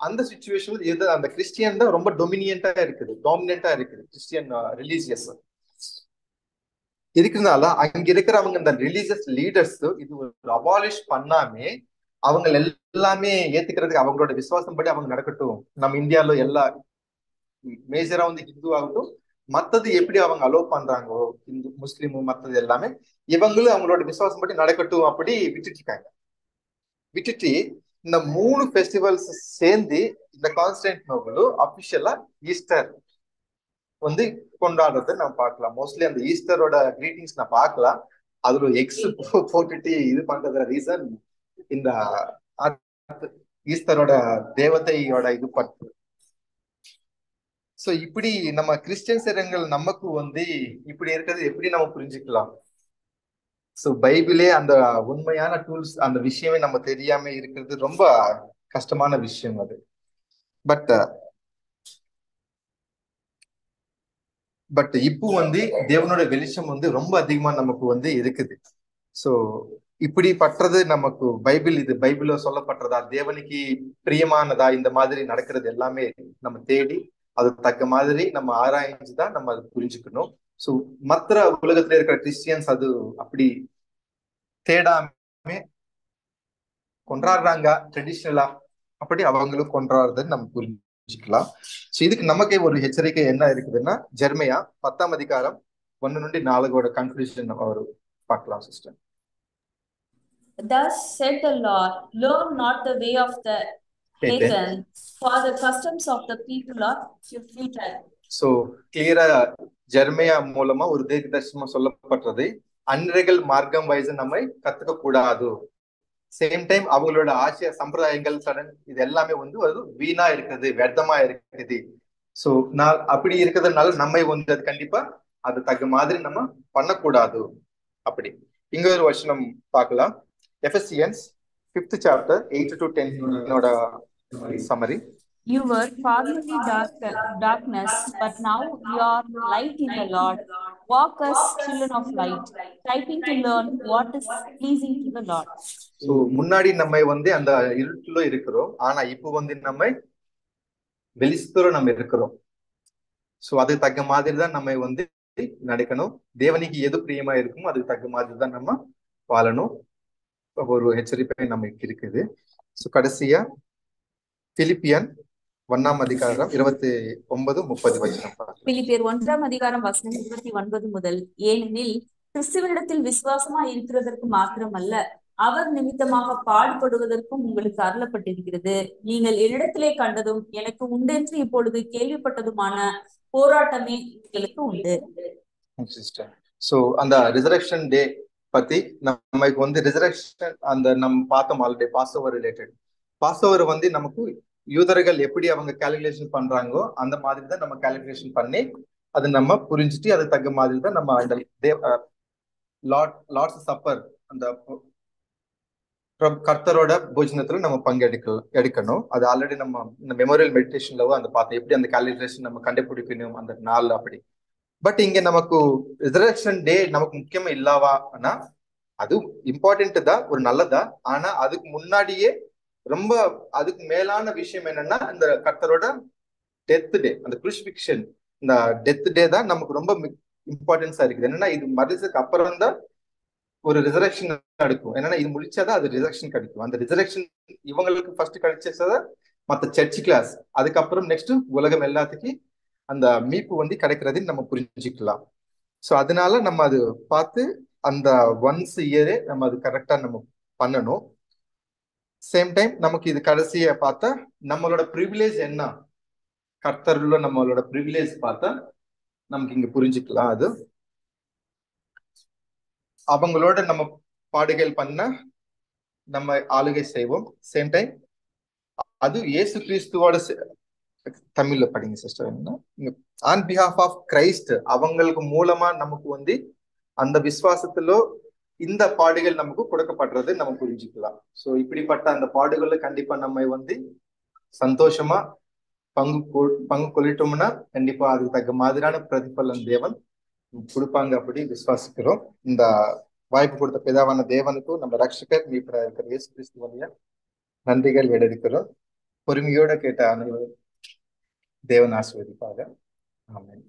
அந்த சிச்சுவேஷன் இது அந்த கிறிஸ்டியன் தான் ரொம்ப டாமினண்டா இருக்குது கிறிஸ்டியன் ரிலீஜியஸ் இருக்கிறதுனால அங்க இருக்கிறவங்க இந்த ரிலீஜியஸ் லீடர்ஸ் இது ஒரு அபாலிஷ் பண்ணாமே அவங்க எல்லாமே ஏத்துக்கிறதுக்கு அவங்களோட விசுவாசம் படி அவங்க நடக்கட்டும். நம்ம இந்தியாவில எல்லா மேஜரா வந்து ஹிந்து ஆகட்டும், மத்தது எப்படி அவங்க அலோவ் பண்றாங்களோ இந்து முஸ்லீமும் மத்தது எல்லாமே இவங்களும் அவங்களோட விசுவாசம் படி நடக்கட்டும் அப்படி விட்டுட்டு இந்த 3 ஃபெஸ்டிவல்ஸ் சேர்ந்து இந்த கான்ஸ்டன்டினோபிள் அபிஷியலா ஈஸ்டர் வந்து கொண்டாடுறதை நம்ம பார்க்கலாம். மோஸ்ட்லி அந்த ஈஸ்டரோட கிரீட்டிங்ஸ் நான் பார்க்கலாம், அதுல எக்ஸ் போட்டுட்டு இது பண்றதுல ரீசன் இந்த ஈஸ்டரோட தேவதையோட இது பட்டு. சோ இப்படி நம்ம கிறிஸ்டியன்ஸ் இடங்கள் நமக்கு வந்து இப்படி இருக்கிறது எப்படி நம்ம புரிஞ்சுக்கலாம்? ஸோ பைபிளே அந்த உண்மையான டூல்ஸ், அந்த விஷயமே நம்ம தெரியாம இருக்கிறது ரொம்ப கஷ்டமான விஷயம் அது. பட் இப்போ தேவனோட வெளிச்சம் ரொம்ப அதிகமா நமக்கு இருக்குது. ஸோ இப்படி பற்றது நமக்கு இது பைபிள்ல சொல்லப்பட்டதா, தேவனுக்கு பிரியமானதா, இந்த மாதிரி நடக்கிறது எல்லாமே நம்ம தேடி அது தக்க மாதிரி நம்ம ஆராய்ஞ்சுதான் நம்ம அதை புரிஞ்சுக்கணும். ஸோ மற்ற உலகத்துல இருக்கிற கிறிஸ்டியன்ஸ் அது அப்படி தேடாம கொண்டாடுறாங்க ட்ரெடிஷ்னலா, அப்படி அவங்களும் கொண்டாடுறதுன்னு நம்ம புரிஞ்சுக்கலாம். ஸோ இதுக்கு நமக்கே ஒரு எச்சரிக்கை என்ன இருக்குதுன்னா, ஜெர்மையா 10ஆம் அதிகாரம் 1-4 கன்க்ளூஷன் அவர் பார்க்கலாம் sister. Thus said the Lord, learn not the way of the heathen, for the customs of the people are futile. So கிளியரா ஜெர்மையா மூலமா ஒரு தீர்க்கதரிசனமா சொல்லப்பட்டது, அன்றைகள் மார்க்கம் வயசு நம்மை கத்துக்க கூடாது. சேம் டைம் அவங்களோட ஆசிய சம்பிரதாயங்கள் சடன் இது எல்லாமே அது வீணா இருக்குது, வியர்த்தமா இருக்குது. ஸோ நான் அப்படி இருக்கிறதுனால நம்ம அது கண்டிப்பா அது தக்க மாதிரி நம்ம பண்ணக்கூடாது. அப்படி இங்க ஒரு வசனம் பார்க்கலாம். Ephesians 5th chapter 8-10 summary. You were formerly darkness, but now you are light in the Lord. Walk as children of light, typing to learn what is pleasing to the Lord. So முன்னாடி நம்ம அந்த இருட்டுல இருக்கிறோம், ஆனா இப்போ நம்ம வெளிச்சத்துல நம்ம இருக்கிறோம். ஸோ அதுக்கு தக்க மாதிரி தான் நம்ம நடக்கணும். தேவனுக்கு எது பிரியமா இருக்குமோ அதுக்கு தக்க மாதிரி தான் நம்ம வாழணும். ஒரு எச்சரிப்பை நமக்கு இருக்குது. ஸோ கடைசியா பிலிப்பியன் 1ஆம் அதிகாரம் 29-30 வசனம். பிலிப்பியர் 1ஆம் அதிகாரம் வசனம் 29 முதல். ஏனெனில் கிறிஸ்துவனிடத்தில் விசுவாசமா இருக்கிறதற்கு மாத்திரமல்ல, அவர் நிமித்தமாக பாடுபடுவதற்கும் உங்களுக்கு அருளப்பட்டிருக்கிறது. நீங்கள் என்னிடத்திலே கண்டதும் எனக்கு உண்டென்று இப்பொழுது கேள்விப்பட்டதுமான போராட்டமே உங்களுக்கு உண்டு. ஸோ அந்த ரிசரக்ஷன் டே பத்தி நமக்கு ரிசரக்ஷன் நம்ம பார்த்தோம் already. Passover related Passover நமக்கு யூதர்கள் எப்படி அவங்க கால்குலேஷன் பண்றாங்களோ அந்த மாதிரி தான் நம்ம கால்குலேஷன் பண்ணி அது நம்ம புரிஞ்சுட்டு அது தக்க மாதிரி தான் நம்ம அந்த லார்ட்ஸ் சப்பர் அந்த கர்த்தரோட போஜனத்துல நம்ம எடுக்கணும். அது ஆல்ரெடி நம்ம இந்த மெமோரியல் மெடிடேஷன்ல அந்த பார்த்தோம், எப்படி அந்த கால்குலேஷன் நம்ம கண்டுபிடிக்கணும் அந்த நாள் அப்படி. பட் இங்க நமக்கு ரிசரக்ஷன் டே நமக்கு முக்கியமா இல்லாவானா, அது இம்பார்ட்டன்ட் தான், ஒரு நல்லதா. ஆனா அதுக்கு முன்னாடியே ரொம்ப அதுக்கு மேலான விஷயம் என்னன்னா, இந்த கர்த்தரோட டெத் டே, அந்த குரூசிஃபிக்ஷன், இந்த டெத் டே தான் நமக்கு ரொம்ப இம்பார்ட்டன்ஸா இருக்குது. என்னன்னா இது மரிச்சதுக்கு அப்புறம் தான் ஒரு ரிசரக்ஷன் நடக்கும். என்னன்னா இது முடிச்சாதான் அது ரிசரக்ஷன் கிடைக்கும். அந்த ரிசரக்ஷன் இவங்களுக்கு ஃபர்ஸ்ட் கிடைச்சதா மற்ற சர்ச் கிளாஸ், அதுக்கப்புறம் நெக்ஸ்ட் உலகம் எல்லாத்துக்கும் அந்த மீட்பு கிடைக்கிறதுன்னு நம்ம புரிஞ்சுக்கலாம். ஸோ அதனால நம்ம அது பார்த்து அந்த ஒன்ஸ் இயரே நம்ம அது கரெக்டா நம்ம பண்ணணும். சேம் டைம் நமக்கு இது கடைசியை பார்த்தா நம்மளோட ப்ரிவிலேஜ் என்ன, கர்த்தருள்ள நம்மளோட ப்ரிவிலேஜ் பார்த்தா நமக்கு இங்க புரிஞ்சுக்கலாம். அது அவங்களோட நம்ம பாடுகள் பண்ண நம்ம ஆளுகை செய்வோம். சேம் டைம் அது இயேசு கிறிஸ்துவோட தமிழ்ல படிங்க சிஸ்டர். என்ன ஆன் பிஹாஃப் ஆஃப் கிரைஸ்ட், அவங்களுக்கு மூலமா நமக்கு அந்த விசுவாசத்திலோ இந்த பாடுகள் நமக்கு கொடுக்கப்படுறது நம்ம புரிஞ்சுக்கலாம். ஸோ இப்படிப்பட்ட அந்த பாடுகள்ல கண்டிப்பா நம்ம சந்தோஷமா பங்கு கொள்ளிட்டோம்னா கண்டிப்பா அதுக்கு தக்க மாதிரியான பிரதிபலன் தேவன் கொடுப்பாங்க அப்படி விசுவாசிக்கிறோம். இந்த வாய்ப்பு கொடுத்த பிதாவான தேவனுக்கும் நம்ம ரட்சகர் மீட்பராக இருக்கிற இயேசு கிறிஸ்துவனுடைய நன்றிகள் எடுக்கிறோம். பொறுமையோட கேட்ட அனைவரும் தேவன் ஆசீர்வதிப்பாக. ஆமென்.